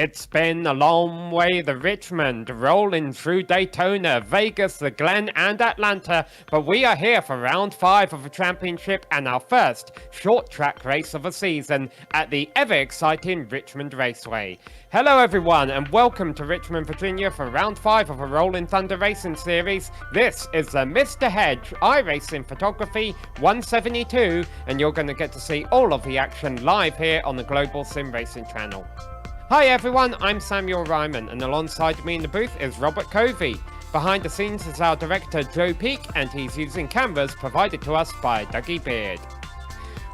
It's been a long way to Richmond, rolling through Daytona, Vegas, the Glen, and Atlanta, but we are here for round 5 of the championship and our first short track race of the season at the ever exciting Richmond Raceway. Hello everyone and welcome to Richmond, Virginia for round 5 of a Rolling Thunder Racing series. This is the Mr. Hedge iRacing Photography 172 and you're going to get to see all of the action live here on the Global SimRacing Channel. Hi everyone, I'm Samuel Ryman and alongside me in the booth is Robert Covey. Behind the scenes is our director Joe Peak and he's using cameras provided to us by Dougie Beard.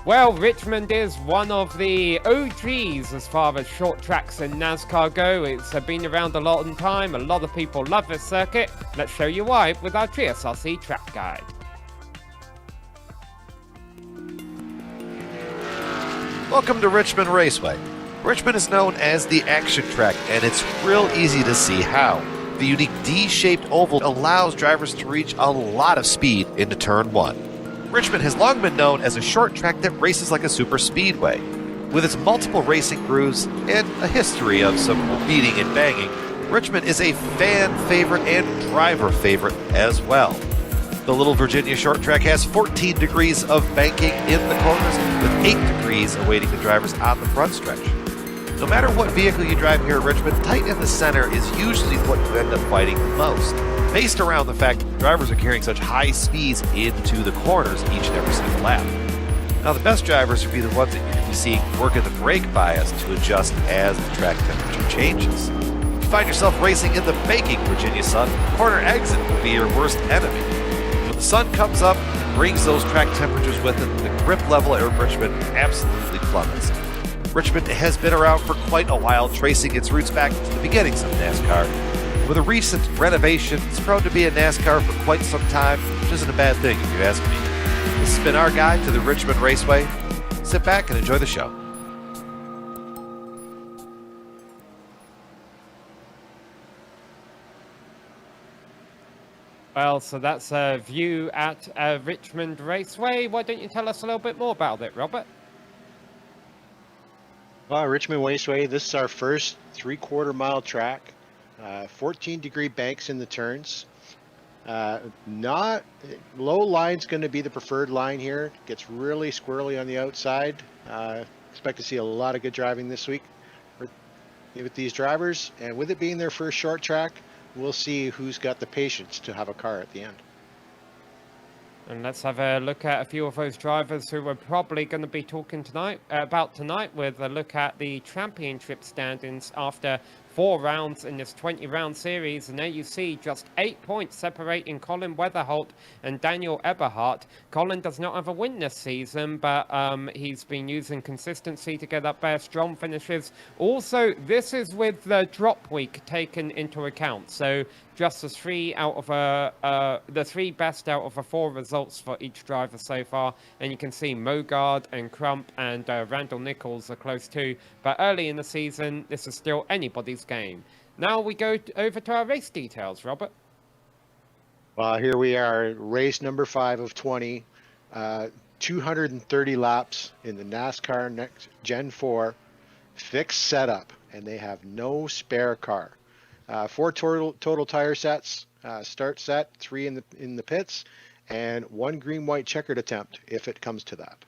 Well, Richmond is one of the OGs as far as short tracks in NASCAR go. It's been around a long time, a lot of people love this circuit. Let's show you why with our GSRC track guide. Welcome to Richmond Raceway. Richmond is known as the action track, and it's real easy to see how. The unique D-shaped oval allows drivers to reach a lot of speed into Turn 1. Richmond has long been known as a short track that races like a super speedway. With its multiple racing grooves and a history of some beating and banging, Richmond is a fan favorite and driver favorite as well. The Little Virginia short track has 14 degrees of banking in the corners, with 8 degrees awaiting the drivers on the front stretch. No matter what vehicle you drive here at Richmond, tight in the center is usually what you end up fighting the most, based around the fact that drivers are carrying such high speeds into the corners each and every single lap. Now the best drivers would be the ones that you're going to be seeing working the brake bias to adjust as the track temperature changes. If you find yourself racing in the baking Virginia sun, corner exit will be your worst enemy. When the sun comes up and brings those track temperatures with it, the grip level at Richmond absolutely plummets. Richmond has been around for quite a while, tracing its roots back to the beginnings of NASCAR. With a recent renovation, it's proud to be a NASCAR for quite some time, which isn't a bad thing if you ask me. This has been our guide to the Richmond Raceway. Sit back and enjoy the show. Well, so that's a view at Richmond Raceway. Why don't you tell us a little bit more about it, Robert? Richmond Raceway, this is our first 3/4 mile track. 14 degree banks in the turns. Not low line's going to be the preferred line here. Gets really squirrely on the outside. Expect to see a lot of good driving this week with these drivers, and with it being their first short track, we'll see who's got the patience to have a car at the end. And let's have a look at a few of those drivers who we're probably going to be talking about tonight with a look at the championship standings after 4 rounds in this 20-round series. And there you see just 8 points separating Colin Weatherholt and Daniel Eberhardt. Colin does not have a win this season, but he's been using consistency to get up there, strong finishes. Also, this is with the drop week taken into account. So just the 3 best out of the 4 results for each driver so far. And you can see Mogard and Crump and Randall Nichols are close too. But early in the season, this is still anybody's game. Now we go over to our race details, Robert. Well, here we are, race number 5 of 20. 230 laps in the NASCAR Next Gen 4 fixed setup, and they have no spare car. 4 total tire sets, start set, 3 in the pits, and 1 green-white checkered attempt if it comes to that.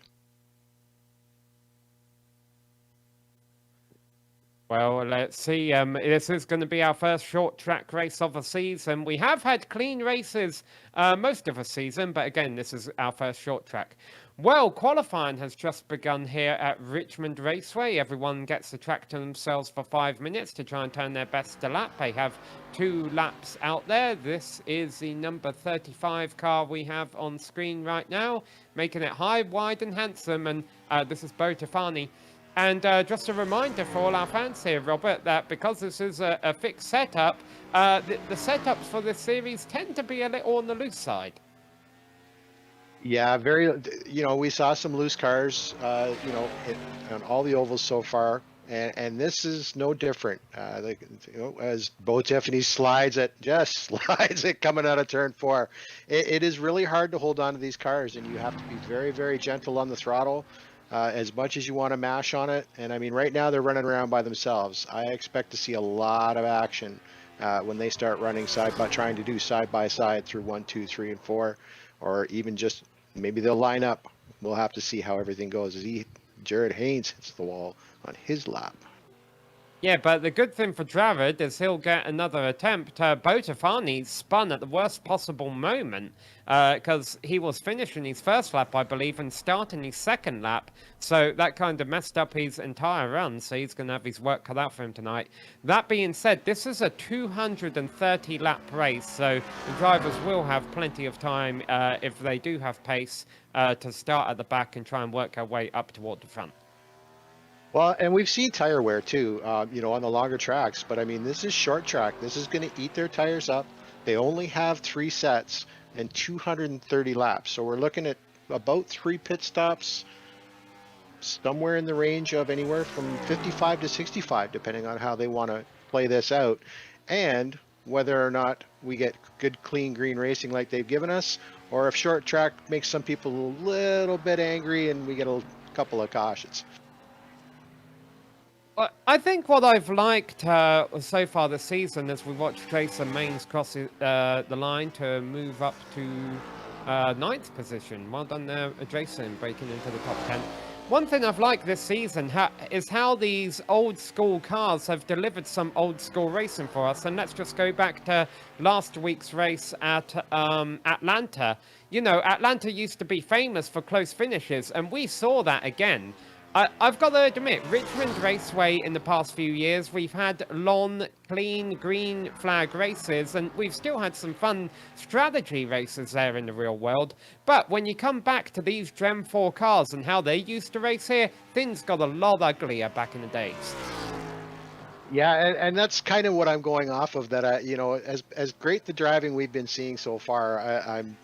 Well, let's see. This is going to be our first short track race of the season. We have had clean races most of the season, but again, this is our first short track. Well, qualifying has just begun here at Richmond Raceway. Everyone gets the track to themselves for 5 minutes to try and turn their best to lap. They have 2 laps out there. This is the number 35 car we have on screen right now, making it high, wide and handsome. And this is Bo Tafani. And just a reminder for all our fans here, Robert, that because this is a fixed setup, the setups for this series tend to be a little on the loose side. Yeah, we saw some loose cars, on all the ovals so far, and this is no different. As Bo Tiffany slides it coming out of turn 4. It is really hard to hold on to these cars, and you have to be very, very gentle on the throttle. as much as you want to mash on it. And I mean, right now they're running around by themselves. I expect to see a lot of action when they start running trying to do side by side through 1, 2, 3, and 4, or even just maybe they'll line up. We'll have to see how everything goes as Jared Haynes hits the wall on his lap. Yeah, but the good thing for Jared is he'll get another attempt. Botafani spun at the worst possible moment because he was finishing his first lap, I believe, and starting his second lap. So that kind of messed up his entire run. So he's going to have his work cut out for him tonight. That being said, this is a 230 lap race. So the drivers will have plenty of time if they do have pace to start at the back and try and work their way up toward the front. Well, and we've seen tire wear too, on the longer tracks. But I mean, this is short track. This is going to eat their tires up. They only have 3 sets and 230 laps. So we're looking at about 3 pit stops, somewhere in the range of anywhere from 55 to 65, depending on how they want to play this out. And whether or not we get good, clean, green racing like they've given us, or if short track makes some people a little bit angry and we get a couple of cautions. I think what I've liked so far this season as we watch Jason Maines cross the line to move up to 9th position. Well done there, Jason, breaking into the top 10. One thing I've liked this season is how these old school cars have delivered some old school racing for us. And let's just go back to last week's race at Atlanta. You know, Atlanta used to be famous for close finishes, and we saw that again. I've got to admit, Richmond Raceway in the past few years, we've had long, clean, green flag races, and we've still had some fun strategy races there in the real world. But when you come back to these Gen 4 cars and how they used to race here, things got a lot uglier back in the days. Yeah, and that's kind of what I'm going off of. That as great the driving we've been seeing so far, I'm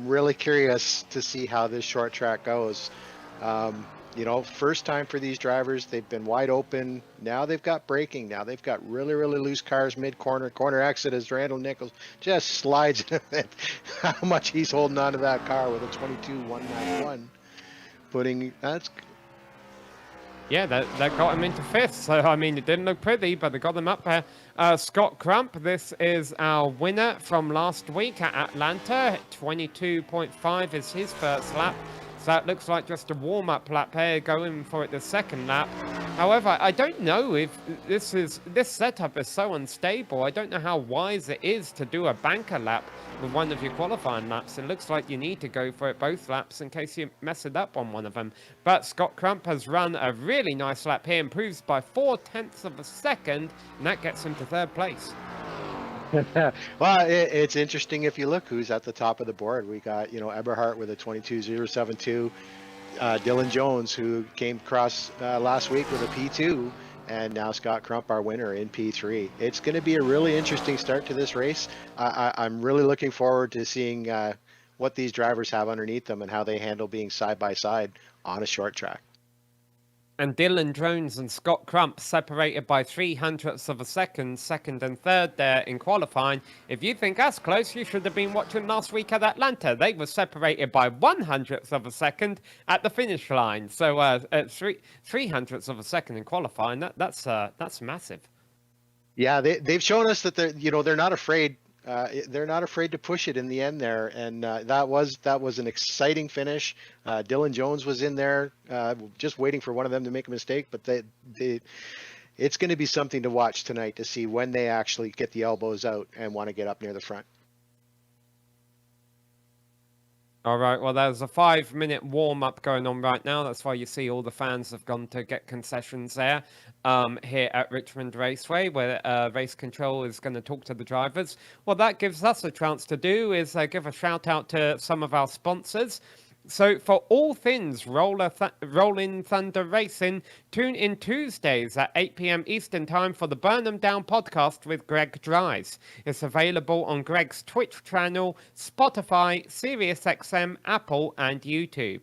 really curious to see how this short track goes. First time for these drivers, they've been wide open. Now they've got braking. Now they've got really, really loose cars mid-corner. Corner exit as Randall Nichols just slides in. How much he's holding on to that car with a 22.191. Yeah, that got him into 5th. So, I mean, it didn't look pretty, but they got him up there. Scott Crump, this is our winner from last week at Atlanta. 22.5 is his first lap. So that looks like just a warm-up lap here, going for it the second lap. However, I don't know if this setup is so unstable. I don't know how wise it is to do a banker lap with one of your qualifying laps. It looks like you need to go for it both laps in case you mess it up on one of them. But Scott Crump has run a really nice lap here, improves by 0.4 of a second, and that gets him to 3rd place. Well, it's interesting if you look who's at the top of the board. We got, Eberhardt with a 22.072, Dylan Jones, who came across last week with a P2, and now Scott Crump, our winner, in P3. It's going to be a really interesting start to this race. I'm really looking forward to seeing what these drivers have underneath them and how they handle being side by side on a short track. And Dylan Jones and Scott Crump separated by 0.03 of a second, 2nd and 3rd there in qualifying. If you think that's close, you should have been watching last week at Atlanta. They were separated by 0.01 of a second at the finish line. So 0.03 of a second in qualifying. That's massive. Yeah, they've shown us that they're not afraid. They're not afraid to push it in the end there, and that was an exciting finish. Dylan Jones was in there, just waiting for one of them to make a mistake. But it's going to be something to watch tonight to see when they actually get the elbows out and want to get up near the front. All right, well, there's a 5-minute warm-up going on right now. That's why you see all the fans have gone to get concessions there here at Richmond Raceway, where race control is going to talk to the drivers. What that gives us a chance to do is give a shout-out to some of our sponsors. So for all things Rolling Thunder Racing, tune in Tuesdays at 8 p.m. Eastern Time for the Burnham Down podcast with Greg Dries. It's available on Greg's Twitch channel, Spotify, SiriusXM, Apple, and YouTube.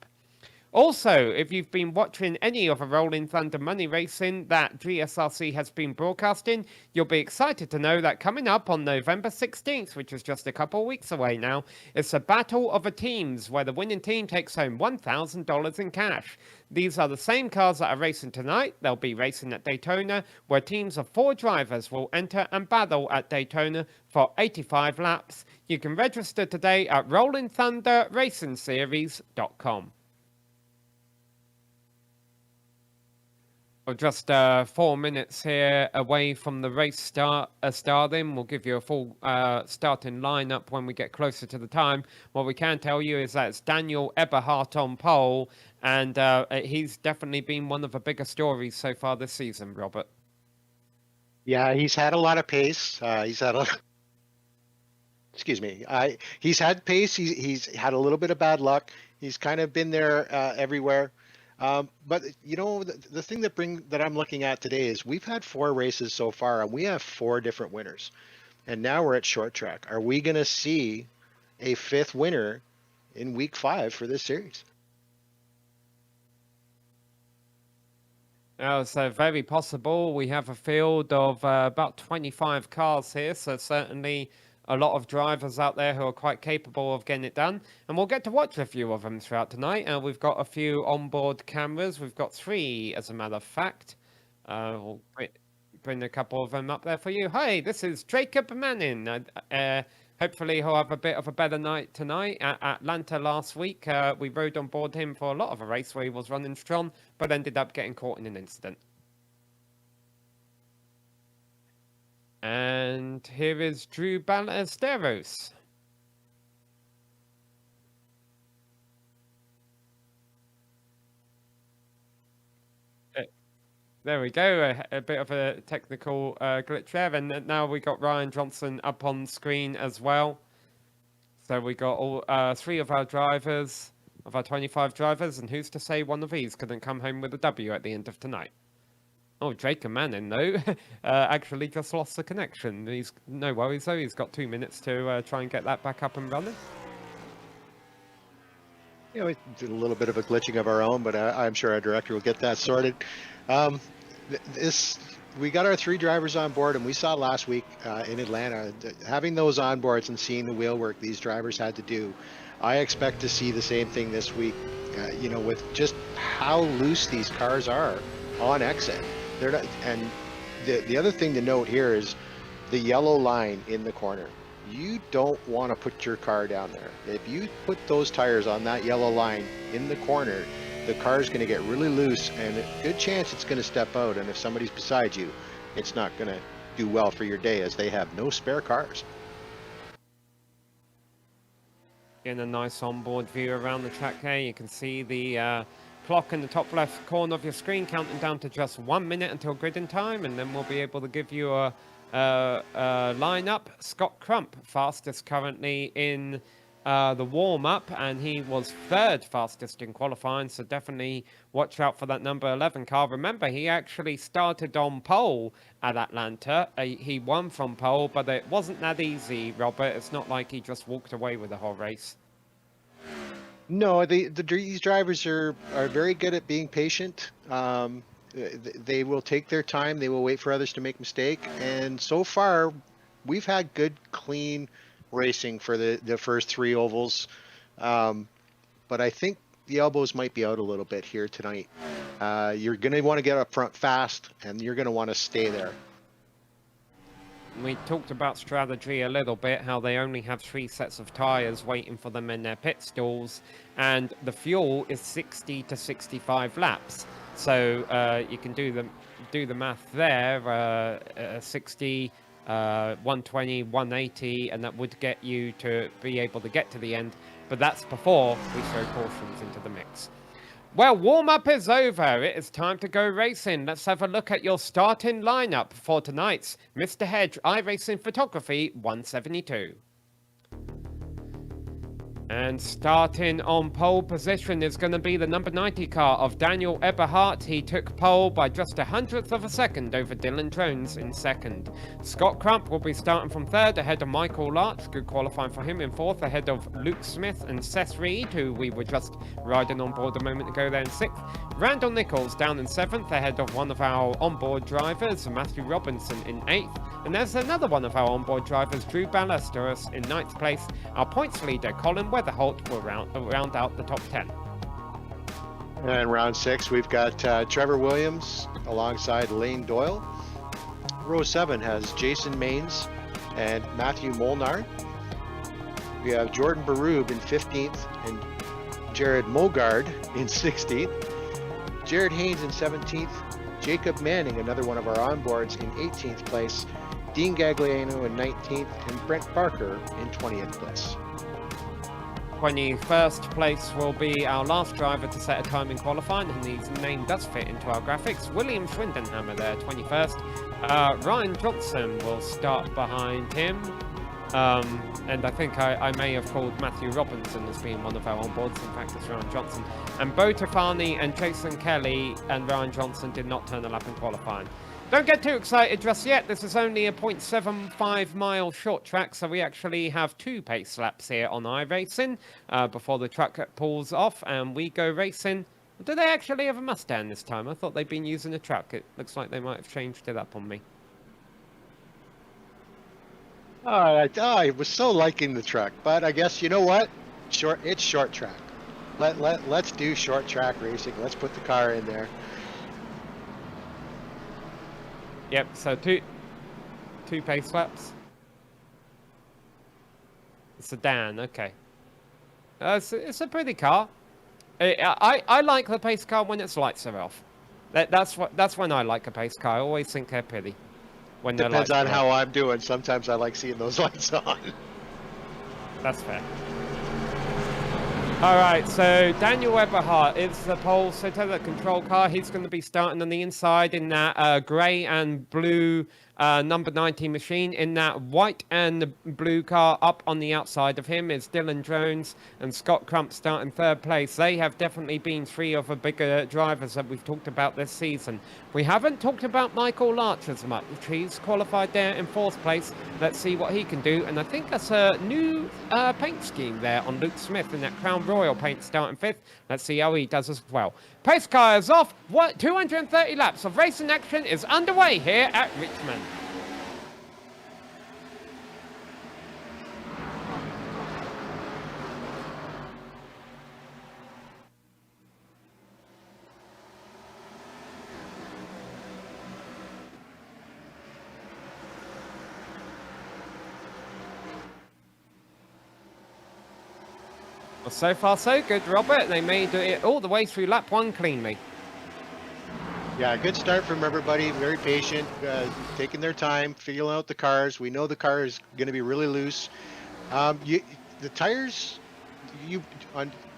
Also, if you've been watching any of the Rolling Thunder Money Racing that GSRC has been broadcasting, you'll be excited to know that coming up on November 16th, which is just a couple of weeks away now, it's a battle of the teams where the winning team takes home $1,000 in cash. These are the same cars that are racing tonight. They'll be racing at Daytona, where teams of 4 drivers will enter and battle at Daytona for 85 laps. You can register today at rollingthunderracingseries.com. We're just 4 minutes here away from the race starting. We'll give you a full starting lineup when we get closer to the time. What we can tell you is that it's Daniel Eberhardt on pole, and he's definitely been one of the bigger stories so far this season, Robert. Yeah, he's had a lot of pace. He's had excuse me. He's had pace. He's had a little bit of bad luck. He's kind of been there everywhere. But you know, the thing that I'm looking at today is we've had 4 races so far, and we have 4 different winners. And now we're at short track. Are we going to see a 5th winner in week 5 for this series? It's very possible. We have a field of about 25 cars here, so certainly a lot of drivers out there who are quite capable of getting it done. And we'll get to watch a few of them throughout tonight. We've got a few onboard cameras. We've got 3, as a matter of fact. We'll bring a couple of them up there for you. Hi, this is Jacob Manning. Hopefully he'll have a bit of a better night tonight. At Atlanta last week, we rode on board him for a lot of a race where he was running strong, but ended up getting caught in an incident. And here is Drew Ballesteros. There we go, a bit of a technical glitch there. And now we got Ryan Johnson up on screen as well. So we got all 3 of our drivers, of our 25 drivers, and who's to say one of these couldn't come home with a W at the end of tonight? Oh, Jacob Manning, though, actually just lost the connection. He's no worries, though. He's got 2 minutes to try and get that back up and running. You know, we did a little bit of a glitching of our own, but I'm sure our director will get that sorted. We got our 3 drivers on board, and we saw last week in Atlanta, having those on boards and seeing the wheel work these drivers had to do. I expect to see the same thing this week, you know, with just how loose these cars are on exit. They're not, and the other thing to note here is the yellow line in the corner. You don't want to put your car down there. If you put those tires on that yellow line in the corner, the car's going to get really loose, and a good chance it's going to step out. And if somebody's beside you, it's not going to do well for your day, as they have no spare cars. Getting a nice onboard view around the track here. You can see the clock in the top left corner of your screen counting down to just 1 minute until gridding time, and then we'll be able to give you a lineup. Scott Crump, fastest currently in the warm-up, and he was 3rd fastest in qualifying, so definitely watch out for that number 11 car. Remember, he actually started on pole at Atlanta. He won from pole, but it wasn't that easy, Robert. It's not like he just walked away with the whole race. No, these drivers are very good at being patient. They will take their time. They will wait for others to make mistake. And so far, we've had good, clean racing for the first 3 ovals. But I think the elbows might be out a little bit here tonight. You're going to want to get up front fast, and you're going to want to stay there. We talked about strategy a little bit, how they only have 3 sets of tyres waiting for them in their pit stalls, and the fuel is 60 to 65 laps. So you can do the math there, 60, 120, 180, and that would get you to be able to get to the end. But that's before we throw cautions into the mix. Well, warm-up is over. It is time to go racing. Let's have a look at your starting lineup for tonight's Mr. Hedge iRacing Photography 172. And starting on pole position is going to be the number 90 car of Daniel Eberhardt. He took pole by just a hundredth of a second over Dylan Jones in second. Scott Crump will be starting from third ahead of Michael Larch. Good qualifying for him in fourth ahead of Luke Smith and Seth Reed, who we were just riding on board a moment ago there in sixth. Randall Nichols down in seventh ahead of one of our onboard drivers, Matthew Robinson in eighth. And there's another one of our onboard drivers, Drew Ballesteros, in ninth place. Our points leader, Colin Weatherholt, will round out the top 10. And round 6, we've got Trevor Williams alongside Lane Doyle. Row 7 has Jason Maines and Matthew Molnar. We have Jordan Baroob in 15th and Jared Mogard in 16th. Jared Haynes in 17th. Jacob Manning, another one of our onboards, in 18th place. Dean Gagliano in 19th and Brent Barker in 20th place. 21st place will be our last driver to set a time in qualifying, and his name does fit into our graphics. William Schwindenhammer there, 21st. Ryan Johnson will start behind him. And I think I may have called Matthew Robinson as being one of our onboards. In fact, it's Ryan Johnson. And Bo Tafani and Jason Kelly and Ryan Johnson did not turn a lap in qualifying. Don't get too excited just yet. This is only a 0.75 mile short track, so we actually have 2 pace laps here on iRacing before the truck pulls off and we go racing. Do they actually have a Mustang this time? I thought they'd been using a truck. It looks like they might have changed it up on me. I was so liking the truck, but I guess, you know what? It's short track. Let's do short track racing. Let's put the car in there. Yep, so two pace laps. Sedan, okay. It's a pretty car. I like the pace car when its lights are off. That's when I like a pace car. I always think they're pretty. When Depends on how I'm doing. Sometimes I like seeing those lights on. That's fair. All right, so Daniel Eberhardt is the pole sitter, the control car. He's going to be starting on the inside in that grey and blue number 90 machine. In that white and blue car up on the outside of him is Dylan Jones and Scott Crump starting third place. They have definitely been 3 of the bigger drivers that we've talked about this season. We haven't talked about Michael Larch as much. He's qualified there in 4th place. Let's see what he can do. And I think that's a new paint scheme there on Luke Smith in that Crown Royal paint starting 5th. Let's see how he does as well. Pace car is off. 230 laps of racing action is underway here at Richmond. Well, so far so good, Robert. They made it all the way through lap 1 cleanly. Yeah, good start from everybody. Very patient, taking their time, feeling out the cars. We know the car is going to be really loose. The tires,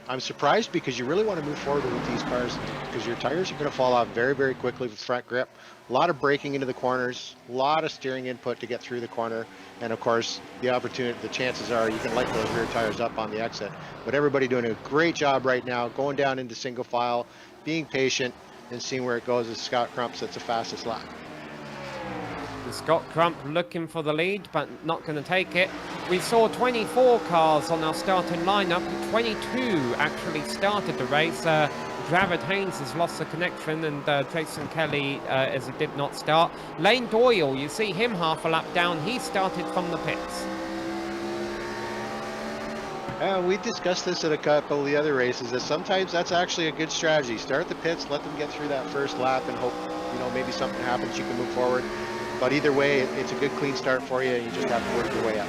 I'm surprised because you really want to move forward with these cars because your tires are going to fall off very, very quickly with front grip. A lot of braking into the corners, a lot of steering input to get through the corner. And of course, the chances are you can light those rear tires up on the exit. But everybody doing a great job right now, going down into single file, being patient, and seeing where it goes as Scott Crump sets the fastest lap. Scott Crump looking for the lead, but not going to take it. We saw 24 cars on our starting lineup. 22 actually started the race. Jared Haynes has lost the connection, and Jason Kelly as it did not start. Lane Doyle, you see him half a lap down. He started from the pits. We discussed this at a couple of the other races, that sometimes that's actually a good strategy. Start the pits, let them get through that first lap, and hope, maybe something happens, you can move forward. But either way, it's a good clean start for you, and you just have to work your way up.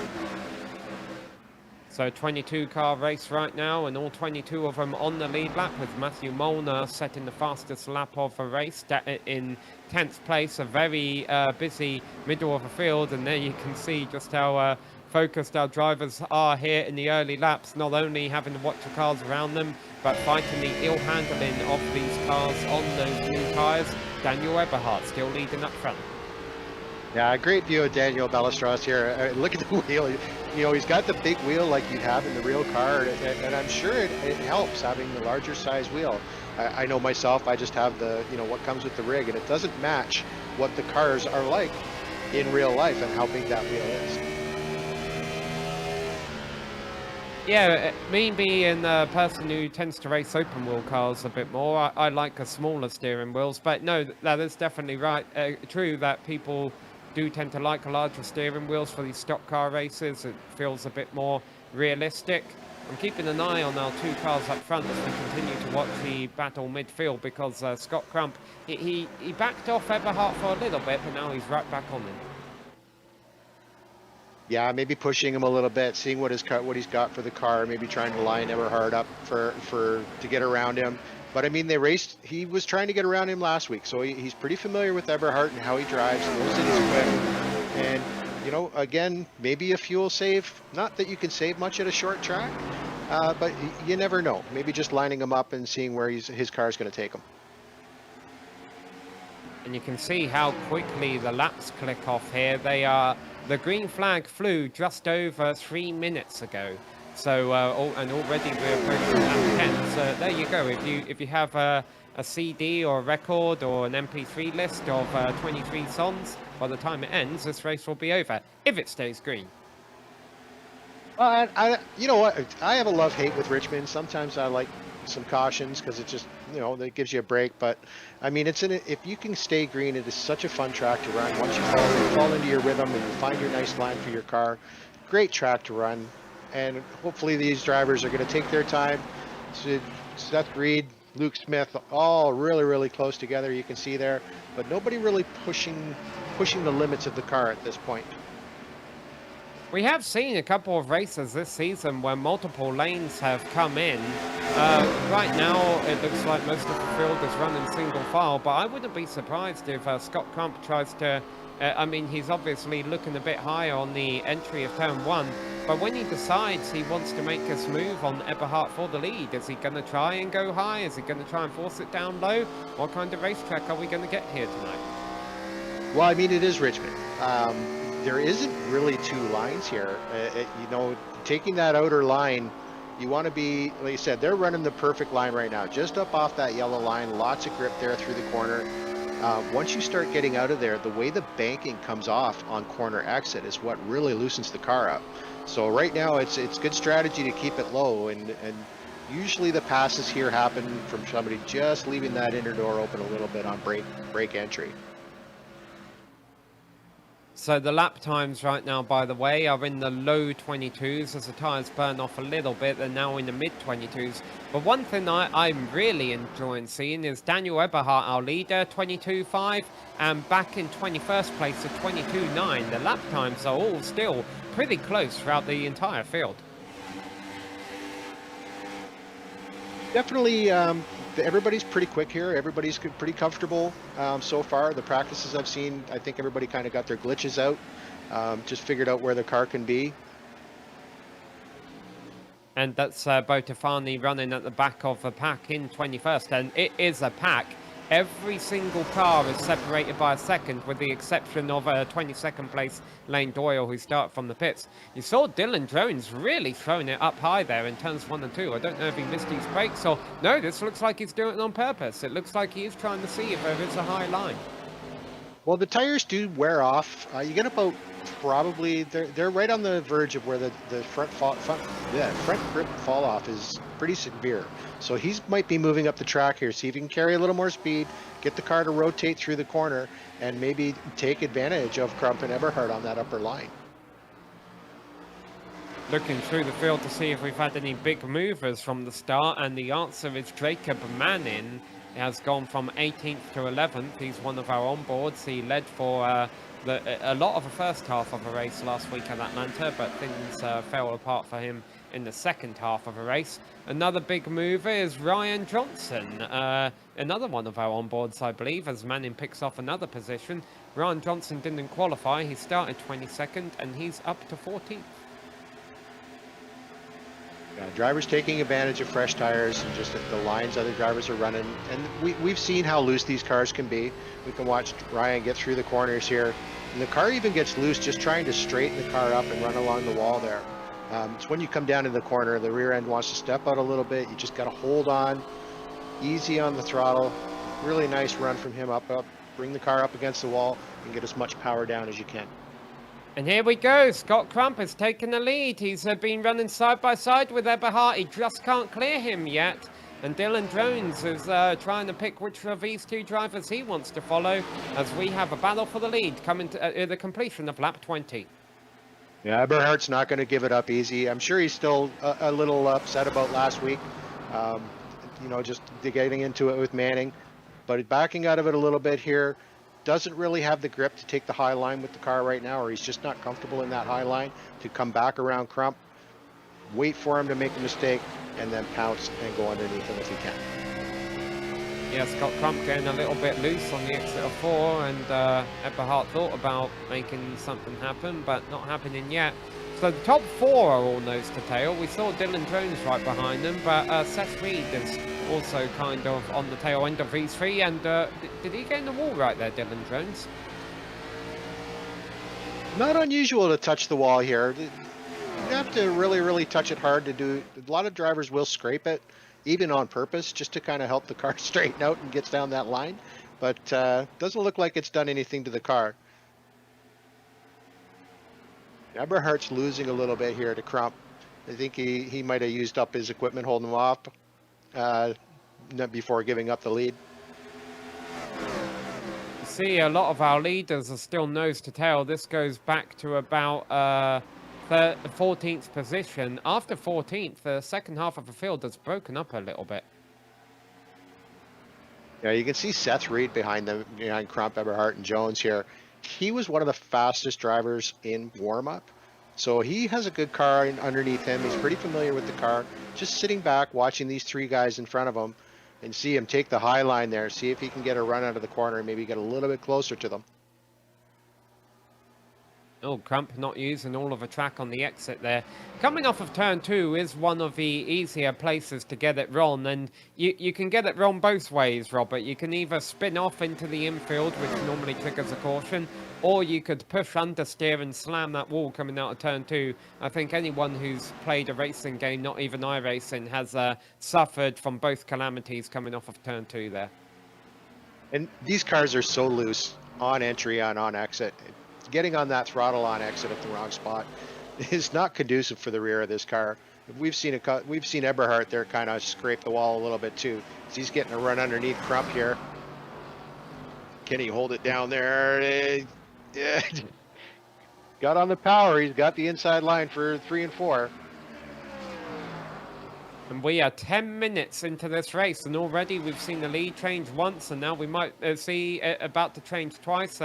So 22 car race right now, and all 22 of them on the lead lap, with Matthew Molnar setting the fastest lap of the race in 10th place. A very busy middle of the field, and there you can see just how focused our drivers are here in the early laps, not only having to watch the cars around them, but fighting the ill handling of these cars on those new tyres. Daniel Eberhardt still leading up front. Yeah, great view of Daniel Ballesteros here. Look at the wheel. you know, he's got the big wheel like you'd have in the real car, and I'm sure it helps having the larger size wheel. I know myself, I just have the, you know, what comes with the rig, and it doesn't match what the cars are like in real life and how big that wheel is. Yeah, me being a person who tends to race open wheel cars a bit more, I like a smaller steering wheels. But no, that is definitely right. True that people do tend to like larger steering wheels for these stock car races. It feels a bit more realistic. I'm keeping an eye on our two cars up front as we continue to watch the battle midfield, because Scott Crump, he backed off Eberhardt for a little bit, but now he's right back on him. Yeah, maybe pushing him a little bit, seeing what he's got for the car, maybe trying to line Eberhard up to get around him. But I mean, he was trying to get around him last week, so he's pretty familiar with Eberhard and how he drives, and knows that he's quick. And you know, again, maybe a fuel save. Not that you can save much at a short track, but you never know. Maybe just lining him up and seeing where his car is going to take him. And you can see how quickly the laps click off here. The green flag flew just over 3 minutes ago. So, and already we're approaching lap 10. So there you go. If you have a CD or a record or an MP3 list of 23 songs, by the time it ends, this race will be over, if it stays green. You know what? I have a love-hate with Richmond. Sometimes I like some cautions because it just, you know, that gives you a break. But I mean, if you can stay green, it is such a fun track to run. Once you fall into your rhythm and you find your nice line for your car, great track to run. And hopefully these drivers are going to take their time. Seth Reed, Luke Smith, all really, really close together. You can see there, but nobody really pushing the limits of the car at this point. We have seen a couple of races this season where multiple lanes have come in. Right now, it looks like most of the field is running single file, but I wouldn't be surprised if Scott Crump tries to... I mean, he's obviously looking a bit high on the entry of turn 1, but when he decides he wants to make this move on Eberhardt for the lead, is he going to try and go high? Is he going to try and force it down low? What kind of racetrack are we going to get here tonight? Well, I mean, it is Richmond. There isn't really two lines here. You know, taking that outer line, you want to be, like you said, they're running the perfect line right now, just up off that yellow line, lots of grip there through the corner. Once you start getting out of there, the way the banking comes off on corner exit is what really loosens the car up. So right now, it's good strategy to keep it low, and usually the passes here happen from somebody just leaving that inner door open a little bit on brake entry. So the lap times right now, by the way, are in the low 22s as the tyres burn off a little bit. They're now in the mid 22s. But one thing I'm really enjoying seeing is Daniel Eberhardt, our leader, 22.5, and back in 21st place at 22.9. The lap times are all still pretty close throughout the entire field. Definitely, everybody's pretty quick here. Everybody's pretty comfortable so far. The practices I've seen, I think everybody kind of got their glitches out, just figured out where the car can be. And that's Botafani running at the back of the pack in 21st, and it is a pack. Every single car is separated by a second, with the exception of 22nd place Lane Doyle, who started from the pits. You saw Dylan Jones really throwing it up high there in turns 1 and 2. I don't know if he missed his brakes or... No, this looks like he's doing it on purpose. It looks like he is trying to see if there is a high line. Well, the tires do wear off. You get about probably... They're right on the verge of where the front grip fall off is pretty severe. So he might be moving up the track here, see if he can carry a little more speed, get the car to rotate through the corner, and maybe take advantage of Crump and Eberhard on that upper line. Looking through the field to see if we've had any big movers from the start, and the answer is Jacob Manning has gone from 18th to 11th. He's one of our onboards. He led for a lot of the first half of a race last week at Atlanta, but things fell apart for him in the second half of a race. Another big mover is Ryan Johnson, another one of our onboards, I believe, as Manning picks off another position. Ryan Johnson didn't qualify. He started 22nd, and he's up to 14th. Drivers taking advantage of fresh tires and just the lines other drivers are running. And we've seen how loose these cars can be. We can watch Ryan get through the corners here. And the car even gets loose just trying to straighten the car up and run along the wall there. It's when you come down to the corner, the rear end wants to step out a little bit. You just got to hold on, easy on the throttle. Really nice run from him up, bring the car up against the wall and get as much power down as you can. And here we go. Scott Crump has taken the lead. He's been running side by side with Eberhardt. He just can't clear him yet. And Dylan Jones is trying to pick which of these two drivers he wants to follow as we have a battle for the lead coming to the completion of lap 20. Yeah, Eberhardt's not going to give it up easy. I'm sure he's still a little upset about last week, you know, just getting into it with Manning. But backing out of it a little bit here, doesn't really have the grip to take the high line with the car right now, or he's just not comfortable in that high line to come back around Crump, wait for him to make a mistake, and then pounce and go underneath him if he can. Yeah, Scott Crump getting a little bit loose on the exit of 4, and Eberhardt thought about making something happen, but not happening yet. So the top 4 are all nose to tail. We saw Dylan Jones right behind them, but Seth Reed is also kind of on the tail end of V3, and did he get in the wall right there, Dylan Jones? Not unusual to touch the wall here. You have to really touch it hard to do. A lot of drivers will scrape it, even on purpose, just to kind of help the car straighten out and gets down that line. But doesn't look like it's done anything to the car. Eberhardt's losing a little bit here to Crump. I think he might have used up his equipment holding him off before giving up the lead. See, a lot of our leaders are still nose to tail. This goes back to about 14th position. After 14th, the second half of the field has broken up a little bit. Yeah, you can see Seth Reed behind them, behind Crump, Eberhardt, and Jones here. He was one of the fastest drivers in warm-up. So he has a good car underneath him. He's pretty familiar with the car. Just sitting back, watching these 3 guys in front of him and see him take the high line there. See if he can get a run out of the corner and maybe get a little bit closer to them. Oh, Crump not using all of the track on the exit there. Coming off of turn 2 is one of the easier places to get it wrong, and you can get it wrong both ways, Robert. You can either spin off into the infield, which normally triggers a caution, or you could push understeer and slam that wall coming out of turn 2. I think anyone who's played a racing game, not even iRacing, has suffered from both calamities coming off of turn 2 there. And these cars are so loose on entry and on exit. Getting on that throttle on exit at the wrong spot is not conducive for the rear of this car. We've seen Eberhardt there kind of scrape the wall a little bit too. So he's getting a run underneath Crump here. Can he hold it down there? Yeah. Got on the power. He's got the inside line for 3 and 4. And we are 10 minutes into this race, and already we've seen the lead change once, and now we might see it about to change twice.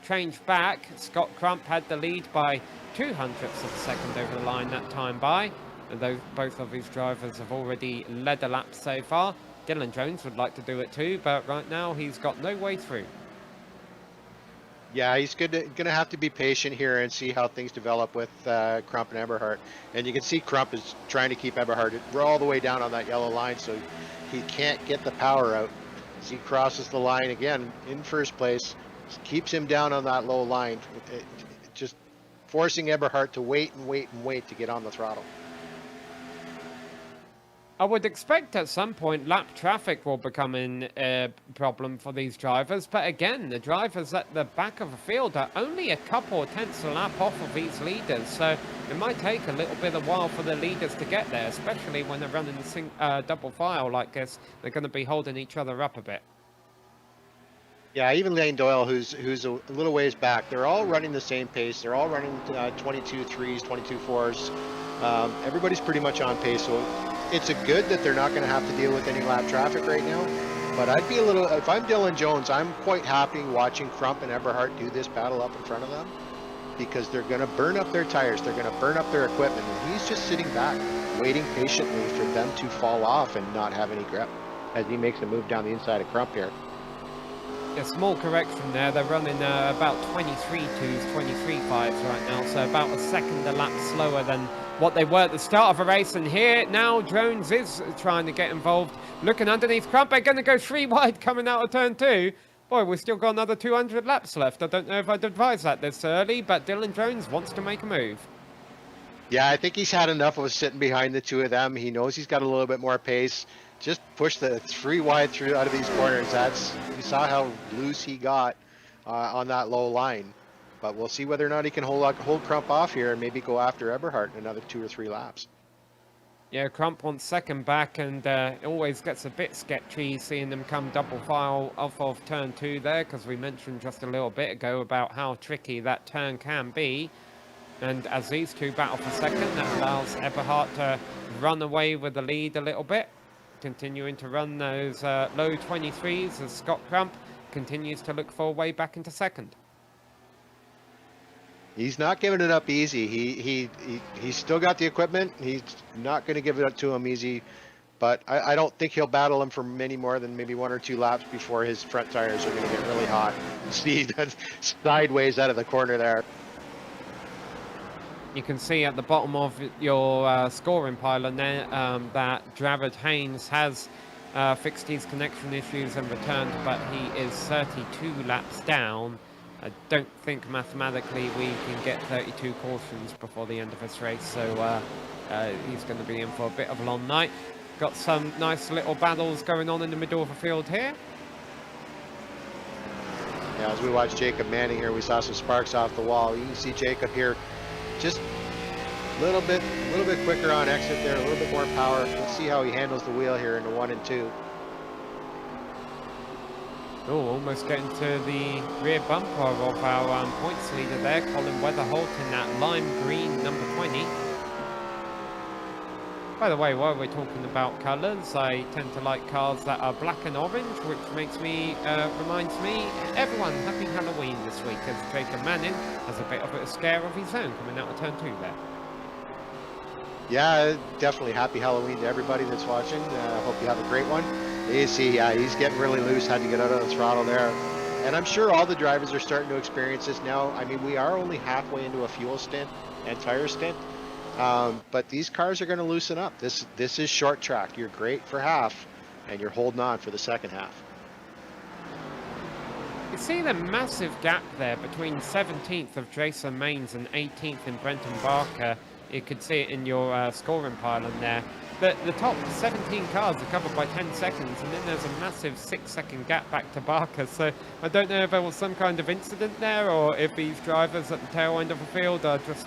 Change back. Scott Crump had the lead by 0.02 of a second over the line that time by. And both of these drivers have already led a lap so far. Dylan Jones would like to do it too, but right now he's got no way through. Yeah, he's gonna have to be patient here and see how things develop with Crump and Eberhardt. And you can see Crump is trying to keep Eberhardt all the way down on that yellow line, so he can't get the power out. As he crosses the line again in first place, keeps him down on that low line, just forcing Eberhardt to wait to get on the throttle. I would expect at some point lap traffic will become a problem for these drivers, but again, the drivers at the back of the field are only a couple of tenths a lap off of these leaders, so it might take a little bit of a while for the leaders to get there, especially when they're running double file like this. They're going to be holding each other up a bit. Yeah, even Lane Doyle, who's a little ways back, they're all running the same pace. They're all running 22 3s, 22 4s. Everybody's pretty much on pace, so it's a good that they're not going to have to deal with any lap traffic right now. But I'd be if I'm Dylan Jones, I'm quite happy watching Crump and Eberhardt do this battle up in front of them, because they're going to burn up their tires, they're going to burn up their equipment, and he's just sitting back, waiting patiently for them to fall off and not have any grip as he makes a move down the inside of Crump here. A small correction there, they're running about 23 2s, 23 5s right now, so about a second a lap slower than what they were at the start of the race. And here now Jones is trying to get involved, looking underneath Crump. They're going to go 3 wide coming out of turn 2. Boy, we've still got another 200 laps left. I don't know if I'd advise that this early, but Dylan Jones wants to make a move. Yeah, I think he's had enough of sitting behind the two of them. He knows he's got a little bit more pace. Just push the 3 wide through out of these corners. You saw how loose he got on that low line. But we'll see whether or not he can hold Crump off here and maybe go after Eberhardt in another 2 or 3 laps. Yeah, Crump wants second back, and it always gets a bit sketchy seeing them come double file off of turn 2 there, because we mentioned just a little bit ago about how tricky that turn can be. And as these two battle for second, that allows Eberhardt to run away with the lead a little bit, continuing to run those low 23s as Scott Crump continues to look for a way back into second. He's not giving it up easy. He's still got the equipment. He's not going to give it up to him easy, but I don't think he'll battle him for many more than maybe 1 or 2 laps before his front tires are going to get really hot. See that sideways out of the corner there. You can see at the bottom of your scoring pylon there that Jared Haynes has fixed his connection issues and returned, but he is 32 laps down. I don't think mathematically we can get 32 cautions before the end of this race, so he's going to be in for a bit of a long night. Got some nice little battles going on in the middle of the field here. Yeah, as we watch Jacob Manning here, we saw some sparks off the wall. You can see Jacob here just a little bit quicker on exit there, a little bit more power. Let's see how he handles the wheel here in the 1 and 2. Oh, almost getting to the rear bumper of our points leader there, Colin Weatherholt in that lime green number 20. By the way, while we're talking about colours, I tend to like cars that are black and orange, which reminds me, everyone, happy Halloween this week, as Jacob Manning has a bit of a scare of his own coming out of turn 2 there. Yeah, definitely happy Halloween to everybody that's watching. Hope you have a great one. You see, he's getting really loose, had to get out of the throttle there. And I'm sure all the drivers are starting to experience this now. I mean, we are only halfway into a fuel stint and tire stint, but these cars are going to loosen up. This is short track. You're great for half, and you're holding on for the second half. You see the massive gap there between 17th of Jason Maines and 18th in Brenton Barker. You could see it in your scoring pylon there. The top 17 cars are covered by 10 seconds, and then there's a massive 6-second gap back to Barker. So I don't know if there was some kind of incident there, or if these drivers at the tail end of the field are just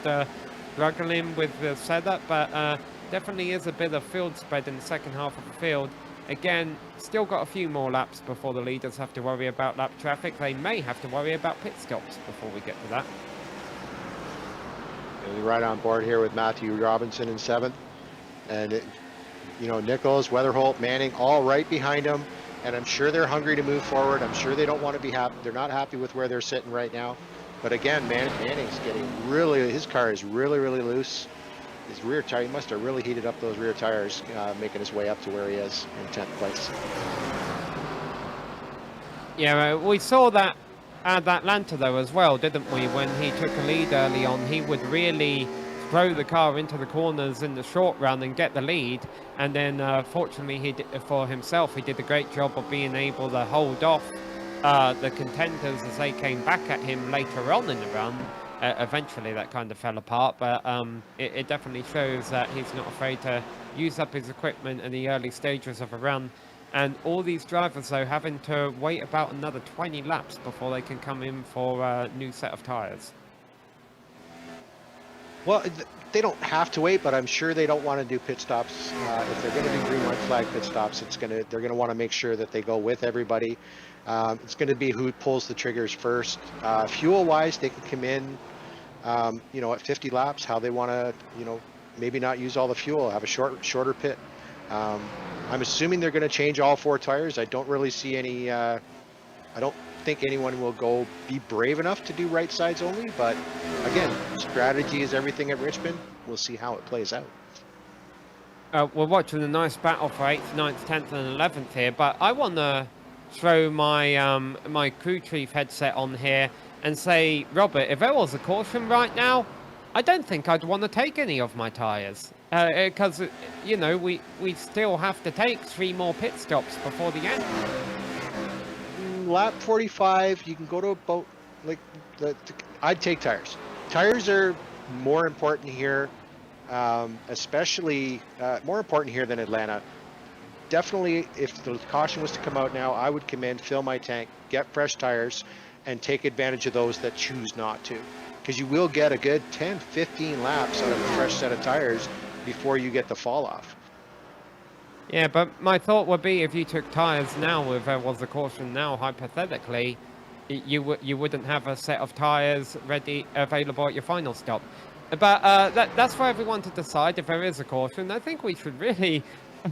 struggling with the setup, but definitely is a bit of field spread in the second half of the field. Again, still got a few more laps before the leaders have to worry about lap traffic. They may have to worry about pit stops before we get to that. We're right on board here with Matthew Robinson in 7th, and Nichols, Weatherholt, Manning, all right behind him, and I'm sure they're hungry to move forward. I'm sure they don't want to be happy. They're not happy with where they're sitting right now. But again, Manning's getting his car is really loose. His rear tire, he must have really heated up those rear tires, making his way up to where he is in 10th place. Yeah, we saw that at Atlanta though as well, didn't we? When he took a lead early on, he would really throw the car into the corners in the short run and get the lead. And then fortunately for himself, he did a great job of being able to hold off the contenders as they came back at him later on in the run. Eventually that kind of fell apart, but it definitely shows that he's not afraid to use up his equipment in the early stages of a run. And all these drivers though having to wait about another 20 laps before they can come in for a new set of tires. Well, they don't have to wait, but I'm sure they don't want to do pit stops. If they're going to do green white flag pit stops, they're going to want to make sure that they go with everybody. It's going to be who pulls the triggers first. Fuel wise, they can come in at 50 laps, how they want to maybe not use all the fuel, have a shorter pit. I'm assuming they're going to change all 4 tires. I don't really see any I don't think anyone will be brave enough to do right sides only, but again, strategy is everything at Richmond. We'll see how it plays out. We're watching a nice battle for 8th, 9th, 10th and 11th here, but I want to throw my my crew chief headset on here and say, Robert, if there was a caution right now, I don't think I'd want to take any of my tyres. Because, we still have to take 3 more pit stops before the end. lap 45, you can go to about like I'd take tires. Tires are more important here, especially more important here than Atlanta. Definitely, if the caution was to come out now, I would commend fill my tank, get fresh tires, and take advantage of those that choose not to. Because you will get a good 10, 15 laps out of a fresh set of tires before you get the fall off. Yeah, but my thought would be if you took tyres now, if there was a caution now, hypothetically, you wouldn't have a set of tyres ready available at your final stop. But that's for everyone to decide if there is a caution. I think we should really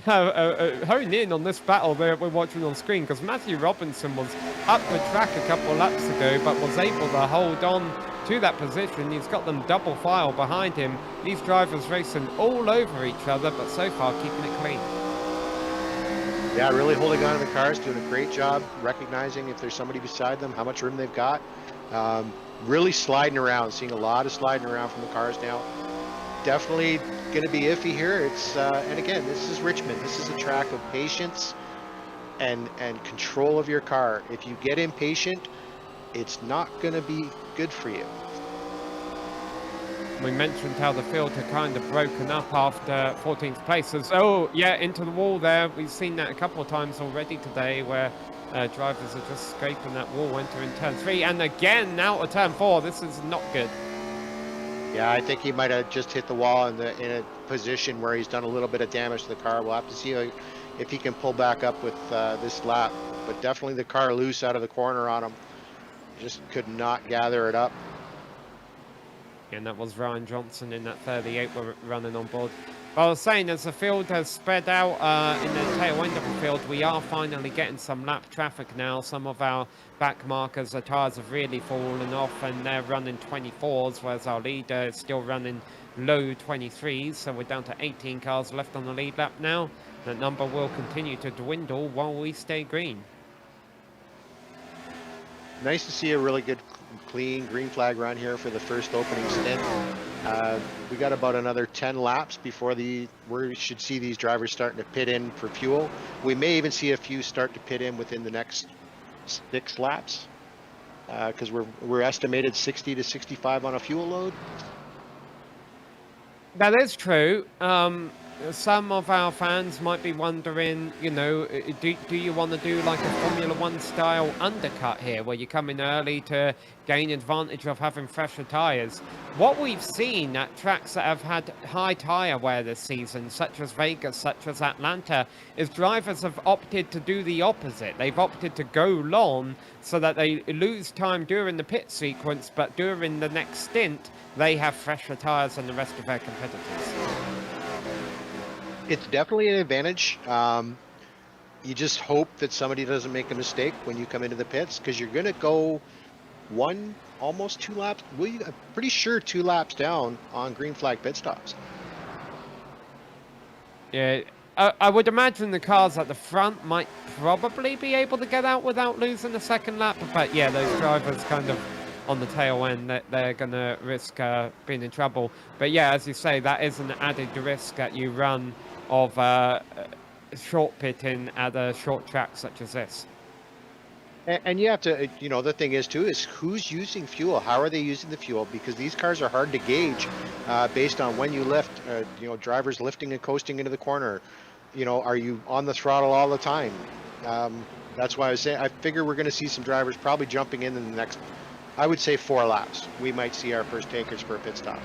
hone in on this battle that we're watching on screen, because Matthew Robinson was up the track a couple of laps ago, but was able to hold on to that position. He's got them double file behind him. These drivers racing all over each other, but so far keeping it clean. Yeah, really holding on to the cars, doing a great job recognizing if there's somebody beside them, how much room they've got. Really sliding around, seeing a lot of sliding around from the cars now. Definitely going to be iffy here. It's and again, this is Richmond. This is a track of patience and control of your car. If you get impatient, it's not going to be good for you. We mentioned how the field had kind of broken up after 14th places. Oh, yeah, into the wall there. We've seen that a couple of times already today, where drivers are just scraping that wall, entering turn 3. And again, now to turn 4. This is not good. Yeah, I think he might have just hit the wall in a position where he's done a little bit of damage to the car. We'll have to see if he can pull back up with this lap. But definitely the car loose out of the corner on him. Just could not gather it up. And that was Ryan Johnson in that 38 we're running on board. But I was saying, as the field has spread out in the tail end of the field, we are finally getting some lap traffic now. Some of our back markers, the tyres have really fallen off, and they're running 24s, whereas our leader is still running low 23s. So we're down to 18 cars left on the lead lap now. That number will continue to dwindle while we stay green. Nice to see a really good, clean green flag run here for the first opening stint. We got about another 10 laps before we should see these drivers starting to pit in for fuel. We may even see a few start to pit in within the next 6 laps, because we're estimated 60 to 65 on a fuel load. That is true. Some of our fans might be wondering, you know, do you want to do like a Formula 1 style undercut here, where you come in early to gain advantage of having fresher tyres? What we've seen at tracks that have had high tyre wear this season, such as Vegas, such as Atlanta, is drivers have opted to do the opposite. They've opted to go long so that they lose time during the pit sequence, but during the next stint, they have fresher tyres than the rest of their competitors. It's definitely an advantage. You just hope that somebody doesn't make a mistake when you come into the pits, because you're going to go almost 2 laps. I'm pretty sure 2 laps down on green flag pit stops. Yeah, I would imagine the cars at the front might probably be able to get out without losing a second lap. But yeah, those drivers kind of on the tail end, they're going to risk being in trouble. But yeah, as you say, that is an added risk that you run of short pitting at a short track such as this. And you have to, you know, the thing is too, is who's using fuel? How are they using the fuel? Because these cars are hard to gauge based on when you lift, you know, drivers lifting and coasting into the corner. You know, are you on the throttle all the time? That's why I was saying, I figure we're going to see some drivers probably jumping in the next, I would say 4 laps. We might see our first takers for a pit stop.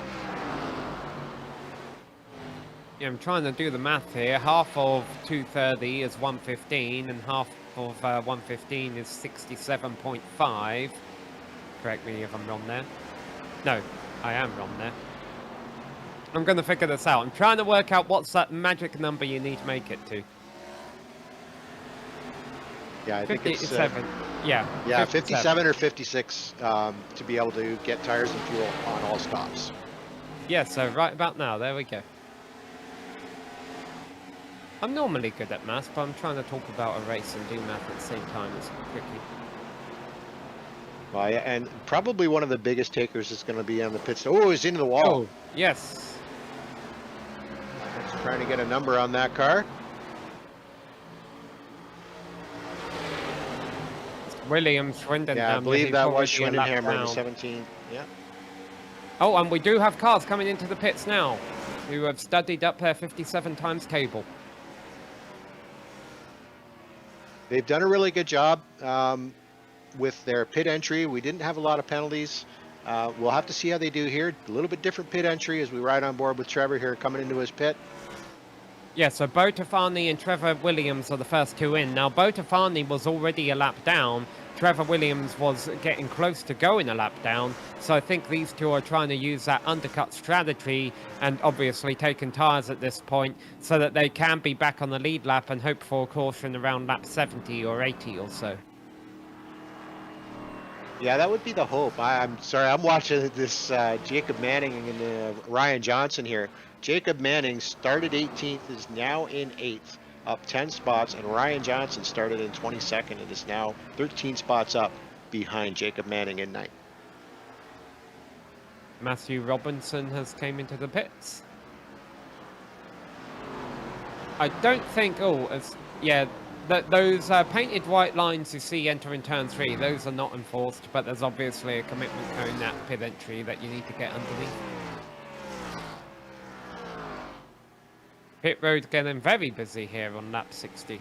Yeah, I'm trying to do the math here. Half of 230 is 115, and half of 115 is 67.5. Correct me if I'm wrong there. No, I am wrong there. I'm going to figure this out. I'm trying to work out what's that magic number you need to make it to. Yeah, I think it's 57. Yeah, 57 or 56 to be able to get tires and fuel on all stops. Yeah, so right about now, there we go. I'm normally good at maths, but I'm trying to talk about a race and do math at the same time. It's tricky. Well, yeah, and probably one of the biggest takers is going to be on the pit stop. Oh, it's into the wall. Oh, yes. Just trying to get a number on that car. Williams, Swindon. Yeah, I believe he's that was already a lap Schwindenhammer in the down. 17. Yeah. Oh, and we do have cars coming into the pits now who have studied up their 57 times table. They've done a really good job with their pit entry. We didn't have a lot of penalties. We'll have to see how they do here. A little bit different pit entry as we ride on board with Trevor here coming into his pit. Yeah, so Bo Tafani and Trevor Williams are the first two in. Now, Bo Tafani was already a lap down. Trevor Williams was getting close to going a lap down. So I think these two are trying to use that undercut strategy and obviously taking tyres at this point so that they can be back on the lead lap and hope for a caution around lap 70 or 80 or so. Yeah, that would be the hope. I'm sorry, I'm watching this Jacob Manning and Ryan Johnson here. Jacob Manning started 18th, is now in 8th, up 10 spots, and Ryan Johnson started in 22nd and is now 13 spots up behind Jacob Manning in 9th. Matthew Robinson has came into the pits. I don't think, those painted white lines you see entering turn 3, those are not enforced, but there's obviously a commitment cone at pit entry that you need to get underneath. Pit road getting very busy here on lap 60.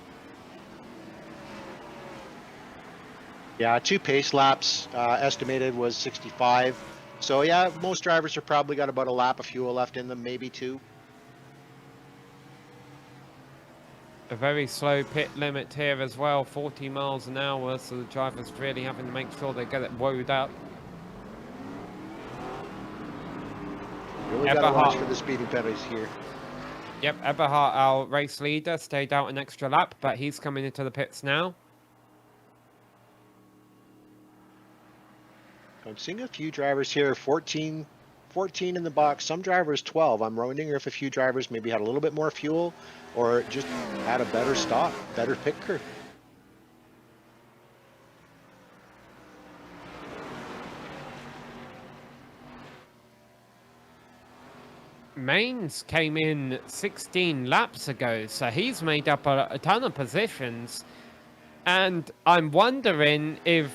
Yeah, 2 pace laps estimated was 65. So yeah, most drivers have probably got about a lap of fuel left in them, maybe 2. A very slow pit limit here as well, 40 miles an hour, so the drivers really having to make sure they get it woed up. Really got to watch for the speeding penalties here. Yep, Eberhard, our race leader, stayed out an extra lap, but he's coming into the pits now. I'm seeing a few drivers here, 14 in the box, some drivers 12. I'm wondering if a few drivers maybe had a little bit more fuel or just had a better stop, better pit crew. Maines came in 16 laps ago, so he's made up a ton of positions. And I'm wondering if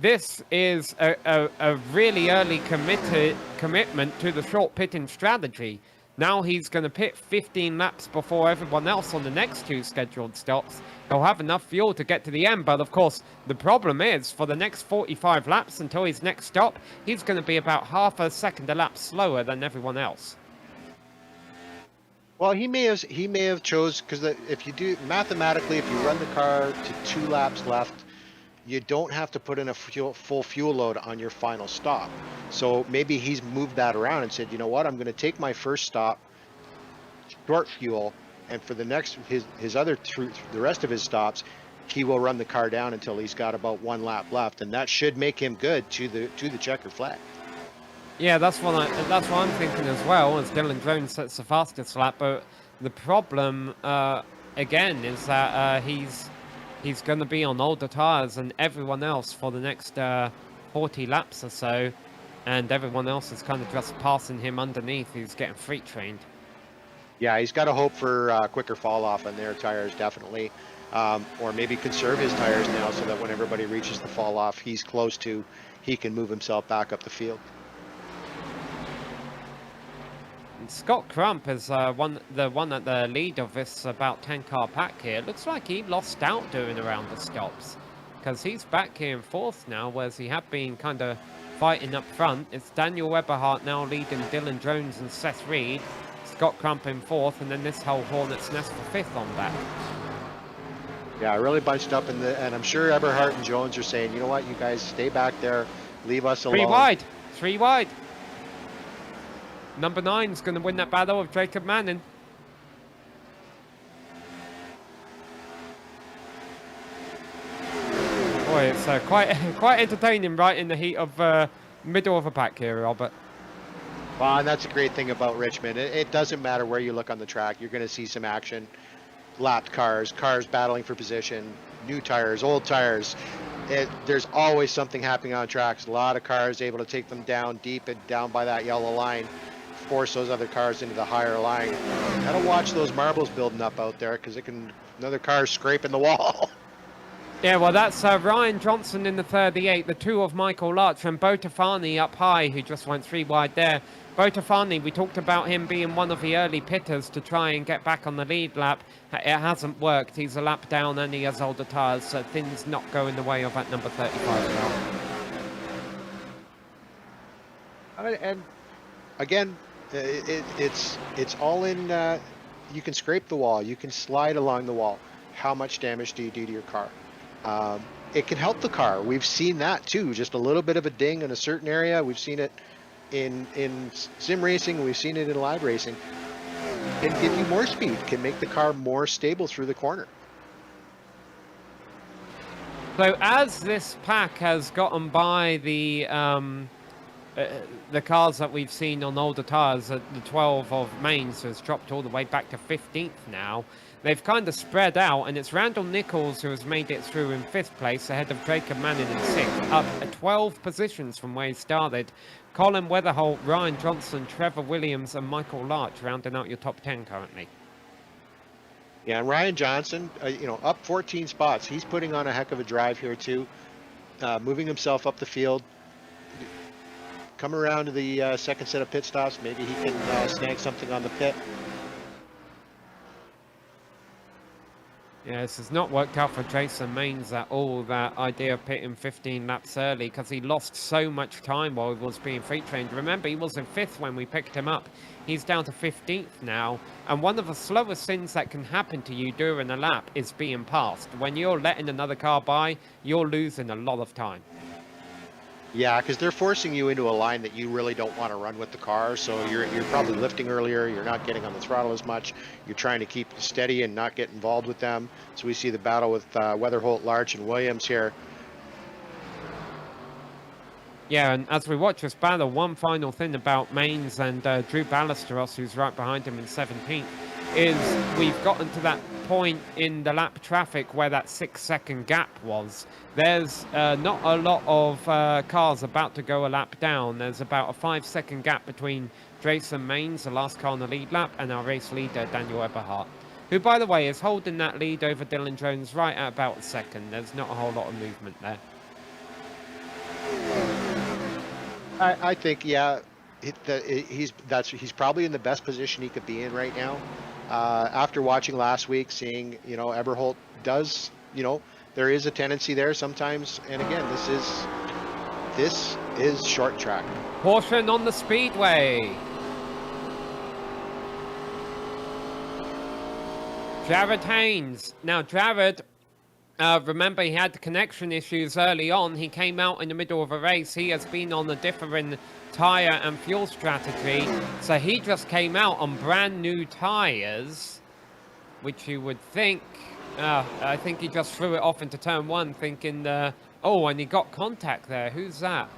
this is a really early commitment to the short pitting strategy. Now he's going to pit 15 laps before everyone else on the next 2 scheduled stops. He'll have enough fuel to get to the end, but of course, the problem is, for the next 45 laps until his next stop, he's going to be about half a second a lap slower than everyone else. Well, he may have chose, because if you do mathematically, if you run the car to 2 laps left, you don't have to put in a full fuel load on your final stop. So maybe he's moved that around and said, you know what, I'm going to take my first stop, short fuel, and for the next the rest of his stops, he will run the car down until he's got about 1 lap left, and that should make him good to the checker flag. Yeah, that's what I'm thinking as well, as Dylan Jones sets the fastest lap. But the problem, again, is that he's going to be on older tyres than everyone else for the next 40 laps or so. And everyone else is kind of just passing him underneath. He's getting freight trained. Yeah, he's got to hope for quicker fall off on their tires, definitely. Or maybe conserve his tires now so that when everybody reaches the fall off he can move himself back up the field. Scott Crump is the one at the lead of this about 10-car pack here. It looks like he lost out doing around the stops, because he's back here in 4th now, whereas he had been kind of fighting up front. It's Daniel Eberhardt now leading Dylan Jones and Seth Reed. Scott Crump in 4th, and then this whole Hornet's Nest for 5th on back. Yeah, really bunched up and I'm sure Eberhardt and Jones are saying, you know what, you guys stay back there, leave us alone. 3 wide. Number 9's going to win that battle with Jacob Manning. Boy, it's quite entertaining right in the heat of middle of a pack here, Robert. Well, and that's a great thing about Richmond. It doesn't matter where you look on the track. You're going to see some action. Lapped cars battling for position, new tires, old tires. There's always something happening on tracks. A lot of cars able to take them down deep and down by that yellow line, force those other cars into the higher line. Gotta watch those marbles building up out there, because another car scraping the wall. Yeah, well, that's Ryan Johnson in the 38, the two of Michael Larch, and Botafani up high, who just went 3 wide there. Botafani, we talked about him being one of the early pitters to try and get back on the lead lap. It hasn't worked. He's a lap down and he has older tyres, so things not going the way of that number 35 now. And again, it's all in. You can scrape the wall. You can slide along the wall. How much damage do you do to your car? It can help the car. We've seen that too. Just a little bit of a ding in a certain area. We've seen it in sim racing. We've seen it in live racing. Can give you more speed. Can make the car more stable through the corner. So as this pack has gotten by the cars that we've seen on older tyres, the 12 of Mainz has dropped all the way back to 15th now. They've kind of spread out, and it's Randall Nichols who has made it through in 5th place, ahead of Drake and Manning in 6th, up 12 positions from where he started. Colin Weatherholt, Ryan Johnson, Trevor Williams, and Michael Larch rounding out your top 10 currently. Yeah, and Ryan Johnson, up 14 spots. He's putting on a heck of a drive here too, moving himself up the field. Come around to the second set of pit stops. Maybe he can snag something on the pit. Yeah, this has not worked out for Jason Mainz at all, that idea of pitting 15 laps early, because he lost so much time while he was being freight trained. Remember, he was in 5th when we picked him up. He's down to 15th now, and one of the slowest things that can happen to you during a lap is being passed. When you're letting another car by, you're losing a lot of time. Yeah, because they're forcing you into a line that you really don't want to run with the car. So you're probably lifting earlier. You're not getting on the throttle as much. You're trying to keep steady and not get involved with them. So we see the battle with Weatherholt, Larch, and Williams here. Yeah, and as we watch this battle, one final thing about Mainz and Drew Ballesteros, who's right behind him in 17th, is we've gotten to that point in the lap traffic where that 6-second gap was. There's not a lot of cars about to go a lap down. There's about a 5-second gap between Jason Mainz, the last car on the lead lap, and our race leader, Daniel Eberhardt, who, by the way, is holding that lead over Dylan Jones right at about a second. There's not a whole lot of movement there. I think, yeah, he's probably in the best position he could be in right now. After watching last week, seeing, Eberhardt does, there is a tendency there sometimes. And again, this is short track. Caution on the speedway. Jared Haynes. Now, Jared, remember, he had connection issues early on. He came out in the middle of a race. He has been on a different tyre and fuel strategy. So he just came out on brand new tyres, which you would think, I think he just threw it off into turn 1 thinking, oh, and he got contact there. Who's that?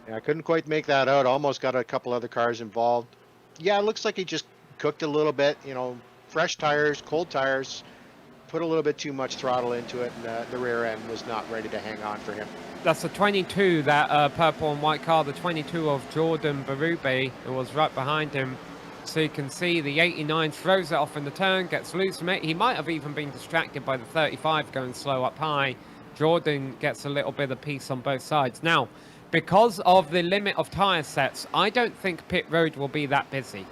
Yeah, I couldn't quite make that out. Almost got a couple other cars involved. Yeah, it looks like he just cooked a little bit, fresh tires, cold tires, put a little bit too much throttle into it, and the rear end was not ready to hang on for him. That's the 22, that purple and white car, the 22 of Jordan Berube, who was right behind him. So you can see the 89 throws it off in the turn, gets loose from it. He might have even been distracted by the 35 going slow up high. Jordan gets a little bit of peace on both sides. Now, because of the limit of tyre sets, I don't think pit road will be that busy.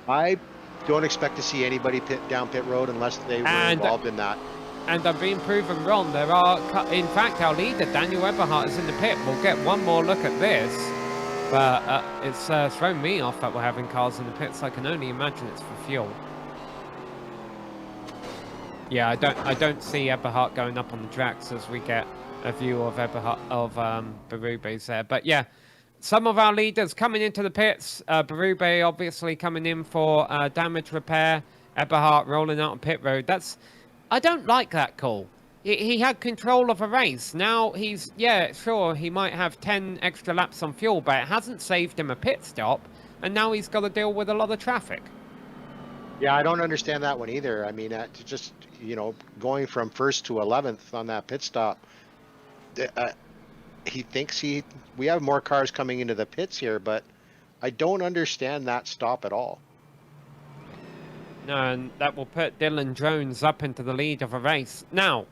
I don't expect to see anybody down pit road unless they were involved in that. And I'm being proven wrong. There are, in fact, our leader, Daniel Eberhardt, is in the pit. We'll get one more look at this. But it's thrown me off that we're having cars in the pits. I can only imagine it's for fuel. Yeah, I don't see Eberhardt going up on the tracks as we get a view of Eberhardt, of Berube's there. But yeah, some of our leaders coming into the pits. Berube obviously coming in for damage repair. Eberhardt rolling out on pit road. I don't like that call. He had control of a race. Now he's, yeah, sure, he might have 10 extra laps on fuel, but it hasn't saved him a pit stop. And now he's got to deal with a lot of traffic. Yeah, I don't understand that one either. I mean, just, going from 1st to 11th on that pit stop, he thinks we have more cars coming into the pits here, but I don't understand that stop at all. And that will put Dylan Jones up into the lead of a race. Now,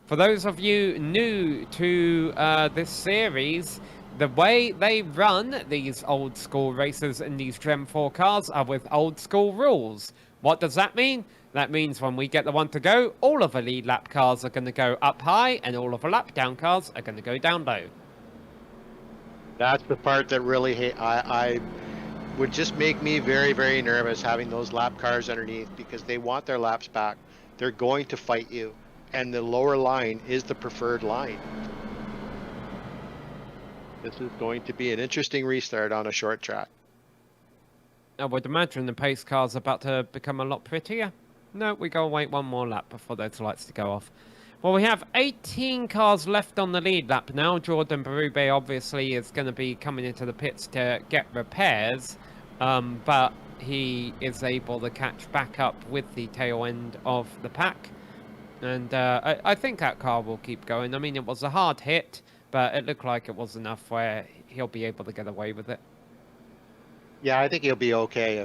for those of you new to this series, the way they run these old school races in these Gen 4 cars are with old school rules. What does that mean? That means when we get the one to go, all of the lead lap cars are going to go up high and all of the lap down cars are going to go down low. That's the part that really I would just make me very, very nervous, having those lap cars underneath, because they want their laps back. They're going to fight you, and the lower line is the preferred line. This is going to be an interesting restart on a short track. I would imagine the pace car's about to become a lot prettier. No, we gotta wait one more lap before those lights to go off. Well, we have 18 cars left on the lead lap now. Jordan Berube obviously is going to be coming into the pits to get repairs, but he is able to catch back up with the tail end of the pack. And I think that car will keep going. I mean, it was a hard hit, but it looked like it was enough where he'll be able to get away with it. Yeah, I think he'll be okay.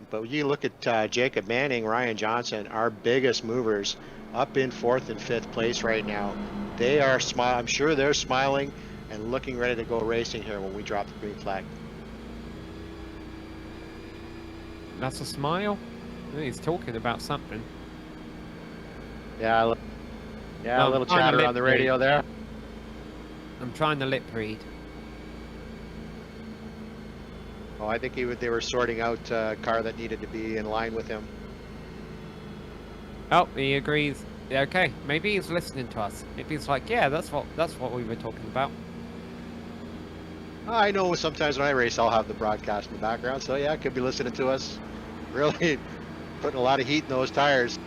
But you look at Jacob Manning, Ryan Johnson, our biggest movers, up in 4th and 5th place right now. They are I'm sure they're smiling and looking ready to go racing here when we drop the green flag. That's a smile? He's talking about something. Yeah, a little chatter on the radio there. I'm trying to lip read. Oh, I think they were sorting out a car that needed to be in line with him. Oh, he agrees. Yeah, okay, maybe he's listening to us. Maybe he's like, yeah, that's what we were talking about. I know sometimes when I race, I'll have the broadcast in the background. So yeah, could be listening to us. Really putting a lot of heat in those tires.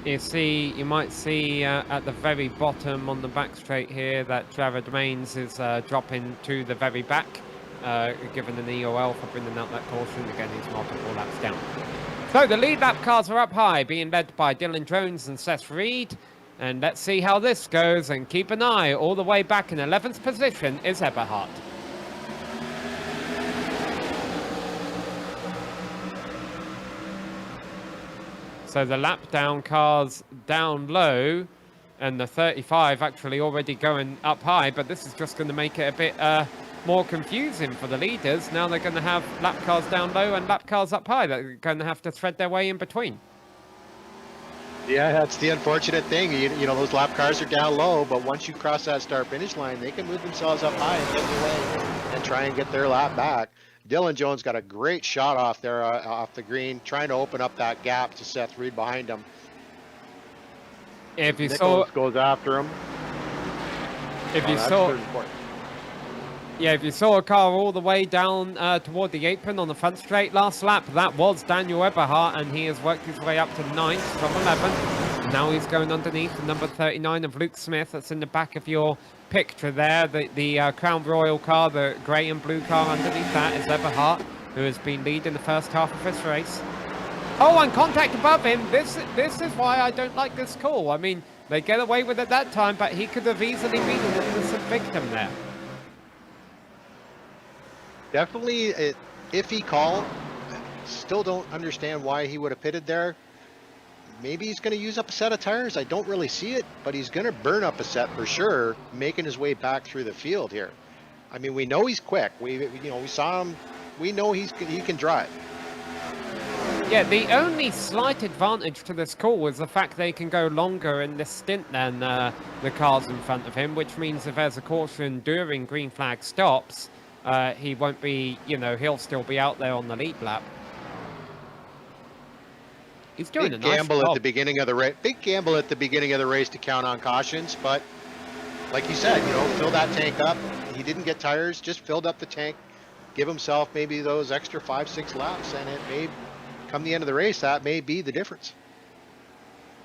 You might see at the very bottom on the back straight here that Jared Maines is dropping to the very back, given an EOL for bringing out that caution. Again, he's multiple laps down. So the lead lap cars are up high, being led by Dylan Jones and Seth Reed. And let's see how this goes, and keep an eye. All the way back in 11th position is Eberhardt. So the lap down cars down low, and the 35 actually already going up high, but this is just going to make it a bit more confusing for the leaders. Now they're going to have lap cars down low and lap cars up high. They're going to have to thread their way in between. Yeah, that's the unfortunate thing. You know, those lap cars are down low, but once you cross that start-finish line, they can move themselves up high and get away and try and get their lap back. Dylan Jones got a great shot off there, off the green, trying to open up that gap to Seth Reed behind him. If you Nichols goes after him. If you saw a car all the way down toward the apron on the front straight last lap, that was Daniel Eberhardt, and he has worked his way up to 9th from 11th. Now he's going underneath the number 39 of Luke Smith. That's in the back of your picture there. The Crown Royal car, the grey and blue car underneath that is Eberhardt, who has been leading the first half of this race. Oh, and contact above him. This is why I don't like this call. I mean, they get away with it that time, but he could have easily been an innocent victim there. Definitely an iffy call. Still don't understand why he would have pitted there. Maybe he's going to use up a set of tires. I don't really see it, but he's going to burn up a set for sure, making his way back through the field here. I mean, we know he's quick. We saw him. We know he can drive. Yeah, the only slight advantage to this call is the fact they can go longer in this stint than the cars in front of him, which means if there's a caution during green flag stops, he won't be, he'll still be out there on the lead lap. He's doing a nice gamble job. At the beginning of the race. Big gamble at the beginning of the race to count on cautions, but like you said, fill that tank up. He didn't get tires, just filled up the tank, give himself maybe those extra 5-6 laps, and it may come the end of the race. That may be the difference.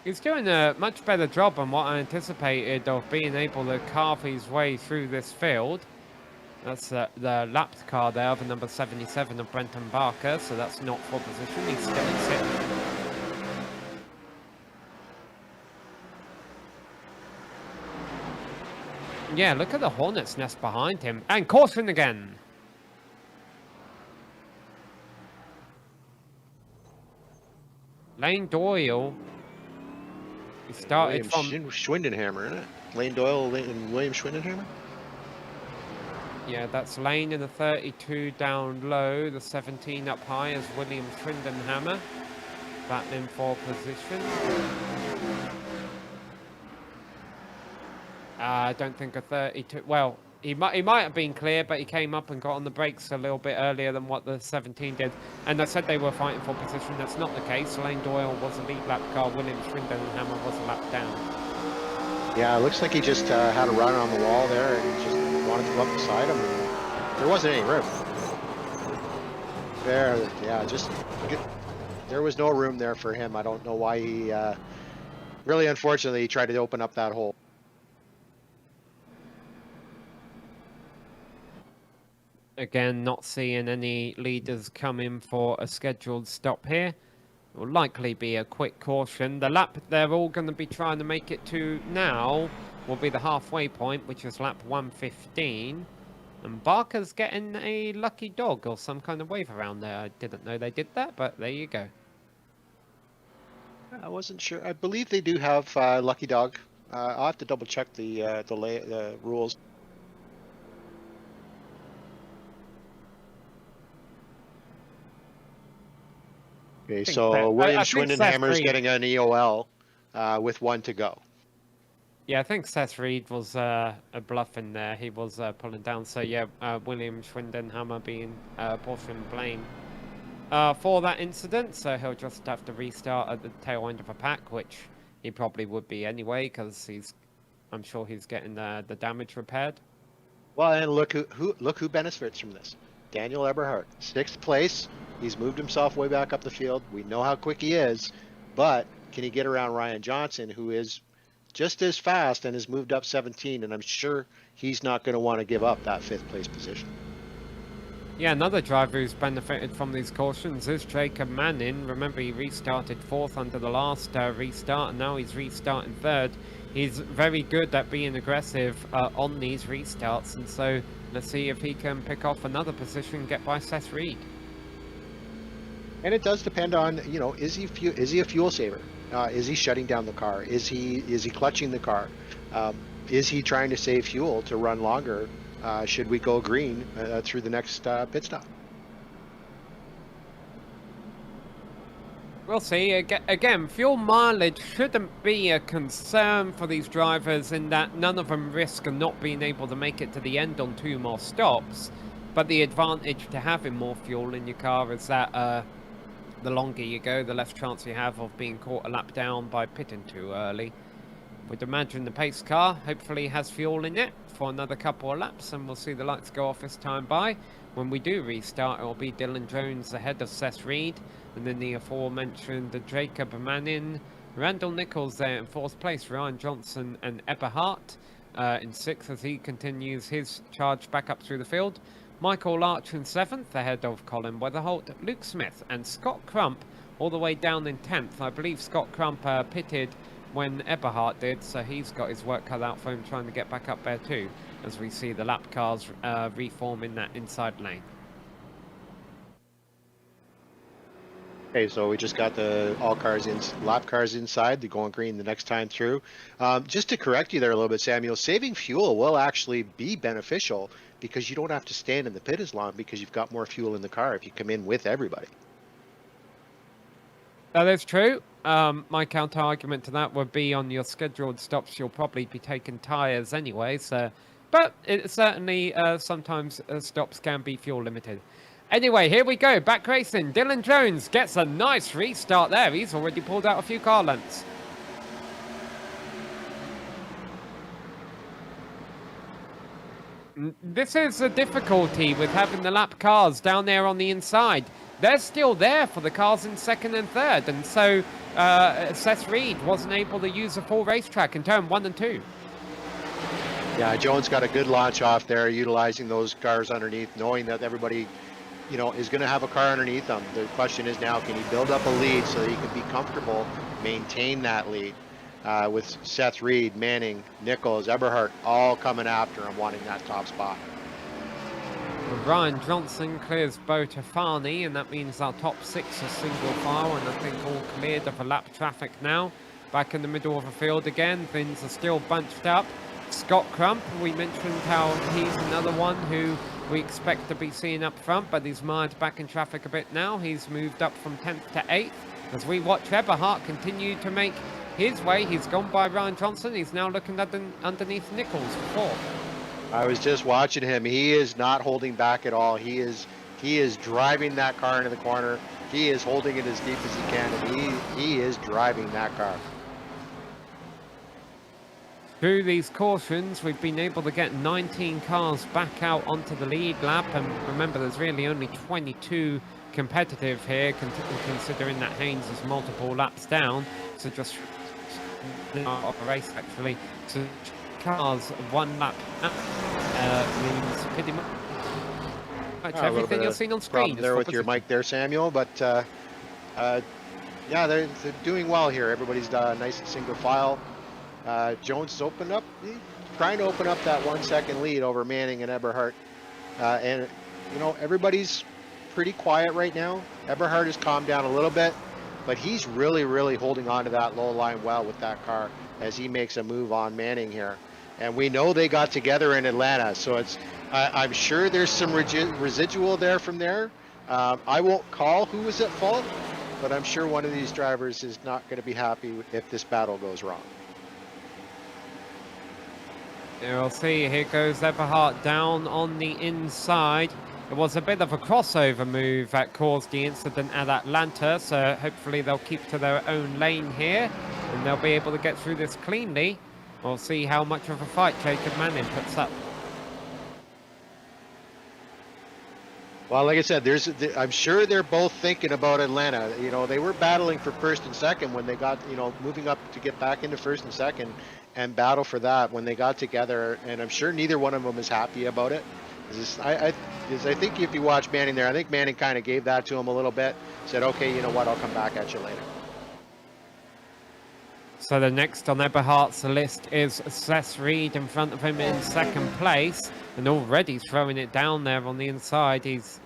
He's doing a much better job than what I anticipated of being able to carve his way through this field. That's the lapped car there, the number 77 of Brenton Barker, so that's not for position. He's still in 6th. Yeah, look at the Hornet's Nest behind him. And caution again. Lane Doyle. He started William from... Schwindenhammer, isn't it? Lane Doyle and William Schwindenhammer? Yeah, that's Lane in the 32 down low. The 17 up high is William Schwindenhammer. Battling for position. I don't think a 32... Well, he might have been clear, but he came up and got on the brakes a little bit earlier than what the 17 did. And I said they were fighting for position. That's not the case. Lane Doyle was a lead lap car. William Schwindenhammer was a lap down. Yeah, it looks like he just had a run on the wall there and he just wanted to go up beside him. And there wasn't any room. There, yeah, there was no room there for him. I don't know why he, really unfortunately, he tried to open up that hole. Again, not seeing any leaders come in for a scheduled stop here. It will likely be a quick caution. The lap they're all going to be trying to make it to now will be the halfway point, which is lap 115. And Barker's getting a lucky dog or some kind of wave around there. I didn't know they did that, but there you go. I wasn't sure. I believe they do have lucky dog. I'll have to double check the rules. Okay, so William Schwindenhammer's getting an EOL with 1 to go. Yeah, I think Seth Reed was a bluff in there. He was pulling down. So yeah, William Schwindenhammer being portion blame for that incident. So he'll just have to restart at the tail end of a pack, which he probably would be anyway, because I'm sure he's getting the damage repaired. Well, and look who benefits from this. Daniel Eberhardt, 6th place. He's moved himself way back up the field. We know how quick he is, but can he get around Ryan Johnson, who is just as fast and has moved up 17? And I'm sure he's not going to want to give up that 5th place position. Yeah, another driver who's benefited from these cautions is Jacob Manning. Remember, he restarted 4th under the last restart, and now he's restarting 3rd. He's very good at being aggressive on these restarts, and so let's see if he can pick off another position and get by Seth Reed. And it does depend on, you know, is he a fuel saver? Is he shutting down the car? Is he clutching the car? Is he trying to save fuel to run longer? Should we go green through the next pit stop? We'll see. Again, fuel mileage shouldn't be a concern for these drivers in that none of them risk not being able to make it to the end on 2 more stops. But the advantage to having more fuel in your car is that the longer you go, the less chance you have of being caught a lap down by pitting too early. Would imagine the pace car hopefully has fuel in it for another couple of laps, and we'll see the lights go off this time by. When we do restart, it will be Dylan Jones ahead of Seth Reed, and then the aforementioned Jacob Manning, Randall Nichols there in 4th place, Ryan Johnson and Eberhardt in 6th as he continues his charge back up through the field. Michael Larch in 7th ahead of Colin Weatherholt, Luke Smith and Scott Crump all the way down in 10th. I believe Scott Crump pitted when Eberhardt did, so he's got his work cut out for him trying to get back up there too, as we see the lap cars reform in that inside lane. Okay, so we just got the lap cars inside, they're going green the next time through. Just to correct you there a little bit, Samuel, saving fuel will actually be beneficial because you don't have to stand in the pit as long because you've got more fuel in the car if you come in with everybody. That is true. My counter argument to that would be on your scheduled stops, you'll probably be taking tyres anyway, so, but it certainly sometimes stops can be fuel limited. Anyway, here we go, back racing. Dylan Jones gets a nice restart there. He's already pulled out a few car lengths. This is the difficulty with having the lap cars down there on the inside. They're still there for the cars in 2nd and 3rd, and so Seth Reed wasn't able to use a full racetrack in turn 1 and 2. Yeah, Jones got a good launch off there, utilizing those cars underneath, knowing that everybody, you know, is going to have a car underneath them. The question is now, can he build up a lead so that he can be comfortable, maintain that lead with Seth Reed, Manning, Nichols, Eberhardt, all coming after him, wanting that top spot. Ryan Johnson clears Bo Tafani, and that means our top 6 are single file, and I think all cleared of a lap traffic now. Back in the middle of the field again, things are still bunched up. Scott Crump, we mentioned how he's another one who we expect to be seeing up front, but he's mired back in traffic a bit now. He's moved up from 10th to 8th. As we watch Eberhardt continue to make his way, he's gone by Ryan Johnson. He's now looking underneath Nichols for 4th. I was just watching him. He is not holding back at all. He is driving that car into the corner. He is holding it as deep as he can, and he is driving that car. Through these cautions, we've been able to get 19 cars back out onto the lead lap, and remember, there's really only 22 competitive here, considering that Haynes is multiple laps down. So just of a race actually. So cars 1 lap means pretty much everything you're seeing on screen. There with your mic there, Samuel, but yeah, they're doing well here. Everybody's nice and single file. Jones opened up, trying to open up that 1 second lead over Manning and Eberhardt. And, you know, everybody's pretty quiet right now. Eberhardt has calmed down a little bit, but he's really, really holding on to that low line well with that car as he makes a move on Manning here. And we know they got together in Atlanta, so it's I'm sure there's some residual there from there. I won't call who was at fault, but I'm sure one of these drivers is not going to be happy if this battle goes wrong. We'll see, here goes Eberhardt down on the inside. It was a bit of a crossover move that caused the incident at Atlanta, so hopefully they'll keep to their own lane here, and they'll be able to get through this cleanly. We'll see how much of a fight Jacob Manning puts up. Well, like I said, I'm sure they're both thinking about Atlanta. You know, they were battling for first and second when they got, you know, moving up to get back into first and second and battle for that when they got together. And I'm sure neither one of them is happy about it. I think if you watch Manning there, I think Manning kind of gave that to him a little bit. Said, okay, you know what, I'll come back at you later. So the next on Eberhardt's list is Seth Reed in front of him in 2nd place, and already throwing it down there on the inside. He's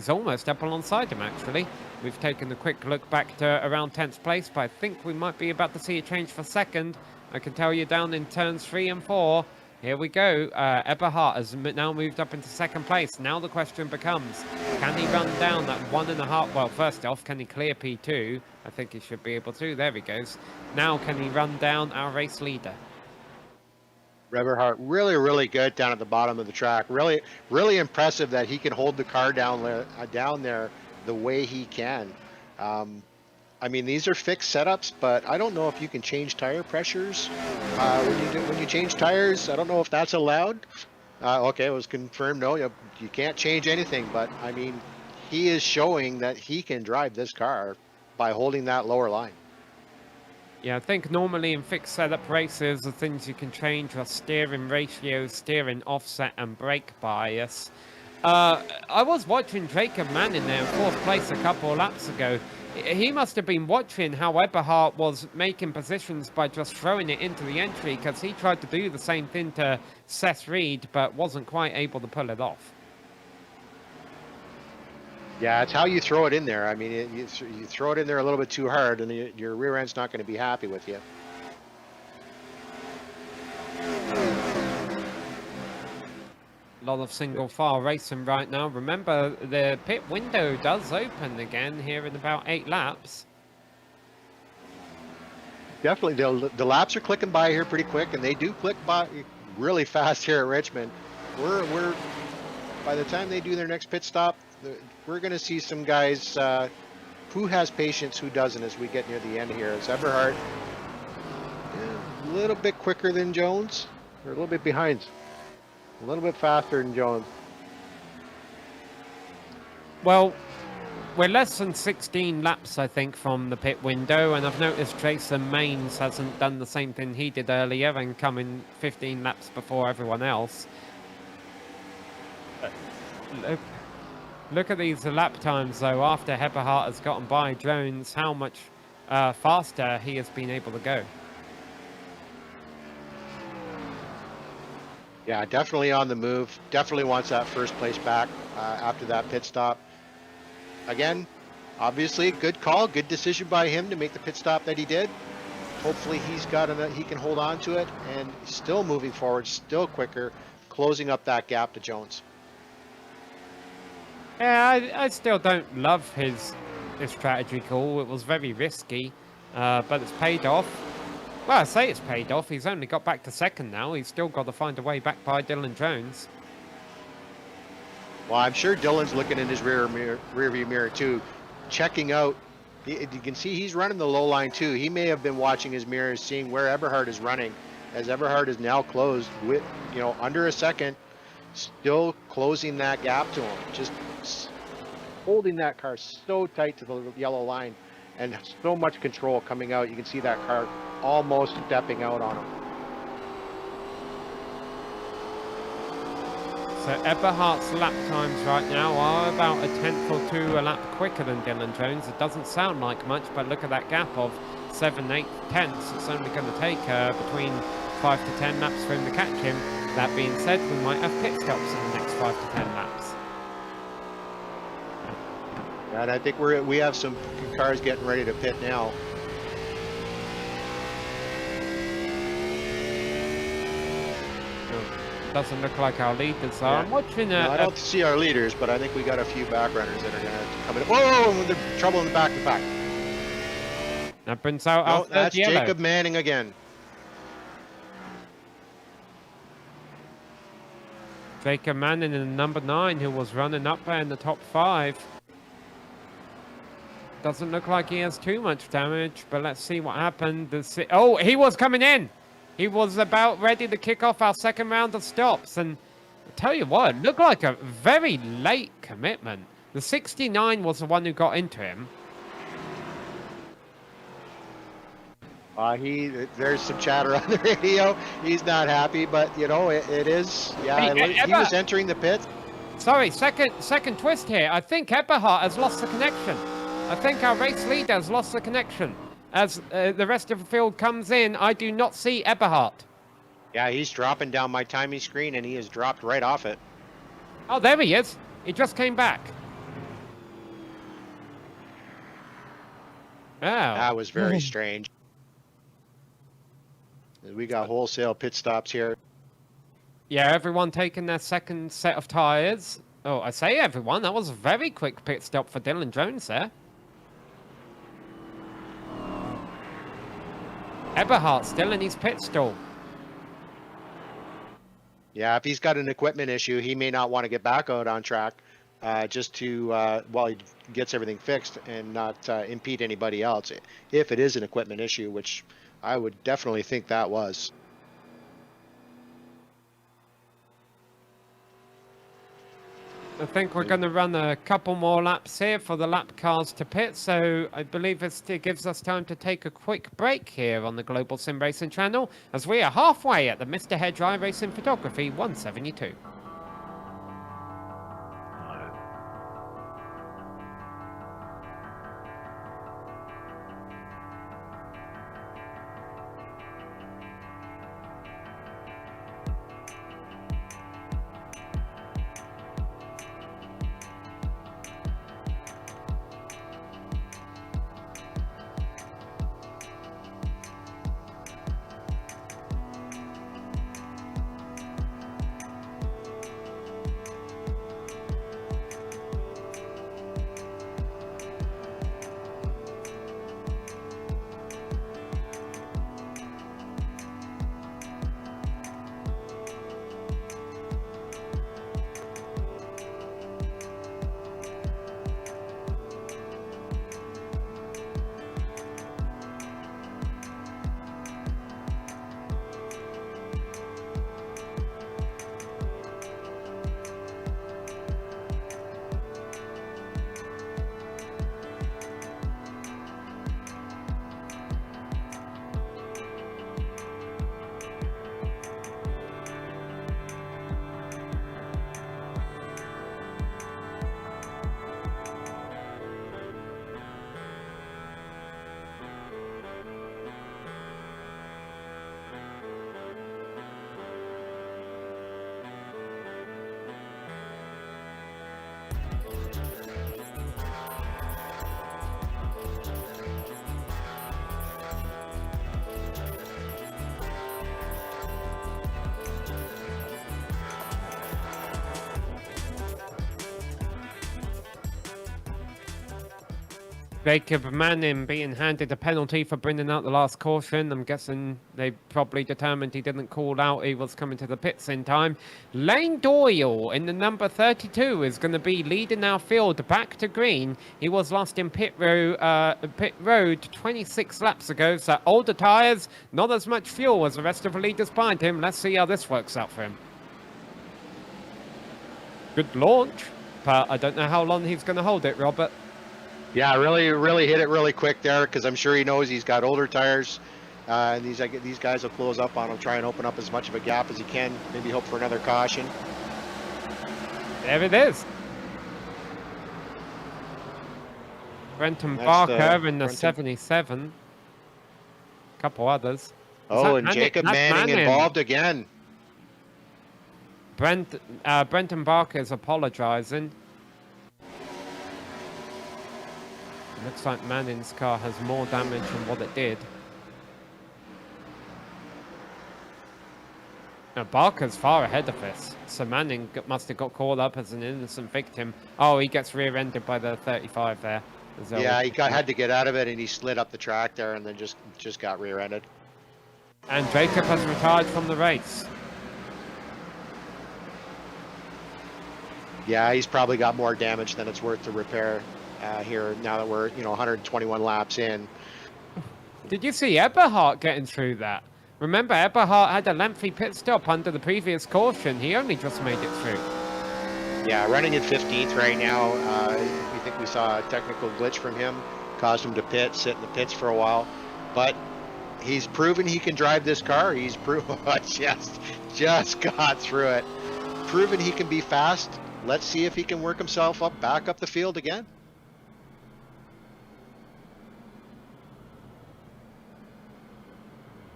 almost up alongside him actually. We've taken a quick look back to around 10th place, but I think we might be about to see a change for 2nd. I can tell you down in turns 3 and 4. Here we go. Eberhardt has now moved up into 2nd place. Now the question becomes, can he run down that 1.5? Well, first off, can he clear P2? I think he should be able to. There he goes. Now can he run down our race leader? Eberhardt really, really good down at the bottom of the track. Really, really impressive that he can hold the car down there the way he can. I mean, these are fixed setups, but I don't know if you can change tire pressures when you change tires. I don't know if that's allowed. Okay, it was confirmed. No, you can't change anything. But I mean, he is showing that he can drive this car by holding that lower line. Yeah, I think normally in fixed setup races, the things you can change are steering ratio, steering offset, and brake bias. I was watching Jacob Manning there in 4th place a couple of laps ago. He must have been watching how Eberhardt was making positions by just throwing it into the entry, because he tried to do the same thing to Seth Reed, but wasn't quite able to pull it off. Yeah, it's how you throw it in there. I mean, you throw it in there a little bit too hard, and your rear end's not going to be happy with you. A lot of single file racing right now. Remember, the pit window does open again here in about 8 laps. Definitely, the laps are clicking by here pretty quick, and they do click by really fast here at Richmond. We're by the time they do their next pit stop, we're going to see some guys who has patience, who doesn't, as we get near the end here. It's Eberhardt, a little bit quicker than Jones, or a little bit behind. A little bit faster than Jones. Well, we're less than 16 laps, I think, from the pit window, and I've noticed Jason Maines hasn't done the same thing he did earlier and come in 15 laps before everyone else. Look at these lap times, though, after Eberhardt has gotten by Jones, how much faster he has been able to go. Yeah, definitely on the move. Definitely wants that first place back after that pit stop. Again, obviously, good call, good decision by him to make the pit stop that he did. Hopefully, he can hold on to it and still moving forward, still quicker, closing up that gap to Jones. Yeah, I still don't love his strategy call. It was very risky, but it's paid off. Well, I say it's paid off. He's only got back to second now. He's still got to find a way back by Dylan Jones. Well, I'm sure Dylan's looking in his rearview mirror too, checking out. You can see he's running the low line too. He may have been watching his mirrors, seeing where Eberhard is running, as Eberhard is now closed with, under a second, still closing that gap to him. Just holding that car so tight to the yellow line, and so much control coming out. You can see that car almost stepping out on him. So Eberhardt's lap times right now are about a tenth or two a lap quicker than Dylan Jones. It doesn't sound like much, but look at that gap of 7, 8 tenths. It's only going to take between 5 to 10 laps for him to catch him. That being said, we might have pit stops in the next 5 to 10 laps. And I think we have some cars getting ready to pit now. Doesn't look like our leaders are. Yeah. I'm watching No, I don't see our leaders, but I think we got a few back runners that are going to come in. Whoa, there's trouble in the back of the pack. That brings out our third that's yellow. Jacob Manning again. Jacob Manning in number 9, who was running up there in the top 5. Doesn't look like he has too much damage, but let's see what happened. Oh, he was coming in. He was about ready to kick off our second round of stops. And I'll tell you what, it looked like a very late commitment. The 69 was the one who got into him. There's some chatter on the radio. He's not happy, but it is. Yeah, Hey, he was entering the pit. Sorry, second twist here. I think Eberhard has lost the connection. I think our race leader has lost the connection. As the rest of the field comes in, I do not see Eberhard. Yeah, he's dropping down my timing screen, and he has dropped right off it. Oh, there he is. He just came back. Oh. That was very strange. We got wholesale pit stops here. Yeah, everyone taking their second set of tyres. Oh, I say everyone. That was a very quick pit stop for Dylan Jones there. Eberhard still in his pit stall. Yeah, if he's got an equipment issue, he may not want to get back out on track just to, while he gets everything fixed and not impede anybody else. If it is an equipment issue, which I would definitely think that was. I think we're going to run a couple more laps here for the lap cars to pit, so I believe it gives us time to take a quick break here on the Global SimRacing Channel, as we are halfway at the Mr. Hedge iRacing Photography 172. Jacob Manning being handed a penalty for bringing out the last caution. I'm guessing they probably determined he didn't call out. He was coming to the pits in time. Lane Doyle in the number 32 is going to be leading our field back to green. He was lost in pit road 26 laps ago. So older tyres, not as much fuel as the rest of the leaders behind him. Let's see how this works out for him. Good launch, but I don't know how long he's going to hold it, Robert. Yeah, really hit it really quick there, because I'm sure he knows he's got older tires, and these guys will close up on him, try and open up as much of a gap as he can, maybe hope for another caution. There it is. Brenton Barker in the 77. A couple others. Oh, and Jacob Manning involved again. Brenton Barker is apologizing. Looks like Manning's car has more damage than what it did. Now, Barker's far ahead of us, so Manning must have got called up as an innocent victim. Oh, he gets rear-ended by the 35 there. Yeah, he had to get out of it, and he slid up the track there, and then just got rear-ended. And Jacob has retired from the race. Yeah, he's probably got more damage than it's worth to repair. Here now that we're 121 laps in. Did you see Eberhardt getting through that? Remember, Eberhardt had a lengthy pit stop under the previous caution. He only just made it through. Yeah, running in 15th right now. We think we saw a technical glitch from him, caused him to sit in the pits for a while, but he's proven he can drive this car. He's proven just got through it. Proven he can be fast. Let's see if he can work himself back up the field again.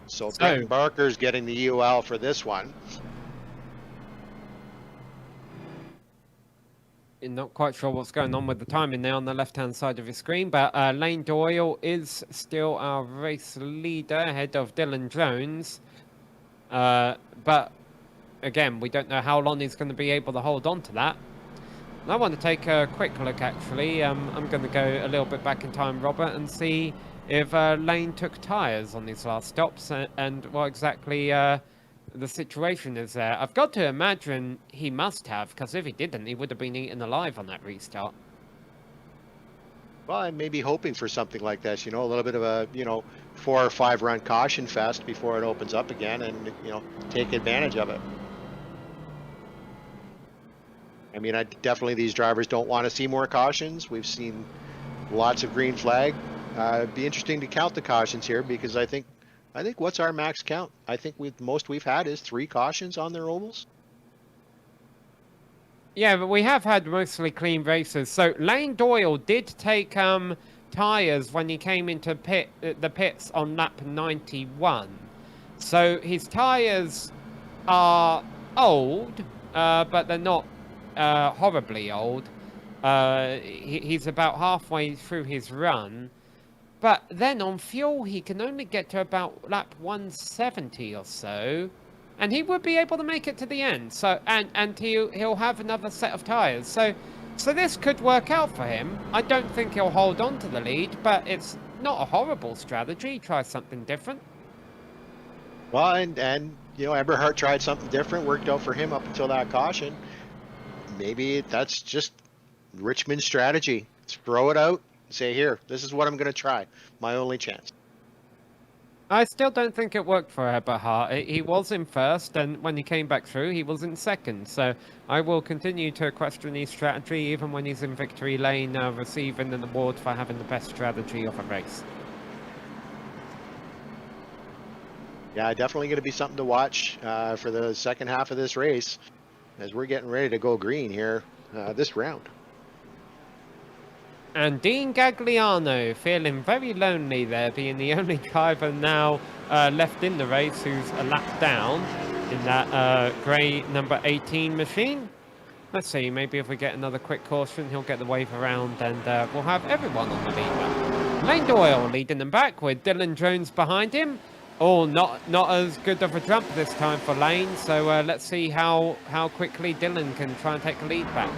So Ben Barker's getting the UL for this one. I'm not quite sure what's going on with the timing there on the left-hand side of your screen, but Lane Doyle is still our race leader ahead of Dylan Jones. But again, we don't know how long he's going to be able to hold on to that. And I want to take a quick look, actually. I'm going to go a little bit back in time, Robert, and see if Lane took tyres on these last stops and what exactly the situation is there. I've got to imagine he must have, because if he didn't, he would have been eaten alive on that restart. Well, I'm maybe hoping for something like this, a little bit of a, 4 or 5 run caution fest before it opens up again, and, take advantage of it. I mean, definitely these drivers don't want to see more cautions. We've seen lots of green flag. It'd be interesting to count the cautions here, because I think what's our max count? I think the most we've had is 3 cautions on their ovals. Yeah, but we have had mostly clean races. So Lane Doyle did take tyres when he came into the pits on lap 91. So his tyres are old, but they're not horribly old. He's about halfway through his run. But then on fuel, he can only get to about lap 170 or so, and he would be able to make it to the end. So and he'll have another set of tyres. So this could work out for him. I don't think he'll hold on to the lead, but it's not a horrible strategy. Try something different. Well, and Eberhardt tried something different, worked out for him up until that caution. Maybe that's just Richmond's strategy. Throw it out. Say, here, this is what I'm going to try. My only chance. I still don't think it worked for Eberhardt. He was in first, and when he came back through, he was in second. So I will continue to question his strategy, even when he's in victory lane, receiving an award for having the best strategy of a race. Yeah, definitely going to be something to watch for the second half of this race, as we're getting ready to go green here this round. And Dean Gagliano feeling very lonely there, being the only driver now left in the race who's a lap down in that grey number 18 machine. Let's see, maybe if we get another quick caution, he'll get the wave around, and we'll have everyone on the lead lap. Lane Doyle leading them back with Dylan Jones behind him. Oh, not as good of a jump this time for Lane, so let's see how quickly Dylan can try and take the lead back.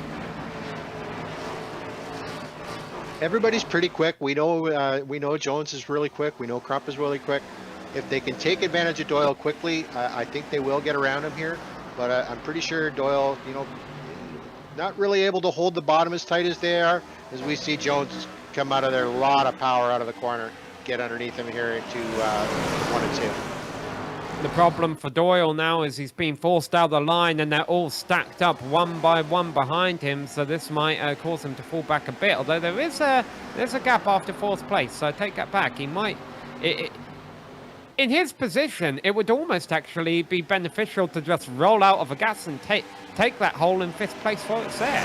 Everybody's pretty quick. We know Jones is really quick. We know Crump is really quick. If they can take advantage of Doyle quickly, I think they will get around him here. But I'm pretty sure Doyle, not really able to hold the bottom as tight as they are, as we see Jones come out of there, a lot of power out of the corner, get underneath him here into 1 and 2. The problem for Doyle now is he's being forced out of the line and they're all stacked up one by one behind him, so this might cause him to fall back a bit, although there's a gap after 4th place, so I take that back. He might... in his position, it would almost actually be beneficial to just roll out of a gas and take that hole in 5th place while it's there.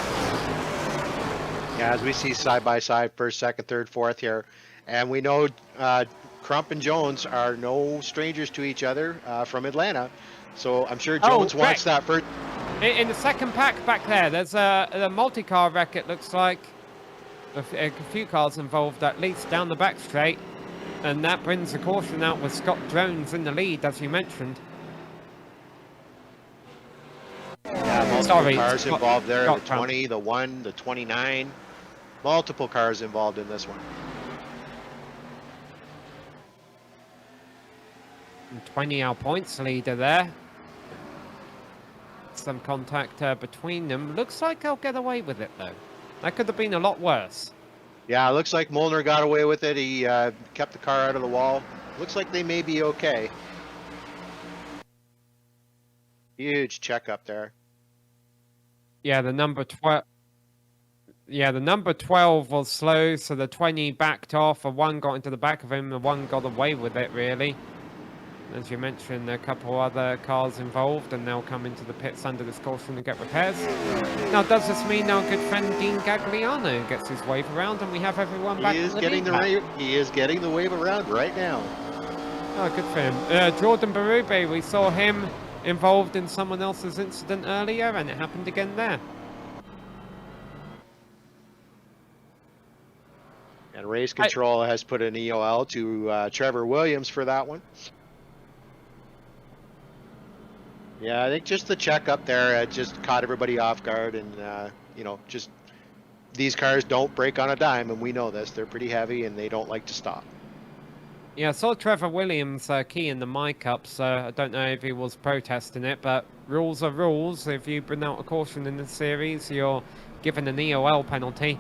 Yeah, as we see side by side, 1st, 2nd, 3rd, 4th here, and we know Crump and Jones are no strangers to each other from Atlanta, so I'm sure Jones wants that first. In the 2nd pack back there's a multi-car wreck, it looks like. A few cars involved at least down the back straight, and that brings the caution out with Scott Jones in the lead, as you mentioned. Yeah, multiple cars involved there, the 20, the 1, the 29. Multiple cars involved in this one. 20 our points leader there. Some contact between them. Looks like they'll get away with it though. That could have been a lot worse. Yeah, it looks like Molnar got away with it. He kept the car out of the wall. Looks like they may be okay. Huge check up there. Yeah, the number 12. Yeah, the number 12 was slow, so the 20 backed off. The 1 got into the back of him. The 1 got away with it, really. As you mentioned, a couple other cars involved, and they'll come into the pits under this caution to get repairs. Now, does this mean our good friend Dean Gagliano gets his wave around, and we have everyone back in the lead? He is getting the wave around right now. Oh, good for him. Jordan Berube, we saw him involved in someone else's incident earlier, and it happened again there. And Race Control has put an EOL to Trevor Williams for that one. Yeah, I think just the check up there just caught everybody off guard, and just these cars don't break on a dime, and we know this. They're pretty heavy, and they don't like to stop. Yeah, I saw Trevor Williams key in the mic up, so I don't know if he was protesting it, but rules are rules. If you bring out a caution in this series, you're given an EOL penalty.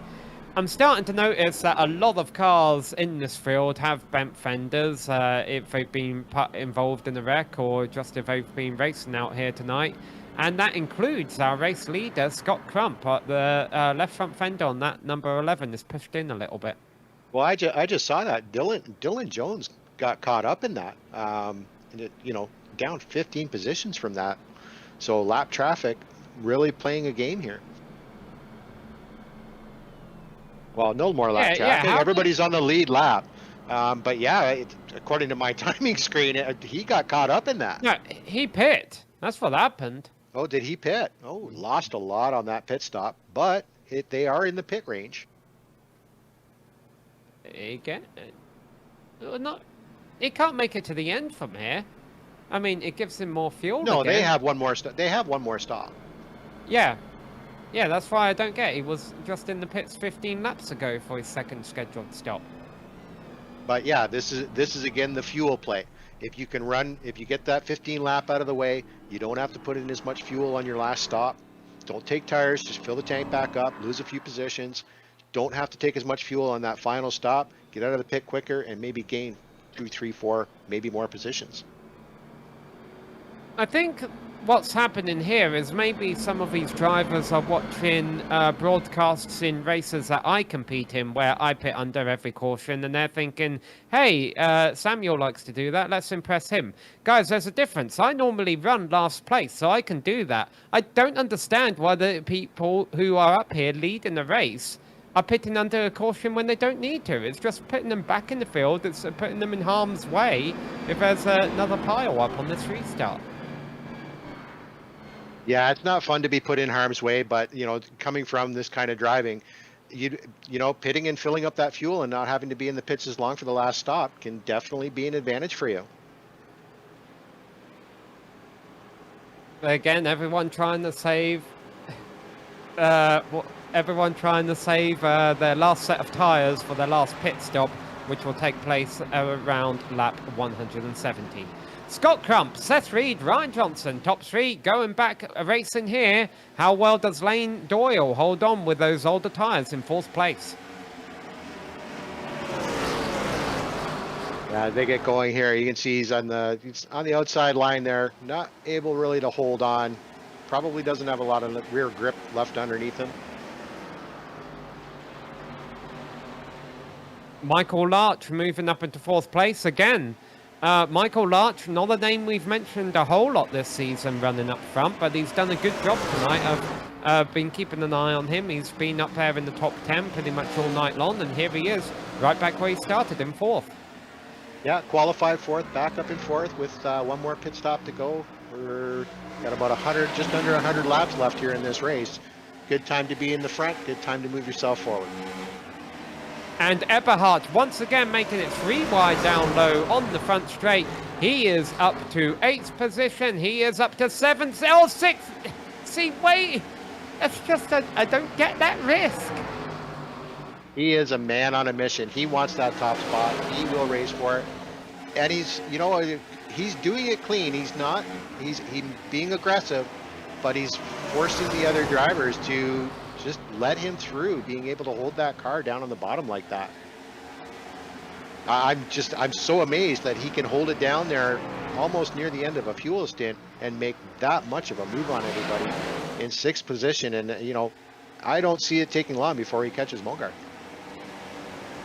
I'm starting to notice that a lot of cars in this field have bent fenders if they've been involved in a wreck or just if they've been racing out here tonight. And that includes our race leader, Scott Crump. The left front fender on that number 11 is pushed in a little bit. Well, I just saw that. Dylan Jones got caught up in that. And it, down 15 positions from that. So lap traffic really playing a game here. Well, no more lap traffic. Everybody's on the lead lap. But yeah, according to my timing screen, he got caught up in that. No, he pit. That's what happened. Oh, did he pit? Oh, lost a lot on that pit stop. But they are in the pit range. Again, it can't make it to the end from here. I mean, it gives him more fuel. No, again. they have one more. They have one more stop. Yeah. Yeah, that's why I don't get it. He was just in the pits 15 laps ago for his 2nd scheduled stop. But yeah, this is again the fuel play. If you can run, if you get that 15 lap out of the way, you don't have to put in as much fuel on your last stop. Don't take tires, just fill the tank back up, lose a few positions. Don't have to take as much fuel on that final stop. Get out of the pit quicker and maybe gain 2, 3, 4, maybe more positions. I think what's happening here is maybe some of these drivers are watching broadcasts in races that I compete in where I pit under every caution, and they're thinking, hey, Samuel likes to do that, let's impress him. Guys, there's a difference. I normally run last place, so I can do that. I don't understand why the people who are up here leading the race are pitting under a caution when they don't need to. It's just putting them back in the field. It's putting them in harm's way if there's another pile up on this restart. Yeah, it's not fun to be put in harm's way, but coming from this kind of driving, pitting and filling up that fuel and not having to be in the pits as long for the last stop can definitely be an advantage for you. Again, everyone trying to save everyone trying to save their last set of tyres for their last pit stop, which will take place around lap 170. Scott Crump, Seth Reed, Ryan Johnson, top three going back racing here. How well does Lane Doyle hold on with those older tyres in fourth place? Yeah, they get going here. You can see he's on the outside line there, not able really to hold on. Probably doesn't have a lot of rear grip left underneath him. Michael Larch moving up into fourth place again. Michael Larch, not a name we've mentioned a whole lot this season running up front, but he's done a good job tonight. I've been keeping an eye on him. He's been up there in the top 10 pretty much all night long, and here he is, right back where he started in fourth. Yeah, qualified fourth, back up in fourth with one more pit stop to go. We're got about 100, just under 100 laps left here in this race. Good time to be in the front, good time to move yourself forward. And Eberhardt once again making it 3 wide down low on the front straight. He is up to 8th position. He is up to 7th. Oh, 6th. See, wait. It's just, I don't get that risk. He is a man on a mission. He wants that top spot. He will race for it. And he's doing it clean. He's being aggressive, but he's forcing the other drivers to just let him through, being able to hold that car down on the bottom like that. I'm so amazed that he can hold it down there almost near the end of a fuel stint and make that much of a move on everybody in 6th position. And, I don't see it taking long before he catches Mogart.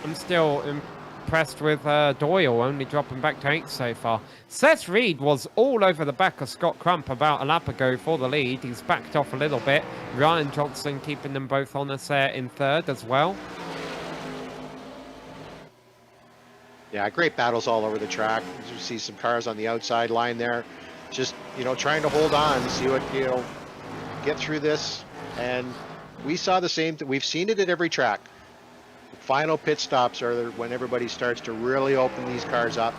I'm still impressed with Doyle, only dropping back to 8th so far. Seth Reed was all over the back of Scott Crump about a lap ago for the lead. He's backed off a little bit. Ryan Johnson keeping them both on us there in 3rd as well. Yeah, great battles all over the track. You see some cars on the outside line there, just, trying to hold on, see what, get through this. And we saw the same, we've seen it at every track. Final pit stops are when everybody starts to really open these cars up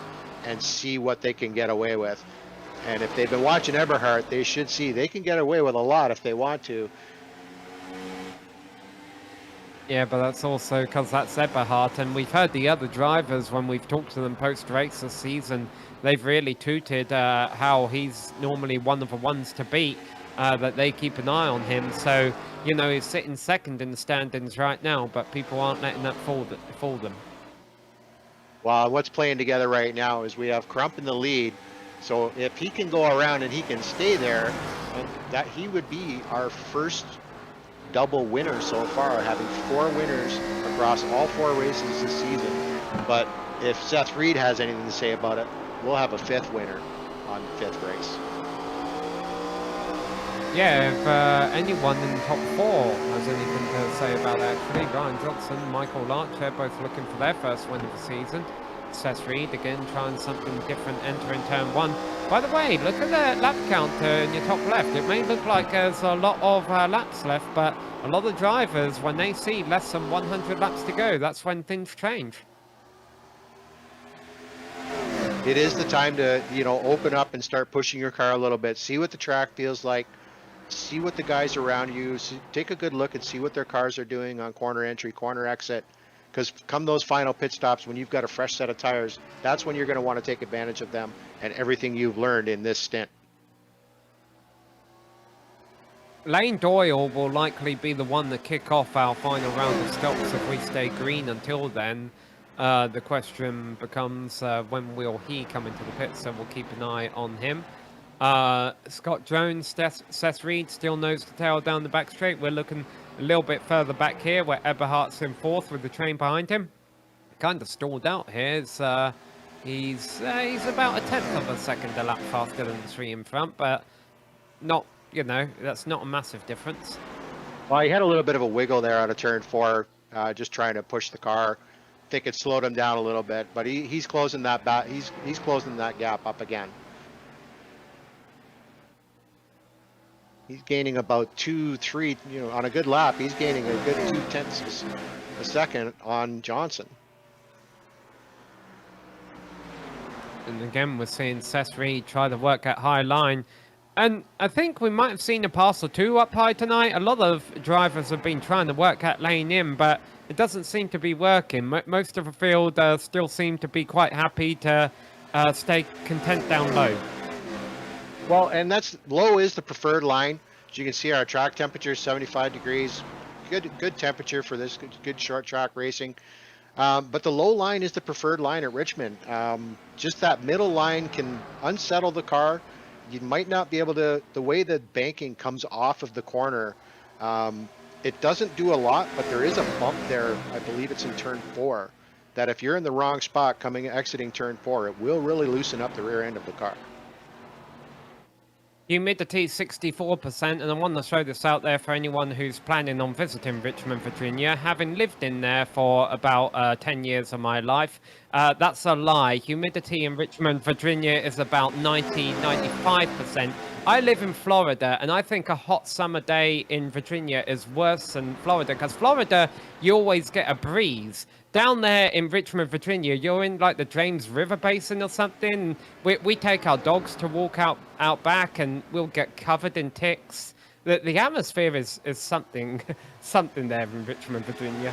and see what they can get away with. And if they've been watching Eberhardt, they should see they can get away with a lot if they want to. Yeah, but that's also because that's Eberhardt, and we've heard the other drivers when we've talked to them post-race this season, they've really tooted how he's normally one of the ones to beat, that they keep an eye on him. So, he's sitting 2nd in the standings right now, but people aren't letting that fool them. Well, what's playing together right now is we have Crump in the lead. So if he can go around and he can stay there, that he would be our first double winner so far, having 4 winners across all 4 races this season. But if Seth Reed has anything to say about it, we'll have a 5th winner on the 5th race. Yeah, if anyone in the top 4 has anything to say about it, actually, Ryan Johnson, Michael Larch, they're both looking for their first win of the season. Seth Reed, again, trying something different, entering turn 1. By the way, look at the lap counter in your top left. It may look like there's a lot of laps left, but a lot of drivers, when they see less than 100 laps to go, that's when things change. It is the time to, open up and start pushing your car a little bit, see what the track feels like, see what the guys around you, take a good look and see what their cars are doing on corner entry, corner exit. Because come those final pit stops, when you've got a fresh set of tires, that's when you're going to want to take advantage of them and everything you've learned in this stint. Lane Doyle will likely be the one to kick off our final round of stops if we stay green until then. The question becomes when will he come into the pit, so we'll keep an eye on him. Scott Jones, Seth Reed still nose to tail down the back straight. We're looking a little bit further back here where Eberhardt's in 4th with the train behind him. Kind of stalled out here. He's about a 10th of a second a lap faster than the 3 in front, but not, that's not a massive difference. Well, he had a little bit of a wiggle there out of turn 4, just trying to push the car. I think it slowed him down a little bit, but he's closing that he's closing that gap up again. He's gaining about 2-3, on a good lap. He's gaining a good 0.2 a second on Johnson. And again, we're seeing Seth Reed try to work that high line. And I think we might have seen a pass or two up high tonight. A lot of drivers have been trying to work that lane in, but it doesn't seem to be working. Most of the field still seem to be quite happy to stay content down low. Well, and that's low is the preferred line. As you can see, our track temperature is 75 degrees. Good temperature for this good short track racing. But the low line is the preferred line at Richmond. Just that middle line can unsettle the car. You might not be able to, the way the banking comes off of the corner, it doesn't do a lot, but there is a bump there. I believe it's in turn 4, that if you're in the wrong spot exiting turn 4, it will really loosen up the rear end of the car. Humidity 64%, and I want to throw this out there for anyone who's planning on visiting Richmond, Virginia. Having lived in there for about 10 years of my life, that's a lie. Humidity in Richmond, Virginia is about 95%. I live in Florida, and I think a hot summer day in Virginia is worse than Florida, because Florida, you always get a breeze. Down there in Richmond, Virginia, you're in like the James River Basin or something. We take our dogs to walk out back, and we'll get covered in ticks. The atmosphere is something there in Richmond, Virginia.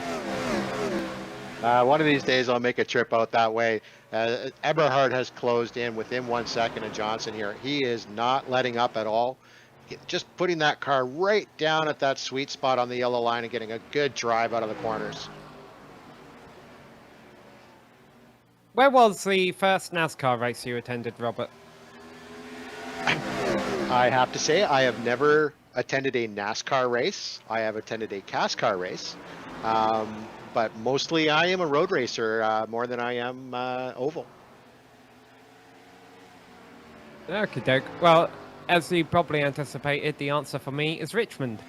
One of these days I'll make a trip out that way. Eberhard has closed in within 1 second of Johnson here. He is not letting up at all. Just putting that car right down at that sweet spot on the yellow line and getting a good drive out of the corners. Where was the first NASCAR race you attended, Robert? I have to say, I have never attended a NASCAR race. I have attended a CASCAR race. But mostly I am a road racer more than I am oval. Okay, Doug. Well, as you probably anticipated, the answer for me is Richmond.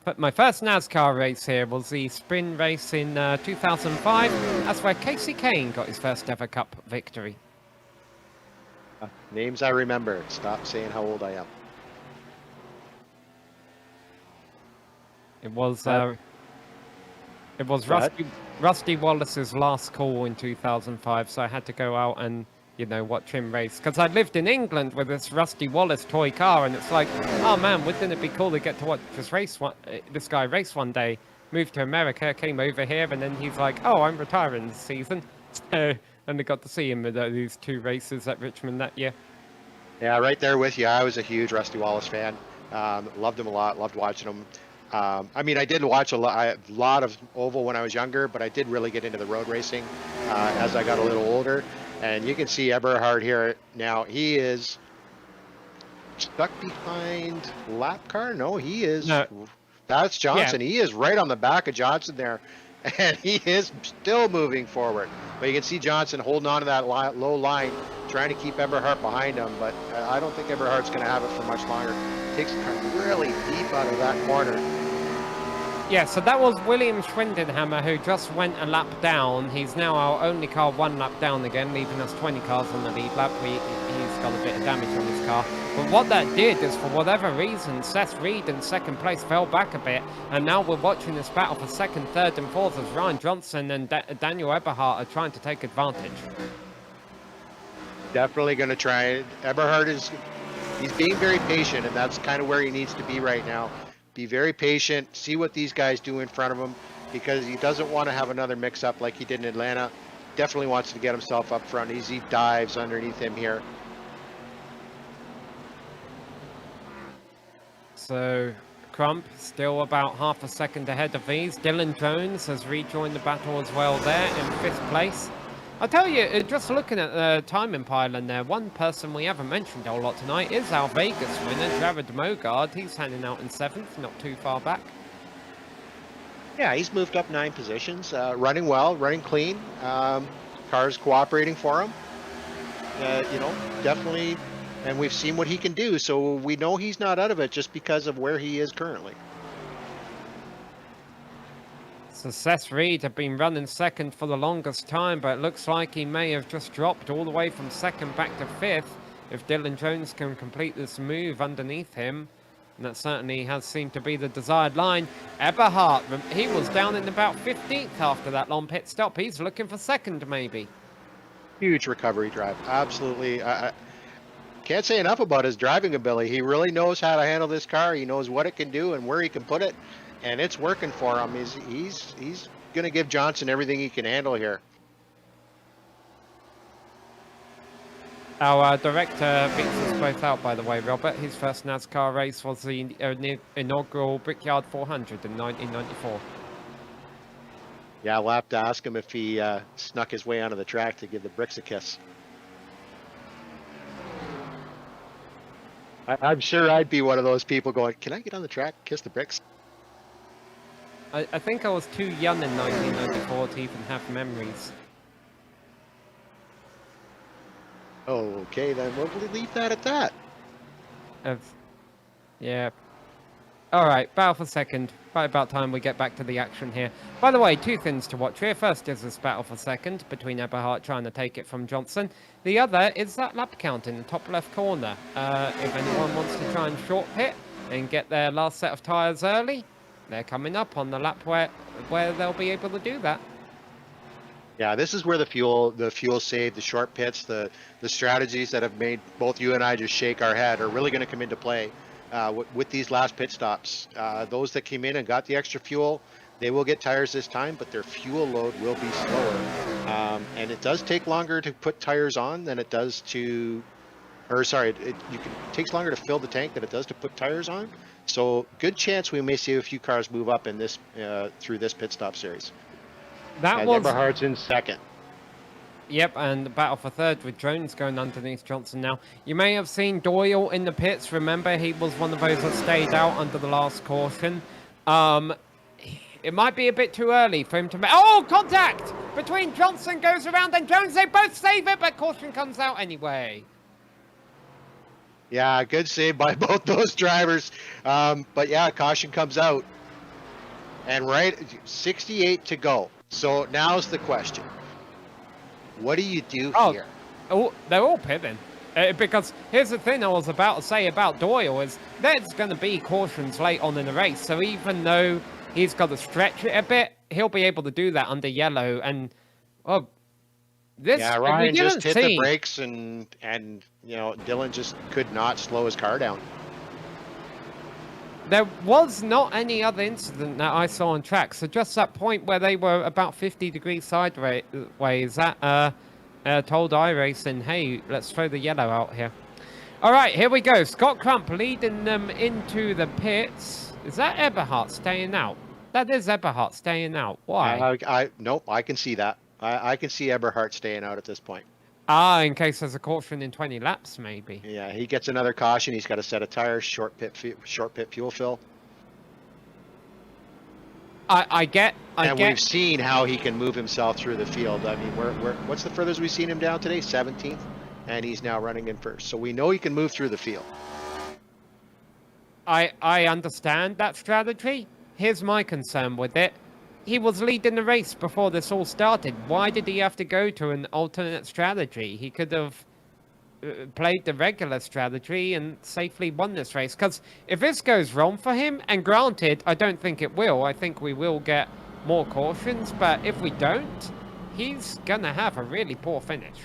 But my first NASCAR race here was the spin race in 2005. That's where Casey Kane got his first ever Cup victory. Names I remember. Stop saying how old I am. It was Rusty Wallace's last call in 2005, so I had to go out and, watch him race. Because I lived in England with this Rusty Wallace toy car, and it's like, oh man, wouldn't it be cool to get to watch this guy race one day? Moved to America, came over here, and then he's like, oh, I'm retiring this season. So, and I got to see him at these 2 races at Richmond that year. Yeah, right there with you. I was a huge Rusty Wallace fan. Loved him a lot. Loved watching him. I did watch a lot of oval when I was younger, but I did really get into the road racing as I got a little older. And you can see Eberhard here now. He is stuck behind lap car. No, he is. No. That's Johnson. Yeah. He is right on the back of Johnson there, and he is still moving forward. But you can see Johnson holding on to that low line, trying to keep Eberhard behind him. But I don't think Eberhard's going to have it for much longer. Takes the car really deep out of that corner. Yeah, so that was William Schwindenhammer, who just went a lap down. He's now our only car 1 lap down again, leaving us 20 cars on the lead lap. He's got a bit of damage on his car. But what that did is, for whatever reason, Seth Reed in second place fell back a bit. And now we're watching this battle for second, third, and fourth as Ryan Johnson and Daniel Eberhard are trying to take advantage. Definitely going to try it. Eberhard he's being very patient, and that's kind of where he needs to be right now. Be very patient, see what these guys do in front of him, because he doesn't want to have another mix-up like he did in Atlanta. Definitely wants to get himself up front. Easy dives underneath him here. So Crump still about half a second ahead of these. Dylan Jones has rejoined the battle as well there in 5th place. I'll tell you, just looking at the timing pylon there, one person we haven't mentioned a whole lot tonight is our Vegas winner, Jared Mogard. He's hanging out in 7th, not too far back. Yeah, he's moved up 9 positions, running well, running clean. Car's cooperating for him. Definitely, and we've seen what he can do, so we know he's not out of it just because of where he is currently. So Seth Reed had been running 2nd for the longest time, but it looks like he may have just dropped all the way from 2nd back to 5th if Dylan Jones can complete this move underneath him. And that certainly has seemed to be the desired line. Eberhard, he was down in about 15th after that long pit stop. He's looking for 2nd maybe. Huge recovery drive. Absolutely. can't say enough about his driving ability. He really knows how to handle this car. He knows what it can do and where he can put it, and it's working for him. He's going to give Johnson everything he can handle here. Our director beats us both out, by the way, Robert. His first NASCAR race was the inaugural Brickyard 400 in 1994. Yeah, we'll have to ask him if he snuck his way onto the track to give the bricks a kiss. I'm sure I'd be one of those people going, can I get on the track, kiss the bricks? I think I was too young in 1994 to even have memories. Okay, then we'll leave that at that. Yeah. Alright, battle for second. Right about time we get back to the action here. By the way, two things to watch here. First is this battle for second between Eberhard trying to take it from Johnson. The other is that lap count in the top left corner. If anyone wants to try and short pit and get their last set of tyres early, they're coming up on the lap where they'll be able to do that. Yeah, this is where the fuel save, the short pits, the strategies that have made both you and I just shake our head are really going to come into play with these last pit stops. Those that came in and got the extra fuel, they will get tires this time, but their fuel load will be slower. And it does take longer to put tires on than it does to, it takes longer to fill the tank than it does to put tires on. So good chance we may see a few cars move up in this through this pit stop series. That was Eberhard's in second. Yep, and the battle for third with Jones going underneath Johnson now. You may have seen Doyle in the pits. Remember, he was one of those that stayed out under the last caution. It might be a bit too early for him to make... Oh, contact between Johnson goes around and Jones. They both save it, but caution comes out anyway. Yeah, good save by both those drivers. But yeah, caution comes out. And right, 68 to go. So now's the question. What do you do here? Oh, they're all pitting. Because here's the thing I was about to say about Doyle is there's going to be cautions late on in the race. So even though he's got to stretch it a bit, he'll be able to do that under yellow. And, Ryan just hit the brakes and Dylan just could not slow his car down. There was not any other incident that I saw on track. So just that point where they were about 50 degrees sideways, that told iRacing, hey, let's throw the yellow out here. All right, here we go. Scott Crump leading them into the pits. Is that Eberhard staying out? That is Eberhard staying out. Why? Nope, I can see that. I can see Eberhard staying out at this point. In case there's a caution in 20 laps, maybe. Yeah, he gets another caution. He's got a set of tires, short pit fuel fill. We've seen how he can move himself through the field. I mean, what's the furthest we've seen him down today? 17th, and he's now running in first. So we know he can move through the field. I understand that strategy. Here's my concern with it. He was leading the race before this all started. Why did he have to go to an alternate strategy? He could have played the regular strategy and safely won this race. Because if this goes wrong for him, and granted, I don't think it will. I think we will get more cautions. But if we don't, he's going to have a really poor finish.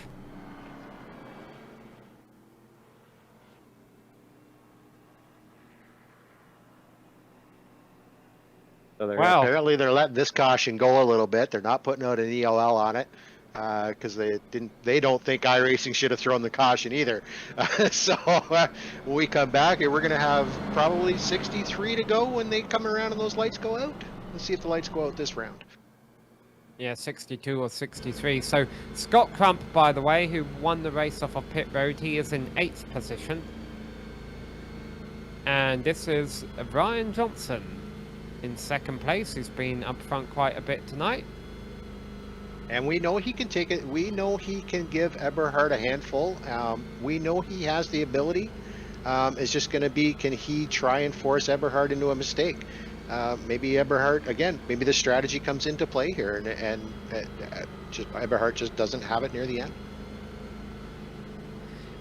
So apparently they're letting this caution go a little bit. They're not putting out an ELL on it because they don't think iRacing should have thrown the caution either. So when we come back, we're going to have probably 63 to go when they come around and those lights go out. Let's see if the lights go out this round. Yeah, 62 or 63. So Scott Crump, by the way, who won the race off of pit road, he is in 8th position. And this is Brian Johnson in 2nd place. He's been up front quite a bit tonight. And we know he can take it. We know he can give Eberhard a handful. We know he has the ability. It's just going to be, can he try and force Eberhard into a mistake? Maybe Eberhard, again, maybe the strategy comes into play here and Eberhard just doesn't have it near the end.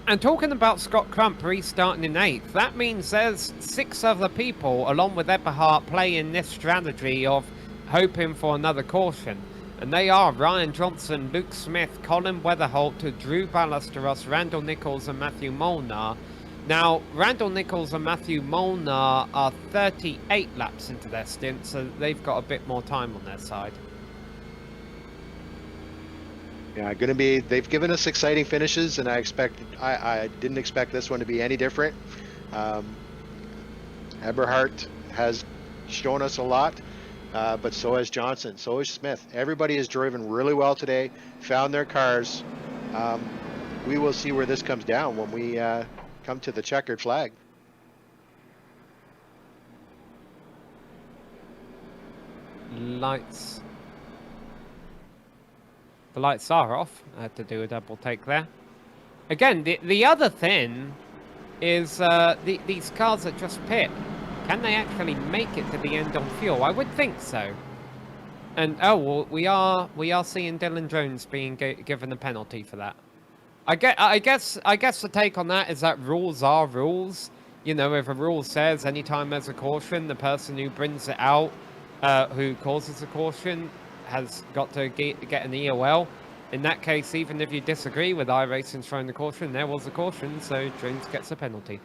And talking about Scott Crump restarting in 8th, that means there's 6 other people, along with Eberhard, playing this strategy of hoping for another caution. And they are Ryan Johnson, Luke Smith, Colin Weatherholt, Drew Ballesteros, Randall Nichols, and Matthew Molnar. Now, Randall Nichols and Matthew Molnar are 38 laps into their stint, so they've got a bit more time on their side. Yeah, they've given us exciting finishes, and I didn't expect this one to be any different. Eberhardt has shown us a lot, but so has Johnson, so has Smith. Everybody has driven really well today, found their cars. We will see where this comes down when we come to the checkered flag. Lights. The lights are off. I had to do a double take there. Again, the other thing is these cars that just pit. Can they actually make it to the end on fuel? I would think so. And oh well, we are seeing Dylan Jones being given a penalty for that. I guess the take on that is that rules are rules. You know, if a rule says anytime there's a caution, the person who brings it out, who causes a caution, has got to get an EOL. In that case, even if you disagree with iRacing throwing the caution, there was a caution, so Jones gets a penalty.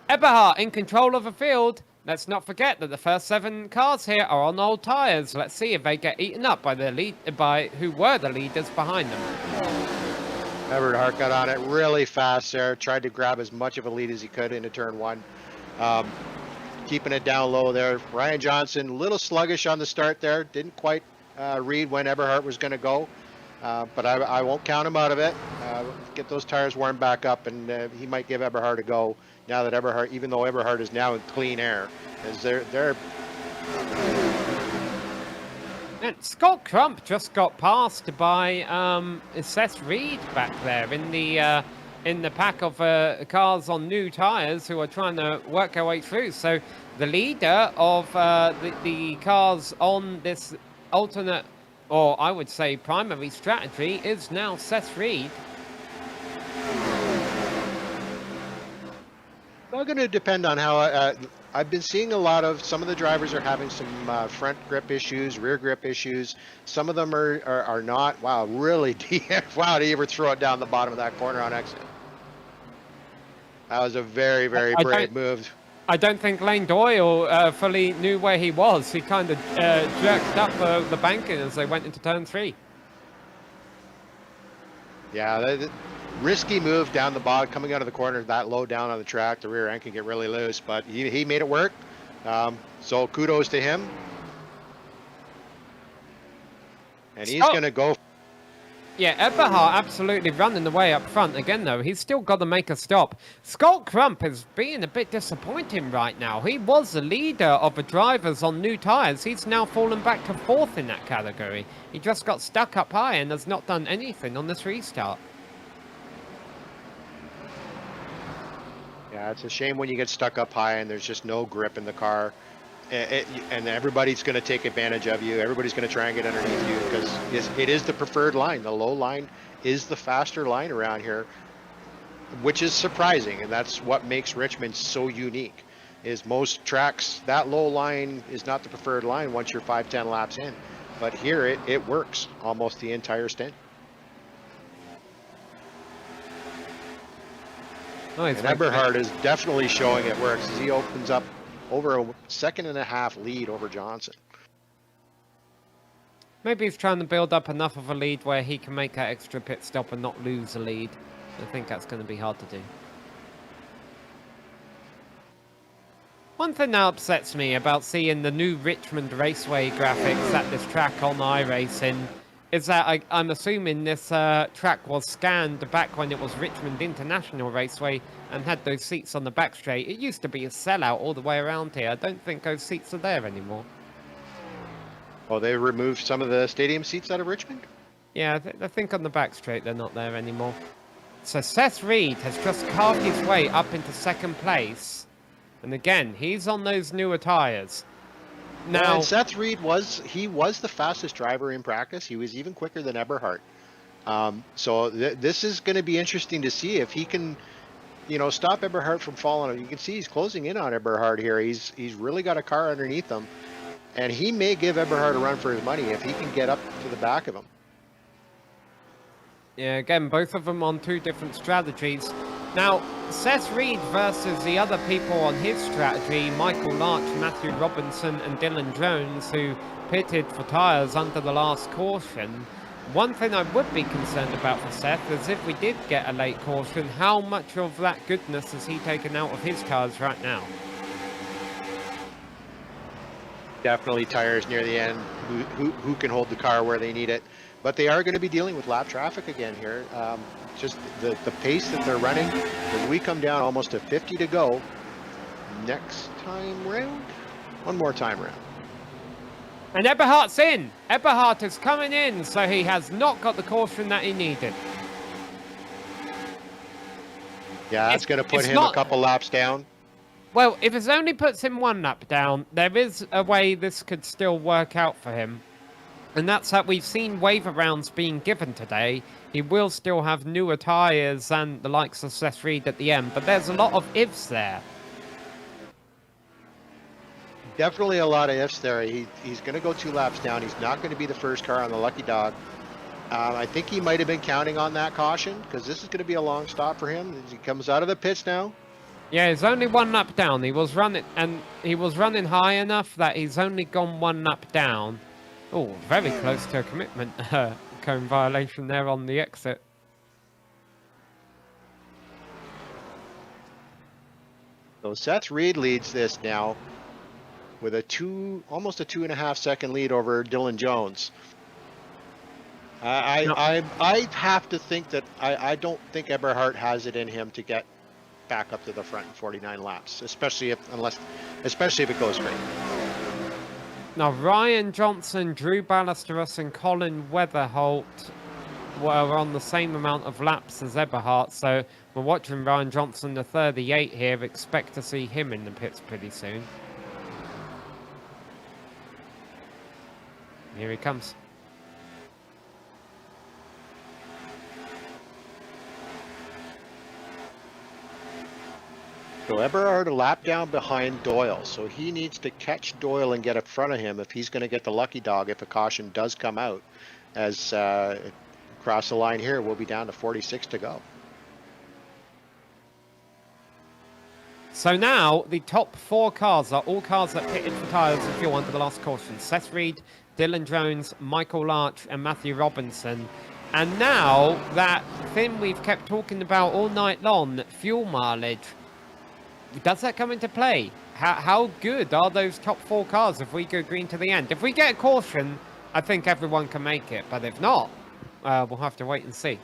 Eberhardt in control of the field. Let's not forget that the first 7 cars here are on old tyres. Let's see if they get eaten up by who were the leaders behind them. Eberhardt got on it really fast there, tried to grab as much of a lead as he could into turn 1. Keeping it down low there. Ryan Johnson, a little sluggish on the start there, didn't quite read when Eberhardt was going to go, but I won't count him out of it. Get those tires warmed back up, and he might give Eberhardt a go now that Eberhardt, even though Eberhardt is now in clean air, as they're. And Scott Crump just got passed by Seth Reed back there in the pack of cars on new tires who are trying to work their way through. So the leader of the cars on this alternate, or I would say primary strategy, is now Seth Reed. It's all going to depend on how I've been seeing a lot of, some of the drivers are having some front grip issues, rear grip issues. Some of them are not. Wow, really deep. Wow, do you ever throw it down the bottom of that corner on exit? That was a very, very brave move. I don't think Lane Doyle fully knew where he was. He kind of jerked up the banking as they went into turn 3. Yeah, risky move down the bottom, coming out of the corner that low down on the track. The rear end can get really loose, but he made it work. So kudos to him. And he's going to go. Yeah, Eberhardt absolutely running the way up front. Again, though, he's still got to make a stop. Scott Crump is being a bit disappointing right now. He was the leader of the drivers on new tyres. He's now fallen back to 4th in that category. He just got stuck up high and has not done anything on this restart. Yeah, it's a shame when you get stuck up high and there's just no grip in the car. And everybody's going to take advantage of you. Everybody's going to try and get underneath you because it is the preferred line. The low line is the faster line around here, which is surprising. And that's what makes Richmond so unique, is most tracks, that low line is not the preferred line once you're 5-10 laps in. But here it works almost the entire stint. Nice. And Eberhardt is definitely showing it works as he opens up over a 1.5 second lead over Johnson. Maybe he's trying to build up enough of a lead where he can make that extra pit stop and not lose the lead. I think that's going to be hard to do. One thing that upsets me about seeing the new Richmond Raceway graphics at this track on iRacing is that I'm assuming this track was scanned back when it was Richmond International Raceway and had those seats on the back straight. It used to be a sellout all the way around here. I don't think those seats are there anymore. Oh, they removed some of the stadium seats out of Richmond? Yeah, I think on the back straight they're not there anymore. So Seth Reed has just carved his way up into 2nd place. And again, he's on those newer tyres. Now, and Seth Reed was the fastest driver in practice. He was even quicker than Eberhardt. So this is going to be interesting to see if he can, stop Eberhardt from falling. You can see he's closing in on Eberhardt here. He's really got a car underneath him. And he may give Eberhard a run for his money if he can get up to the back of him. Yeah, again, both of them on two different strategies. Now, Seth Reed versus the other people on his strategy, Michael Larch, Matthew Robinson and Dylan Jones, who pitted for tyres under the last caution. One thing I would be concerned about for Seth is if we did get a late caution, how much of that goodness has he taken out of his tyres right now? Definitely tires near the end. Who can hold the car where they need it? But they are going to be dealing with lap traffic again here. Just the pace that they're running, as we come down almost to 50 to go. Next time round? One more time round. And Eberhardt's in. Eberhardt is coming in, so he has not got the caution that he needed. Yeah, that's going to put him a couple laps down. Well, if it only puts him one lap down, there is a way this could still work out for him. And that's that we've seen waiver rounds being given today. He will still have newer tyres and the likes of Seth Reed at the end, but there's a lot of ifs there. Definitely a lot of ifs there. He's going to go 2 laps down. He's not going to be the first car on the lucky dog. I think he might have been counting on that caution because this is going to be a long stop for him as he comes out of the pits now. Yeah, he's only 1 lap down. He was running high enough that he's only gone 1 lap down. Oh, very close to a commitment cone violation there on the exit. So Seth Reed leads this now with almost a 2.5 second lead over Dylan Jones. I have to think that I don't think Eberhard has it in him to get back up to the front in 49 laps, especially if it goes straight. Now, Ryan Johnson, Drew Ballesteros and Colin Weatherholt were on the same amount of laps as Eberhard, so we're watching Ryan Johnson, the 38 here. Expect to see him in the pits pretty soon. Here he comes. So Eberhard a lap down behind Doyle, so he needs to catch Doyle and get in front of him if he's going to get the lucky dog if a caution does come out. As across the line here, we'll be down to 46 to go. So now the top 4 cars are all cars that pitted for tyres and fuel under the last caution. Seth Reed, Dylan Jones, Michael Larch and Matthew Robinson. And now that thing we've kept talking about all night long, fuel mileage, does that come into play? How good are those top 4 cars if we go green to the end? If we get a caution, I think everyone can make it. But if not, we'll have to wait and see.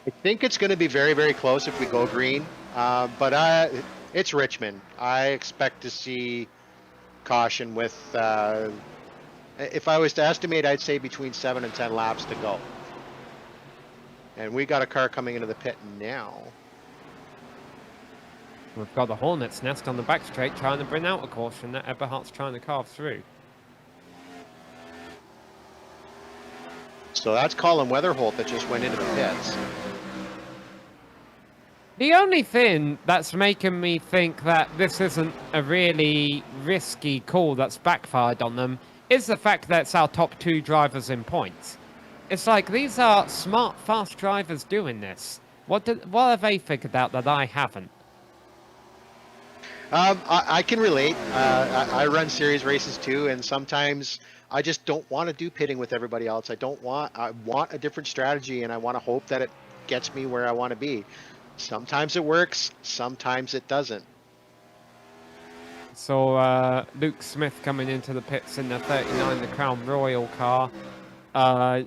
I think it's going to be very, very close if we go green. But it's Richmond. I expect to see caution with, if I was to estimate, I'd say between 7 and 10 laps to go. And we got a car coming into the pit now. We've got the Hornet's Nest on the back straight trying to bring out a caution that Eberhardt's trying to carve through. So that's Colin Weatherholt that just went into the pits. The only thing that's making me think that this isn't a really risky call that's backfired on them is the fact that it's our top 2 drivers in points. It's like these are smart, fast drivers doing this. What have they figured out that I haven't? I can relate. I run series races too, and sometimes I just don't want to do pitting with everybody else. I want a different strategy, and I want to hope that it gets me where I want to be. Sometimes it works, sometimes it doesn't. So Luke Smith coming into the pits in the 39, the Crown Royal car.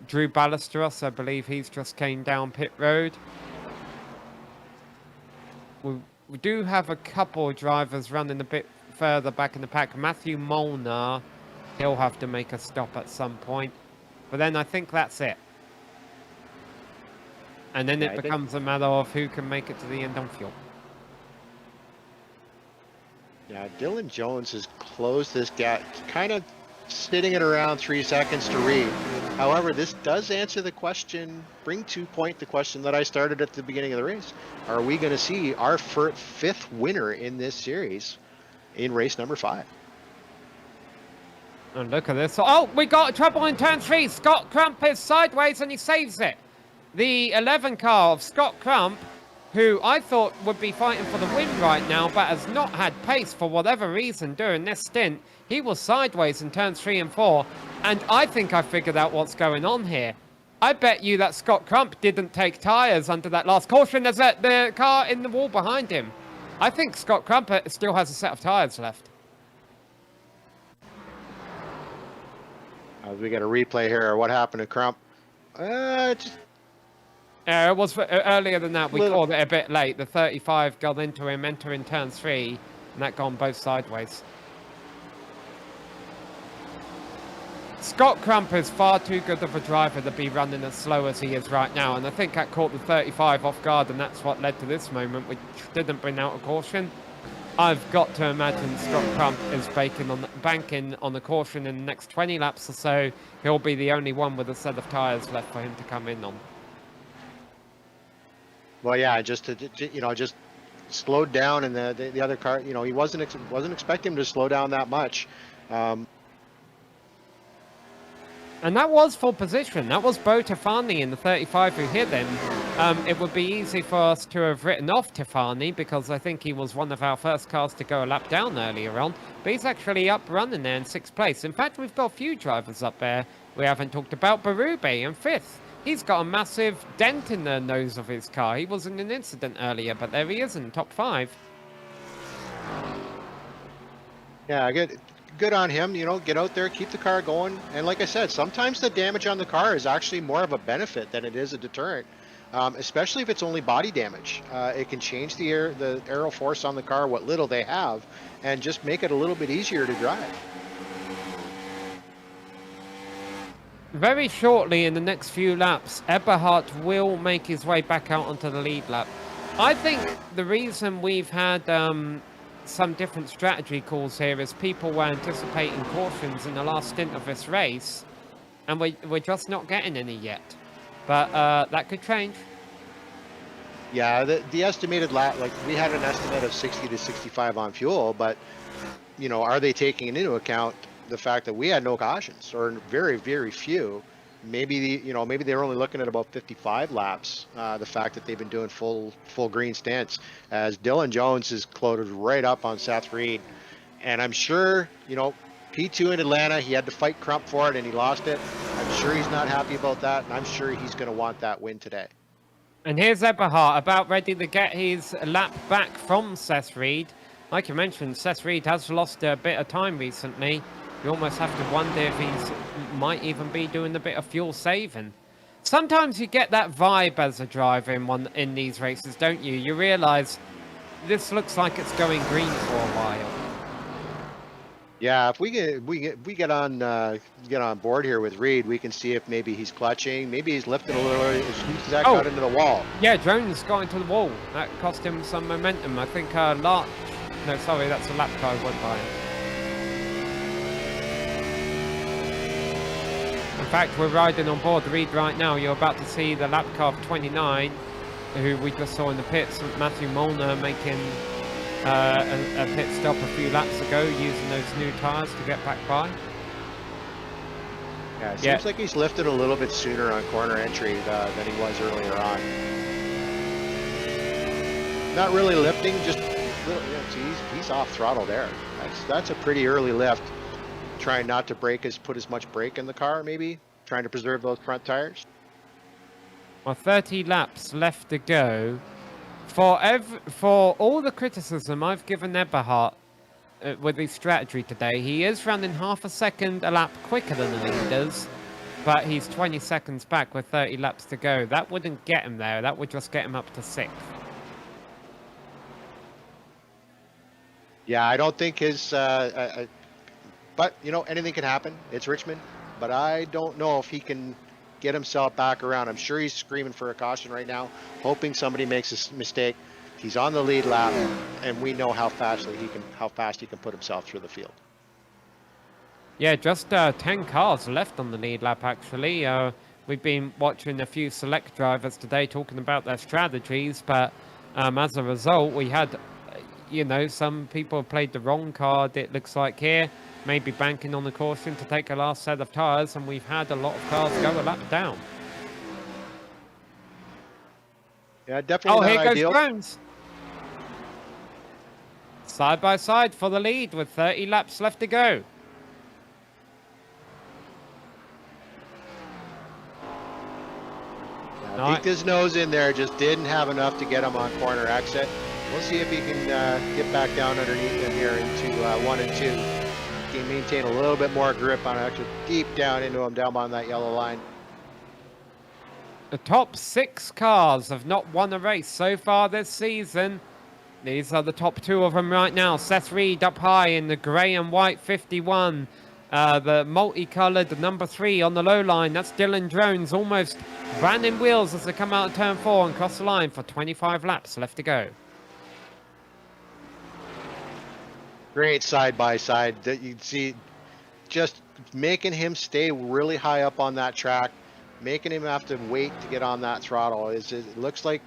Drew Ballesteros, I believe he's just came down pit road. We do have a couple of drivers running a bit further back in the pack. Matthew Molnar, he'll have to make a stop at some point. But then I think that's it. And then it becomes a matter of who can make it to the end on fuel. Yeah, Dylan Jones has closed this gap, kind of sitting at around 3 seconds to Reed. However, this does answer the question, bring to point the question that I started at the beginning of the race. Are we going to see our 5th winner in this series in race number 5? And look at this. Oh, we got trouble in turn 3. Scott Crump is sideways and he saves it. The 11 car of Scott Crump, who I thought would be fighting for the win right now, but has not had pace for whatever reason during this stint. He was sideways in turns 3 and 4, and I think I figured out what's going on here. I bet you that Scott Crump didn't take tyres under that last caution. There's the car in the wall behind him. I think Scott Crump still has a set of tyres left. We got a replay here. What happened to Crump? It was earlier than that. We called it a bit late. The 35 got into him, entering turn 3, and that gone both sideways. Scott Crump is far too good of a driver to be running as slow as he is right now, and I think that caught the 35 off guard, and that's what led to this moment, which didn't bring out a caution. I've got to imagine Scott Crump is banking on the caution in the next 20 laps or so. He'll be the only one with a set of tyres left for him to come in on. Well, yeah, just slowed down, and the other car, he wasn't expecting him to slow down that much. And that was full position. That was Bo Tefani in the 35 who hit him. It would be easy for us to have written off Tefani because I think he was one of our first cars to go a lap down earlier on. But he's actually up running there in 6th place. In fact, we've got a few drivers up there we haven't talked about. Berube in 5th. He's got a massive dent in the nose of his car. He was in an incident earlier, but there he is in top 5. Yeah, good on him. Get out there, keep the car going. And like I said, sometimes the damage on the car is actually more of a benefit than it is a deterrent, especially if it's only body damage. It can change the aero force on the car, what little they have, and just make it a little bit easier to drive. Very shortly in the next few laps, Eberhardt will make his way back out onto the lead lap. I think the reason we've had some different strategy calls here is people were anticipating cautions in the last stint of this race, and we're just not getting any yet. But that could change. Yeah, the estimated lap, like we had an estimate of 60 to 65 on fuel, but are they taking into account the fact that we had no cautions, or very, very few? Maybe maybe they're only looking at about 55 laps. The fact that they've been doing full green stints, as Dylan Jones is loaded right up on Seth Reed, and I'm sure P2 in Atlanta, he had to fight Crump for it and he lost it. I'm sure he's not happy about that, and I'm sure he's going to want that win today. And here's Eberhardt about ready to get his lap back from Seth Reed. Like you mentioned, Seth Reed has lost a bit of time recently. You almost have to wonder if he's might even be doing a bit of fuel saving. Sometimes you get that vibe as a driver in these races, don't you? You realise this looks like it's going green for a while. Yeah, if we get on board here with Reed, we can see if maybe he's clutching, maybe he's lifting a little, as soon as that got into the wall. Yeah, Jones got into the wall. That cost him some momentum. I think no, sorry, that's a lap car went by him. In fact, we're riding on board Reed right now. You're about to see the lap car of 29, who we just saw in the pits, Matthew Molnar making a pit stop a few laps ago using those new tyres to get back by. Yeah, it seems like he's lifted a little bit sooner on corner entry than he was earlier on. Not really lifting, just he's off throttle there. That's a pretty early lift. Trying not to put as much brake in the car, maybe trying to preserve those front tires. Well, 30 laps left to go. For all the criticism I've given Eberhardt with his strategy today, he is running half a second a lap quicker than the leaders, but he's 20 seconds back with 30 laps to go. That wouldn't get him there. That would just get him up to 6th. Yeah, I don't think his... but, anything can happen. It's Richmond. But I don't know if he can get himself back around. I'm sure he's screaming for a caution right now, hoping somebody makes a mistake. He's on the lead lap, and we know how fast he can put himself through the field. Yeah, just 10 cars left on the lead lap, actually. We've been watching a few select drivers today talking about their strategies, but as a result, we had you know, some people have played the wrong card, it looks like here. Maybe banking on the caution to take a last set of tyres, and we've had a lot of cars go a lap down. Yeah, definitely Oh, not here goes ideal. Jones. Side by side for the lead with 30 laps left to go. Peeked his nose in there, just didn't have enough to get him on corner exit. We'll see if he can get back down underneath him here into 1 and 2. He can maintain a little bit more grip on actually deep down into him, down on that yellow line. The top 6 cars have not won a race so far this season. These are the top 2 of them right now. Seth Reed up high in the grey and white 51. The multicolored number 3 on the low line. That's Dylan Jones, almost branding wheels as they come out of turn 4 and cross the line for 25 laps left to go. Great side by side that you'd see, just making him stay really high up on that track, making him have to wait to get on that throttle. It looks like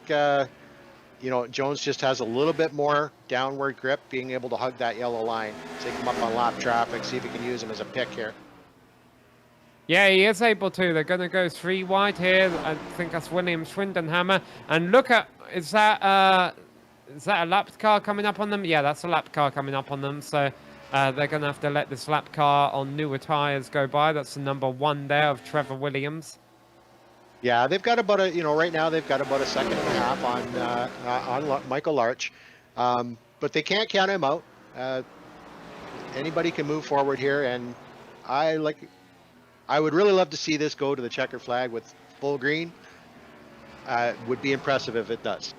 you know, Jones just has a little bit more downward grip, being able to hug that yellow line, take him up on lap traffic, see if he can use him as a pick here. Yeah, he is able to. They're going to go 3 wide here. I think that's William Schwindenhammer. And look at, is that a lap car coming up on them? Yeah, that's a lap car coming up on them. So they're going to have to let this lap car on newer tyres go by. That's the number 1 there of Trevor Williams. Yeah, they've got about a, you know, right now they've got about a second and a half on Michael Larch, but they can't count him out. Anybody can move forward here, and I would really love to see this go to the checker flag with full green. Would be impressive if it does.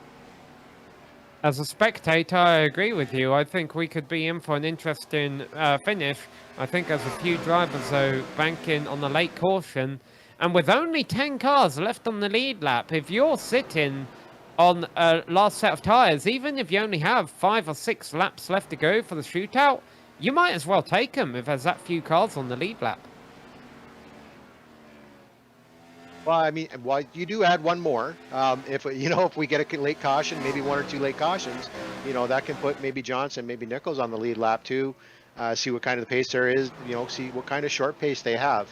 As a spectator, I agree with you. I think we could be in for an interesting finish. I think there's a few drivers, though, banking on the late caution. And with only 10 cars left on the lead lap, if you're sitting on a last set of tyres, even if you only have 5 or 6 laps left to go for the shootout, you might as well take them if there's that few cars on the lead lap. Well, I mean, you do add one more. If we get a late caution, maybe 1 or 2 late cautions, you know, that can put maybe Johnson, maybe Nichols on the lead lap too. See what kind of pace there is. You know, see what kind of short pace they have.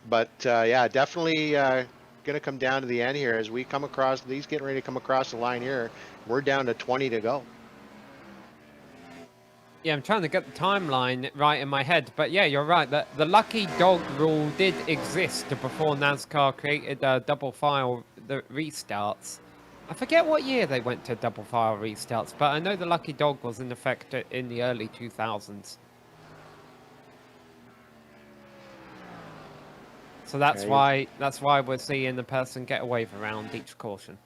But yeah, definitely going to come down to the end here as we come across. These getting ready to come across the line here. We're down to 20 to go. Yeah, I'm trying to get the timeline right in my head. But yeah, you're right. The lucky dog rule did exist before NASCAR created double file restarts. I forget what year they went to double file restarts, but I know the lucky dog was in effect in the early 2000s. So that's why we're seeing the person get away around each caution.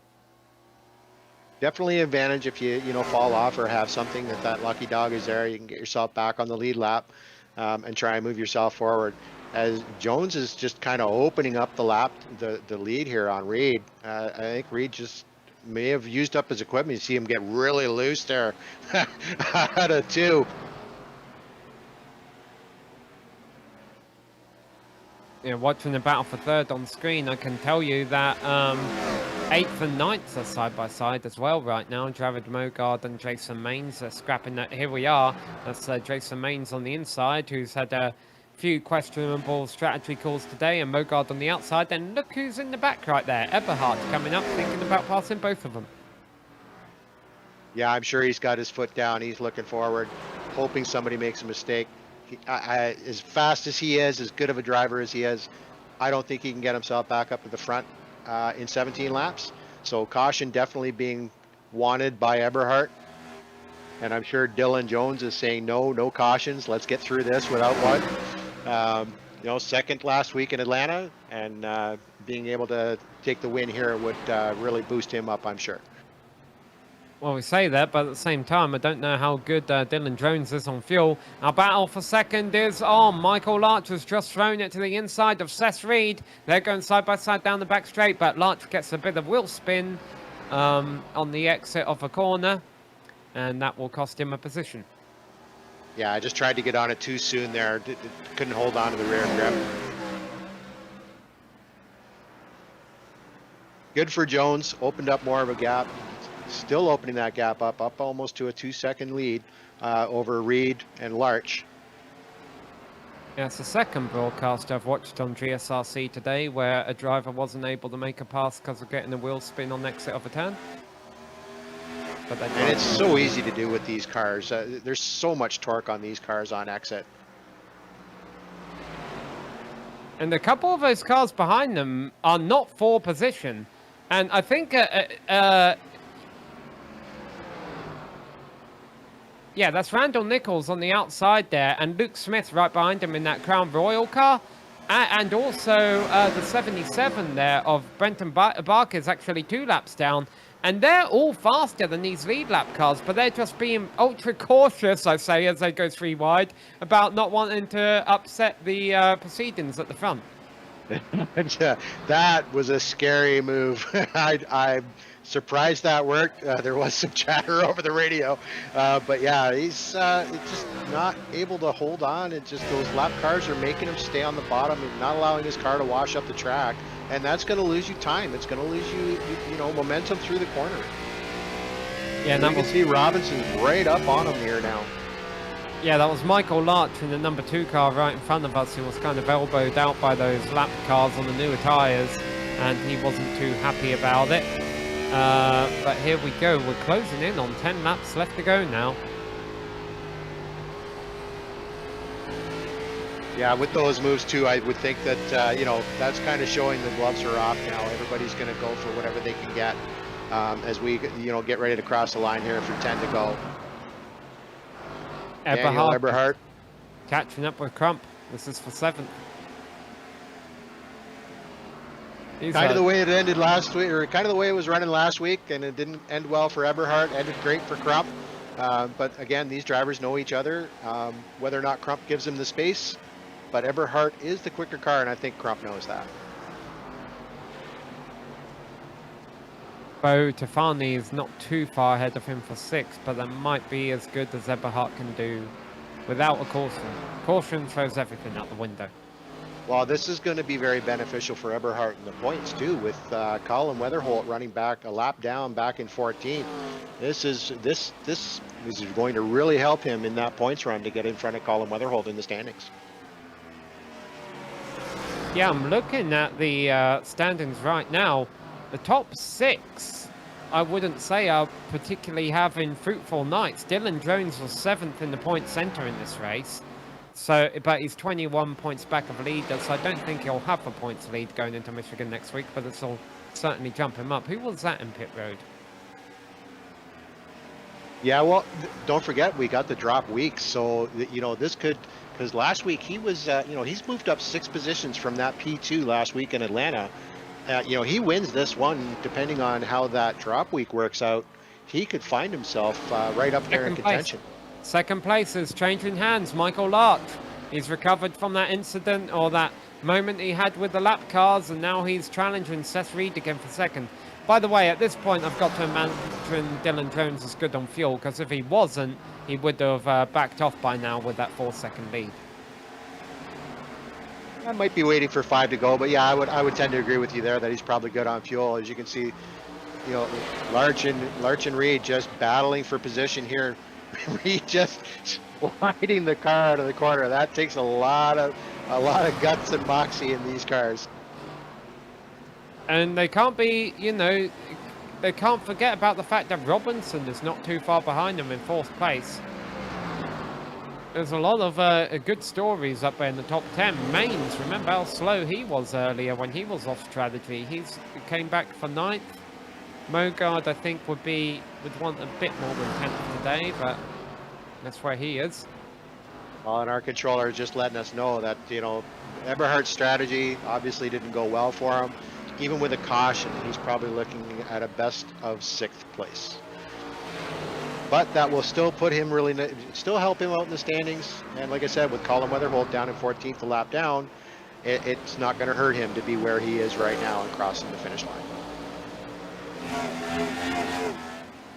Definitely an advantage if you fall off or have something that lucky dog is there. You can get yourself back on the lead lap and try and move yourself forward. As Jones is just kind of opening up the lap, the lead here on Reed. I think Reed just may have used up his equipment. You see him get really loose there out of 2. Yeah, watching the battle for 3rd on screen, I can tell you that 8th and 9th are side by side as well right now. Jared Mogard and Jason Maines are scrapping that. Here we are. That's Jason Maines on the inside, who's had a few questionable strategy calls today, and Mogard on the outside. And look who's in the back right there. Eberhardt coming up, thinking about passing both of them. Yeah, I'm sure he's got his foot down. He's looking forward, hoping somebody makes a mistake. As fast as he is, as good of a driver as he is, I don't think he can get himself back up to the front in 17 laps. So caution definitely being wanted by Eberhardt. And I'm sure Dylan Jones is saying, no cautions. Let's get through this without one. Second last week in Atlanta, and being able to take the win here would really boost him up, I'm sure. Well, we say that, but at the same time, I don't know how good Dylan Jones is on fuel. Our battle for second is on. Michael Larch has just thrown it to the inside of Seth Reed. They're going side by side down the back straight, but Larch gets a bit of wheel spin on the exit of a corner, and that will cost him a position. Yeah, I just tried to get on it too soon there. Couldn't hold on to the rear grip. Good for Jones. Opened up more of a gap. still opening that gap up almost to a 2-second lead over Reed and Larch. Yeah, it's the second broadcast I've watched on GSRC today where a driver wasn't able to make a pass because of getting a wheel spin on exit of a turn. And it's so easy to do with these cars. There's so much torque on these cars on exit. And a couple of those cars behind them are not for position. And I think, yeah, that's Randall Nichols on the outside there, and Luke Smith right behind him in that Crown Royal car. And also the 77 there of Brenton Barker is actually 2 laps down. And they're all faster than these lead lap cars, but they're just being ultra cautious, I say, as they go 3 wide, about not wanting to upset the proceedings at the front. That was a scary move. I'm surprised that worked. There was some chatter over the radio, but yeah, he's just not able to hold on. It's just those lap cars are making him stay on the bottom and not allowing his car to wash up the track, and that's going to lose you time. It's going to lose you know, momentum through the corner. Yeah, and you can see Robinson's right up on him here now. Yeah, that was Michael Larch in the number 2 car right in front of us, who was kind of elbowed out by those lap cars on the newer tyres, and he wasn't too happy about it. But here we go. We're closing in on 10 laps left to go now. Yeah, with those moves too, I would think that, you know, that's kind of showing the gloves are off now. Everybody's going to go for whatever they can get as we, you know, get ready to cross the line here for 10 to go. Eberhard catching up with Crump. This is for 7th. Kind of the way it ended last week, or kind of the way it was running last week, and it didn't end well for Eberhard. Ended great for Crump. But again, these drivers know each other. Whether or not Crump gives them the space, but Eberhard is the quicker car, and I think Crump knows that. Bo Tafani is not too far ahead of him for 6th, but that might be as good as Eberhard can do without a caution. Caution throws everything out the window. Well, this is going to be very beneficial for Eberhard in the points too, with Colin Weatherholt running back a lap down back in 14th. This is going to really help him in that points run to get in front of Colin Weatherholt in the standings. Yeah, I'm looking at the standings right now. The top 6, I wouldn't say are particularly having fruitful nights. Dylan Jones was 7th in the point center in this race. So, but he's 21 points back of leader, so I don't think he'll have a points lead going into Michigan next week, but it'll certainly jump him up. Who was that in pit road? Yeah, well, don't forget, we got the drop week, so, you know, this could, because last week he was, you know, he's moved up 6 positions from that P2 last week in Atlanta. You know, he wins this one, depending on how that drop week works out, he could find himself right up there in contention. Second place is changing hands. Michael Larch. He's recovered from that incident or that moment he had with the lap cars, and now he's challenging Seth Reed again for 2nd. By the way, at this point, I've got to imagine Dylan Jones is good on fuel, because if he wasn't, he would have backed off by now with that 4-second lead. I might be waiting for 5 to go, but yeah, I would tend to agree with you there that he's probably good on fuel. As you can see, you know, Larch and Reed just battling for position here. Reed just sliding the car out of the corner. That takes a lot of guts and moxie in these cars. And they can't be, you know, they can't forget about the fact that Robinson is not too far behind them in 4th place. There's a lot of good stories up there in the top 10. Maines, remember how slow he was earlier when he was off strategy. He came back for 9th. Mogard, I think, would want a bit more than 10th today, but that's where he is. Well, and our controller is just letting us know that, you know, Eberhard's strategy obviously didn't go well for him. Even with a caution, he's probably looking at a best of 6th place. But that will still put him still help him out in the standings. And like I said, with Colin Weatherholt down in 14th, a lap down, it's not going to hurt him to be where he is right now and crossing the finish line.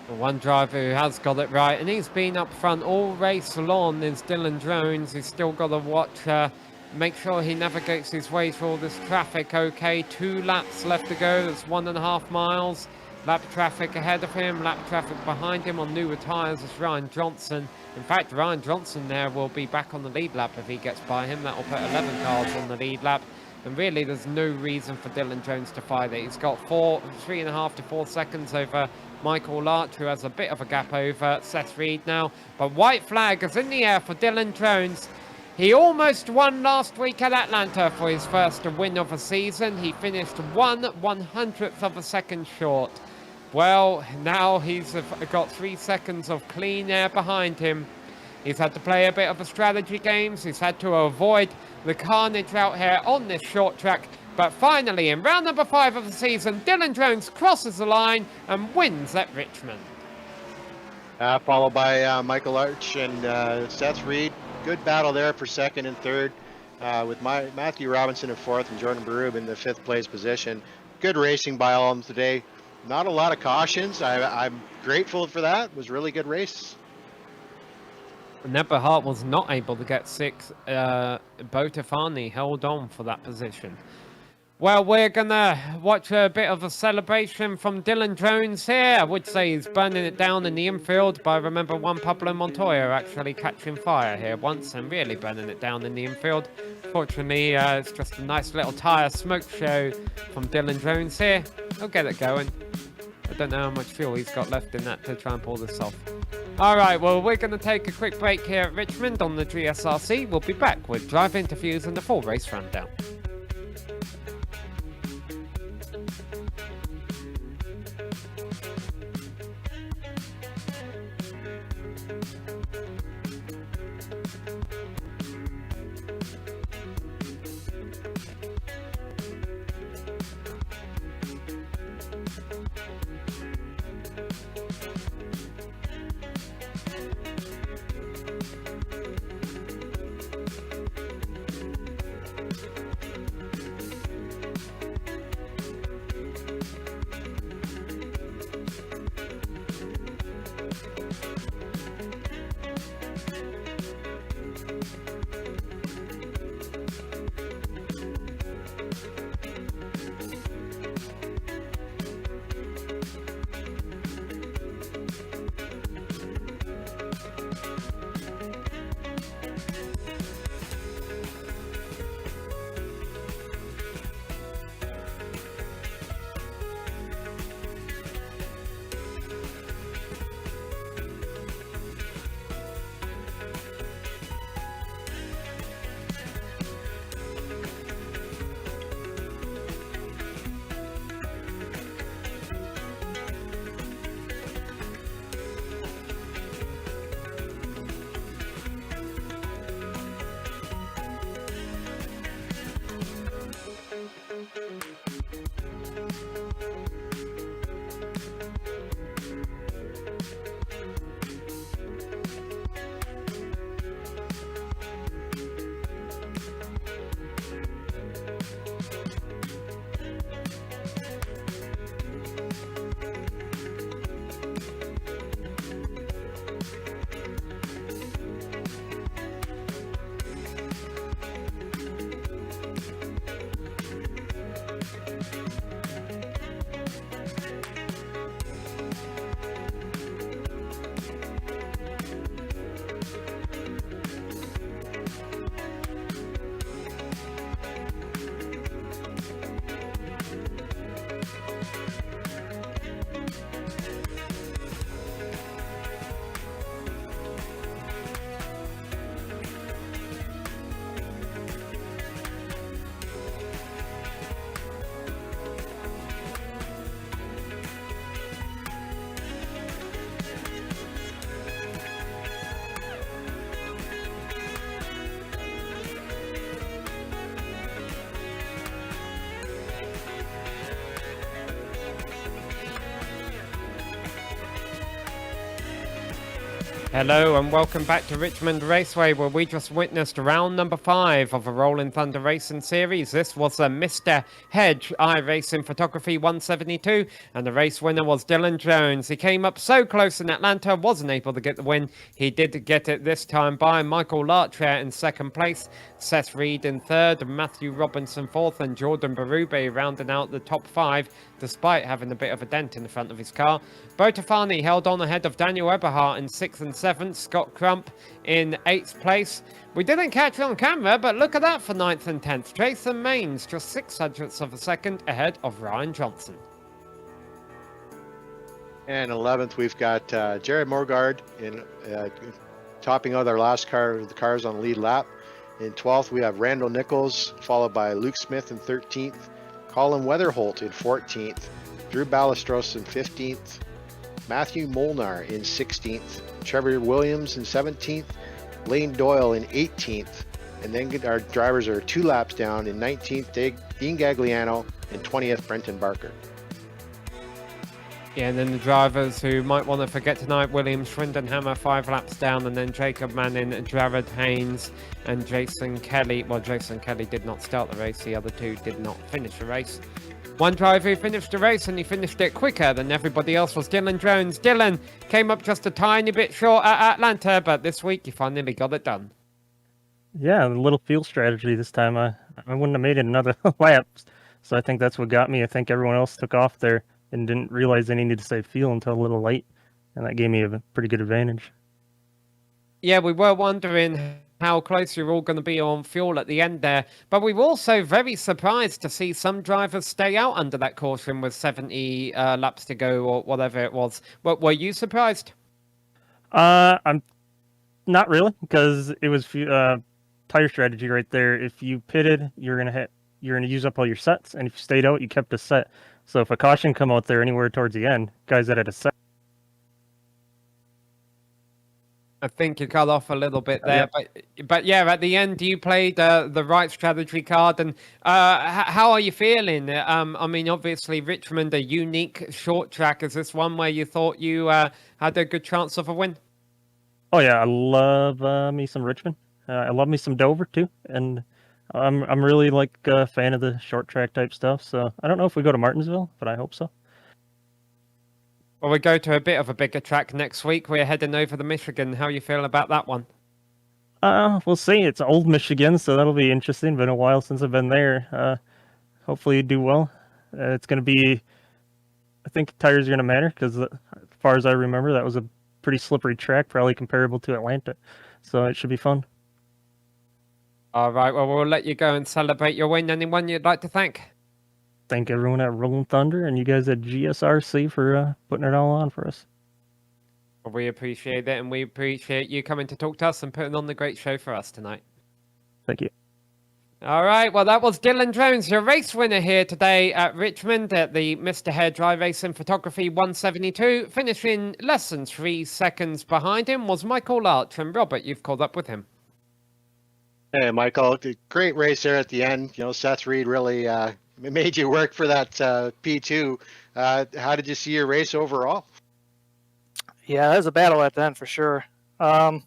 The one driver who has got it right, and he's been up front all race long, is Dylan Jones. He's still got to watch, make sure he navigates his way through all this traffic okay. 2 laps left to go. That's 1.5 miles. Lap traffic ahead of him, lap traffic behind him on newer tyres is Ryan Johnson. In fact, Ryan Johnson there will be back on the lead lap if he gets by him. That will put 11 cars on the lead lap. And really, there's no reason for Dylan Jones to fight it. He's got 3.5 to 4 seconds over Michael Larch, who has a bit of a gap over Seth Reed now. But white flag is in the air for Dylan Jones. He almost won last week at Atlanta for his first win of the season. He finished 1/100th of a second short. Well, now he's got 3 seconds of clean air behind him. He's had to play a bit of a strategy games. He's had to avoid the carnage out here on this short track. But finally, in round number 5 of the season, Dylan Jones crosses the line and wins at Richmond. Followed by Michael Arch and Seth Reed. Good battle there for second and third, with Matthew Robinson in fourth and Jordan Berube in the 5th place position. Good racing by all of them today. Not a lot of cautions. I'm grateful for that. It was a really good race. Nebba Hart was not able to get 6. Bo Tefani held on for that position. Well, we're going to watch a bit of a celebration from Dylan Jones here. I would say he's burning it down in the infield, but I remember Juan Pablo Montoya actually catching fire here once and really burning it down in the infield. Fortunately, it's just a nice little tyre smoke show from Dylan Jones here. He'll get it going. I don't know how much fuel he's got left in that to try and pull this off. Alright, well, we're going to take a quick break here at Richmond on the GSRC. We'll be back with driver interviews and the full race rundown. Hello and welcome back to Richmond Raceway, where we just witnessed round number 5 of a Rolling Thunder Racing series. This was a Mr. Hedge iRacing Photography 172, and the race winner was Dylan Jones. He came up so close in Atlanta, wasn't able to get the win. He did get it this time by Michael Larcher in second place, Seth Reed in third, Matthew Robinson fourth, and Jordan Berube rounding out the top 5, despite having a bit of a dent in the front of his car. Botafani held on ahead of Daniel Eberhardt in 6th and 7th, Scott Crump in 8th place. We didn't catch it on camera, but look at that for 9th and 10th. Jason Maines just 600ths of a second ahead of Ryan Johnson. And 11th, we've got Jared Morgard in topping out our last car, the cars on the lead lap. In 12th, we have Randall Nichols, followed by Luke Smith in 13th, Colin Weatherholt in 14th, Drew Ballestros in 15th, Matthew Molnar in 16th, Trevor Williams in 17th, Lane Doyle in 18th, and then our drivers are 2 laps down in 19th, Dean Gagliano, and 20th, Brenton Barker. Yeah, and then the drivers who might want to forget tonight, William Schwindenhammer 5 laps down, and then Jacob Manning, Jared Haynes, and Jason Kelly. Well, Jason Kelly did not start the race, the other 2 did not finish the race. One driver who finished the race, and he finished it quicker than everybody else, was Dylan Jones. Dylan came up just a tiny bit short at Atlanta, but this week he finally got it done. Yeah, a little field strategy this time. I wouldn't have made it another lap, so I think that's what got me. I think everyone else took off there and didn't realize they needed to save fuel until a little late, and that gave me a pretty good advantage. Yeah, we were wondering how close you're all going to be on fuel at the end there, but we were also very surprised to see some drivers stay out under that caution with 70 laps to go or whatever it was. Were you surprised? I'm not really, because it was tire strategy right there. If you pitted, you're gonna use up all your sets, and if you stayed out, you kept a set. So if a caution come out there anywhere towards the end, guys that had a set. I think you cut off a little bit there, but yeah, at the end you played the right strategy card. And how are you feeling? I mean, obviously Richmond, a unique short track. Is this one where you thought you had a good chance of a win? Oh yeah, I love me some Richmond. I love me some Dover too, and I'm really like a fan of the short track type stuff. So I don't know if we go to Martinsville, but I hope so. Well, we go to a bit of a bigger track next week. We're heading over to Michigan. How you feel about that one? We'll see. It's old Michigan, so that'll be interesting. Been a while since I've been there. Hopefully you do well. It's going to be, I think tires are going to matter, because as far as I remember, that was a pretty slippery track, probably comparable to Atlanta. So it should be fun. All right, well, we'll let you go and celebrate your win. Anyone you'd like to thank? Thank everyone at Rolling Thunder and you guys at GSRC for putting it all on for us. Well, we appreciate it, and we appreciate you coming to talk to us and putting on the great show for us tonight. Thank you. All right, well, that was Dylan Jones, your race winner here today at Richmond at the Mr. Hedge iRacing Photography 172. Finishing less than 3 seconds behind him was Michael Larch. And Robert, you've caught up with him. Hey, Michael, great race there at the end. You know, Seth Reed really made you work for that P2. How did you see your race overall? Yeah, that was a battle at the end for sure. Well,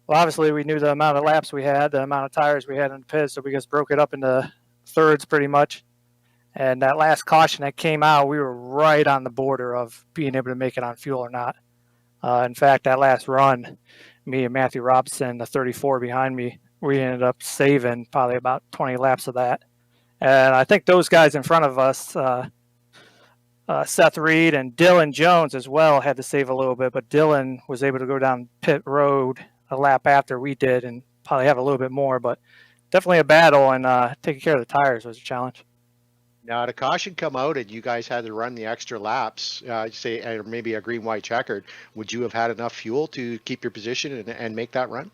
obviously we knew the amount of laps we had, the amount of tires we had in the pit, so we just broke it up into thirds pretty much. And that last caution that came out, we were right on the border of being able to make it on fuel or not. In fact, that last run, me and Matthew Robson, the 34 behind me, we ended up saving probably about 20 laps of that. And I think those guys in front of us, Seth Reed and Dylan Jones as well, had to save a little bit, but Dylan was able to go down pit road a lap after we did and probably have a little bit more, but definitely a battle, and taking care of the tires was a challenge. Now, had a caution come out and you guys had to run the extra laps, say, or maybe a green, white checkered, would you have had enough fuel to keep your position and make that run?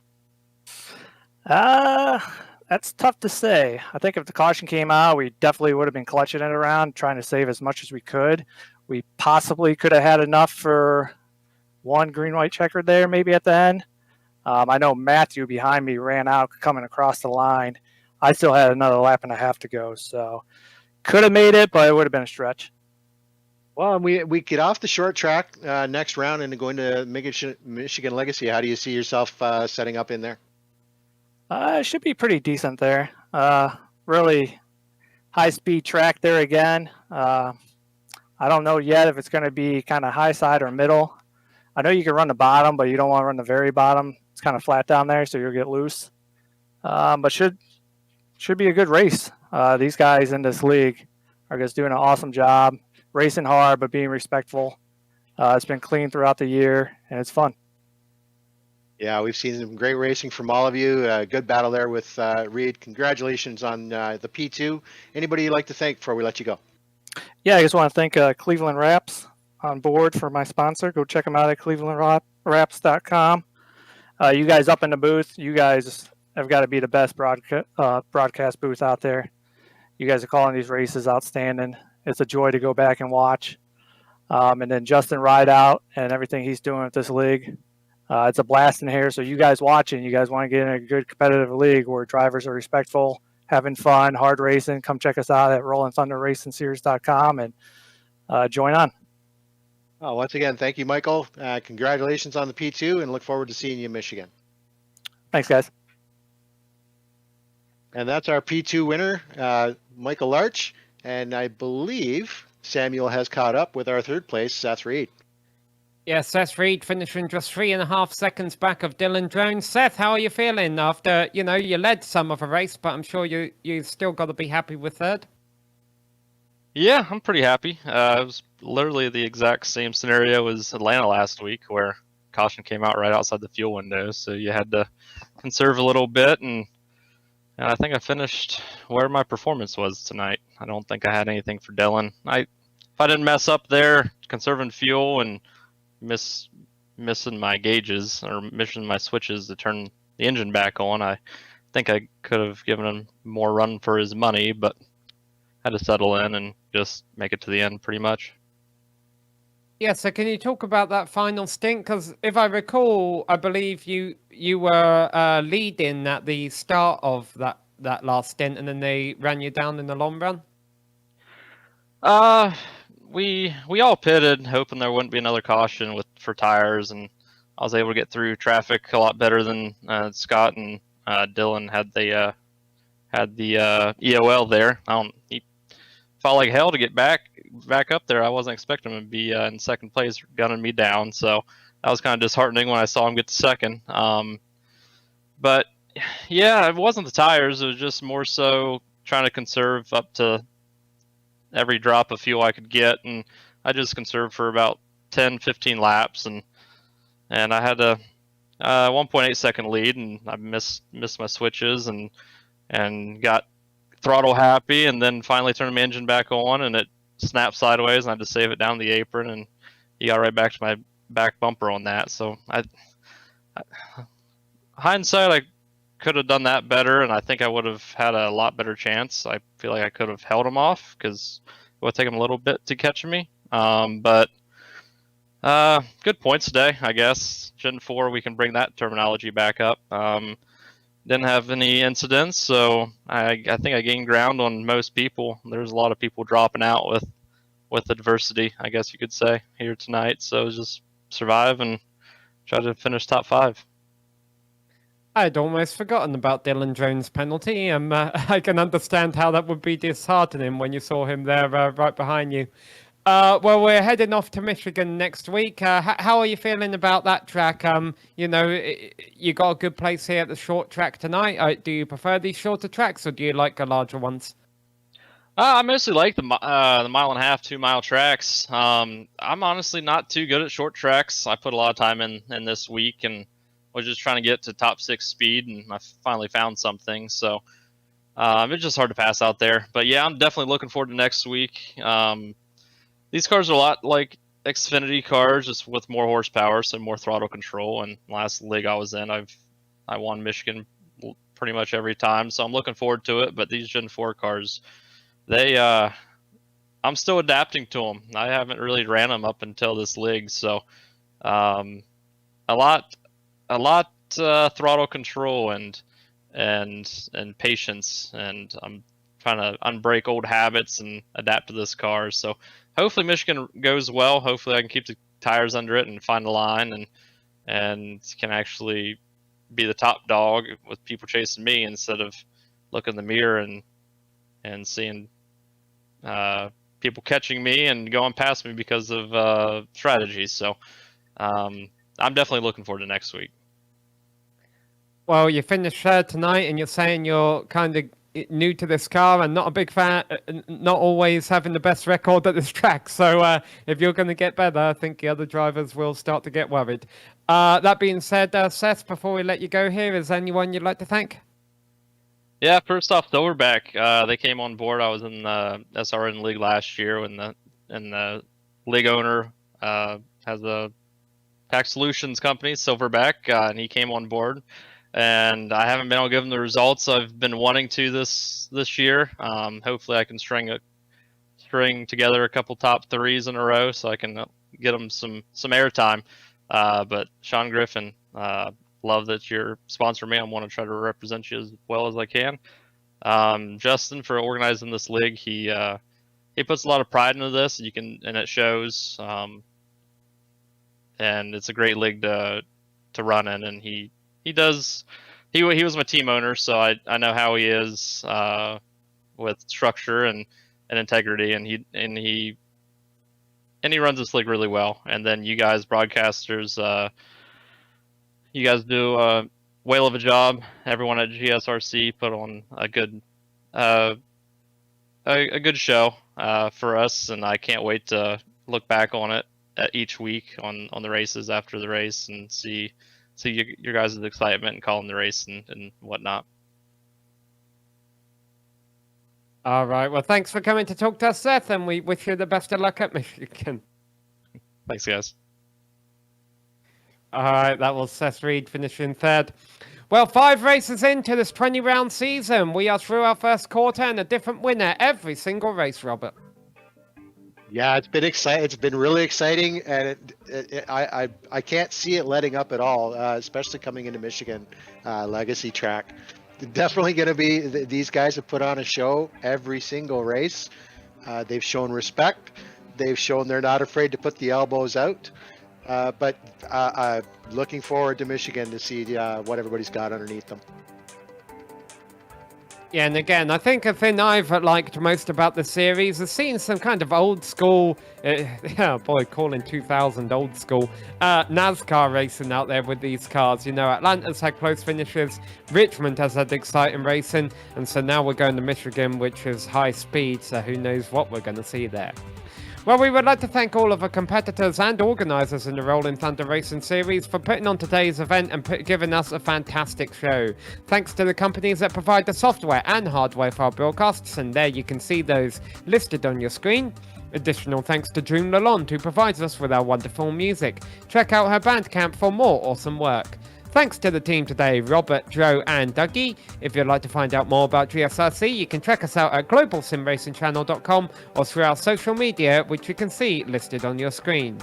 That's tough to say. I think if the caution came out, we definitely would have been clutching it around, trying to save as much as we could. We possibly could have had enough for one green, white checkered there, maybe at the end. I know Matthew behind me ran out coming across the line. I still had another lap and a half to go, so could have made it, but it would have been a stretch. Well, we get off the short track next round and going to Michigan Legacy. How do you see yourself setting up in there? It should be pretty decent there. Really high speed track there again. I don't know yet if it's going to be kind of high side or middle. I know you can run the bottom, but you don't want to run the very bottom. It's kind of flat down there, so you'll get loose. But should be a good race. These guys in this league are just doing an awesome job, racing hard but being respectful. It's been clean throughout the year, and it's fun. Yeah, we've seen some great racing from all of you. Good battle there with Reed. Congratulations on the P2. Anybody you'd like to thank before we let you go? Yeah, I just want to thank Cleveland Wraps on board for my sponsor. Go check them out at clevelandwraps.com. You guys up in the booth, you guys have got to be the best broadcast booth out there. You guys are calling these races outstanding. It's a joy to go back and watch. And then Justin Rideout and everything he's doing with this league. It's a blast in here. So you guys watching, you guys want to get in a good competitive league where drivers are respectful, having fun, hard racing, come check us out at rollingthunderracingseries.com and join on. Oh, once again, thank you, Michael. Congratulations on the P2 and look forward to seeing you in Michigan. Thanks, guys. And that's our P2 winner, Michael Larch. And I believe Samuel has caught up with our third place, Seth Reed. Yeah, Seth Reed finishing just 3.5 seconds back of Dylan Jones. Seth, how are you feeling after, you led some of the race, but I'm sure you still got to be happy with third? Yeah, I'm pretty happy. It was literally the exact same scenario as Atlanta last week, where caution came out right outside the fuel window, so you had to conserve a little bit, and I think I finished where my performance was tonight. I don't think I had anything for Dylan. If I didn't mess up there, conserving fuel and missing my gauges or missing my switches to turn the engine back on, I think I could have given him more run for his money, but had to settle in and just make it to the end pretty much. Yeah, so can you talk about that final stint? Because if I recall, I believe you were leading at the start of that last stint, and then they ran you down in the long run. We all pitted, hoping there wouldn't be another caution for tires, and I was able to get through traffic a lot better than Scott and Dylan had the EOL there. He fought like hell to get back up there. I wasn't expecting him to be in second place, gunning me down. So that was kind of disheartening when I saw him get to second. But yeah, it wasn't the tires. It was just more so trying to conserve up to every drop of fuel I could get. And I just conserved for about 10, 15 laps. And I had a 1.8 second lead, and I missed my switches and got throttle happy, and then finally turned my engine back on, and it snapped sideways, and I had to save it down the apron, and he got right back to my back bumper on that. So hindsight, I could have done that better, and I think I would have had a lot better chance. I feel like I could have held him off because it would take him a little bit to catch me. But good points today, I guess. Gen 4, we can bring that terminology back up. Didn't have any incidents, so I think I gained ground on most people. There's a lot of people dropping out with adversity, I guess you could say, here tonight. So it was just survive and try to finish top 5. I'd almost forgotten about Dylan Jones' penalty. I can understand how that would be disheartening when you saw him there right behind you. Well, we're heading off to Michigan next week. How are you feeling about that track? You got a good place here at the short track tonight. Do you prefer these shorter tracks, or do you like the larger ones? I mostly like the 1.5 mile, 2 mile tracks. I'm honestly not too good at short tracks. I put a lot of time in this week and was just trying to get to top 6 speed, and I finally found something. So it's just hard to pass out there. But yeah, I'm definitely looking forward to next week. These cars are a lot like Xfinity cars, just with more horsepower, so more throttle control. And last league I was in, I won Michigan pretty much every time, so I'm looking forward to it. But these Gen 4 cars, I'm still adapting to them. I haven't really ran them up until this league, so a lot throttle control and patience, and I'm trying to unbreak old habits and adapt to this car. So hopefully Michigan goes well. Hopefully I can keep the tires under it and find the line and can actually be the top dog with people chasing me instead of looking in the mirror and seeing people catching me and going past me because of strategies. So I'm definitely looking forward to next week. Well, you finished third tonight, and you're saying you're kind of new to this car and not a big fan, not always having the best record at this track. So if you're going to get better, I think the other drivers will start to get worried. That being said, Seth, before we let you go here, is there anyone you'd like to thank? Yeah, first off, Silverback. They came on board. I was in the SRN league last year, and the league owner has a tax solutions company, Silverback, and he came on board. And I haven't been able to give him the results I've been wanting to this year. Hopefully, I can string together a couple top threes in a row, so I can get them some airtime. But Sean Griffin, love that you're sponsoring me. I want to try to represent you as well as I can. Justin, for organizing this league, he puts a lot of pride into this. And it shows. And it's a great league to run in, and he does. He was my team owner, so I know how he is with structure and integrity, and he runs this league really well. And then you guys broadcasters, you guys do a whale of a job. Everyone at GSRC put on a good show for us, and I can't wait to look back on it each week on the races after the race and see your guys' excitement and calling the race and whatnot. All right. Well, thanks for coming to talk to us, Seth, and we wish you the best of luck at Michigan. Thanks, guys. All right. That was Seth Reed finishing third. Well, 5 races into this 20-round season. We are through our first quarter and a different winner every single race, Robert. Yeah, it's been exciting. It's been really exciting, and I can't see it letting up at all, especially coming into Michigan Legacy Track. Definitely going to be. These guys have put on a show every single race. They've shown respect. They've shown they're not afraid to put the elbows out. But looking forward to Michigan to see what everybody's got underneath them. Yeah, and again, I think the thing I've liked most about the series is seeing some kind of old school, calling 2000 old school, NASCAR racing out there with these cars. You know, Atlanta's had close finishes, Richmond has had exciting racing, and so now we're going to Michigan, which is high speed, so who knows what we're going to see there. Well, we would like to thank all of our competitors and organisers in the Rolling Thunder Racing Series for putting on today's event and giving us a fantastic show. Thanks to the companies that provide the software and hardware for our broadcasts, and there you can see those listed on your screen. Additional thanks to June Lalonde, who provides us with our wonderful music. Check out her Bandcamp for more awesome work. Thanks to the team today, Robert, Joe, and Dougie. If you'd like to find out more about GSRC, you can check us out at globalsimracingchannel.com or through our social media, which you can see listed on your screen.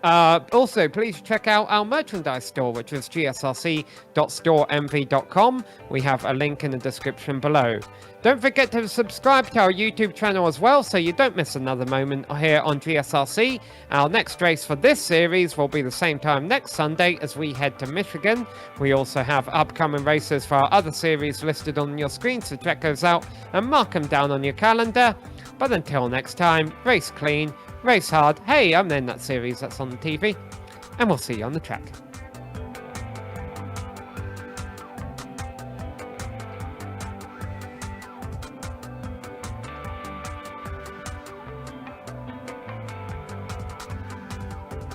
Also, please check out our merchandise store, which is gsrc.storemv.com. We have a link in the description below. Don't forget to subscribe to our YouTube channel as well, so you don't miss another moment here on GSRC. Our next race for this series will be the same time next Sunday as we head to Michigan. We also have upcoming races for our other series listed on your screen, so check those out and mark them down on your calendar. But until next time, race clean, race hard. Hey, I'm in that series that's on the TV, and we'll see you on the track.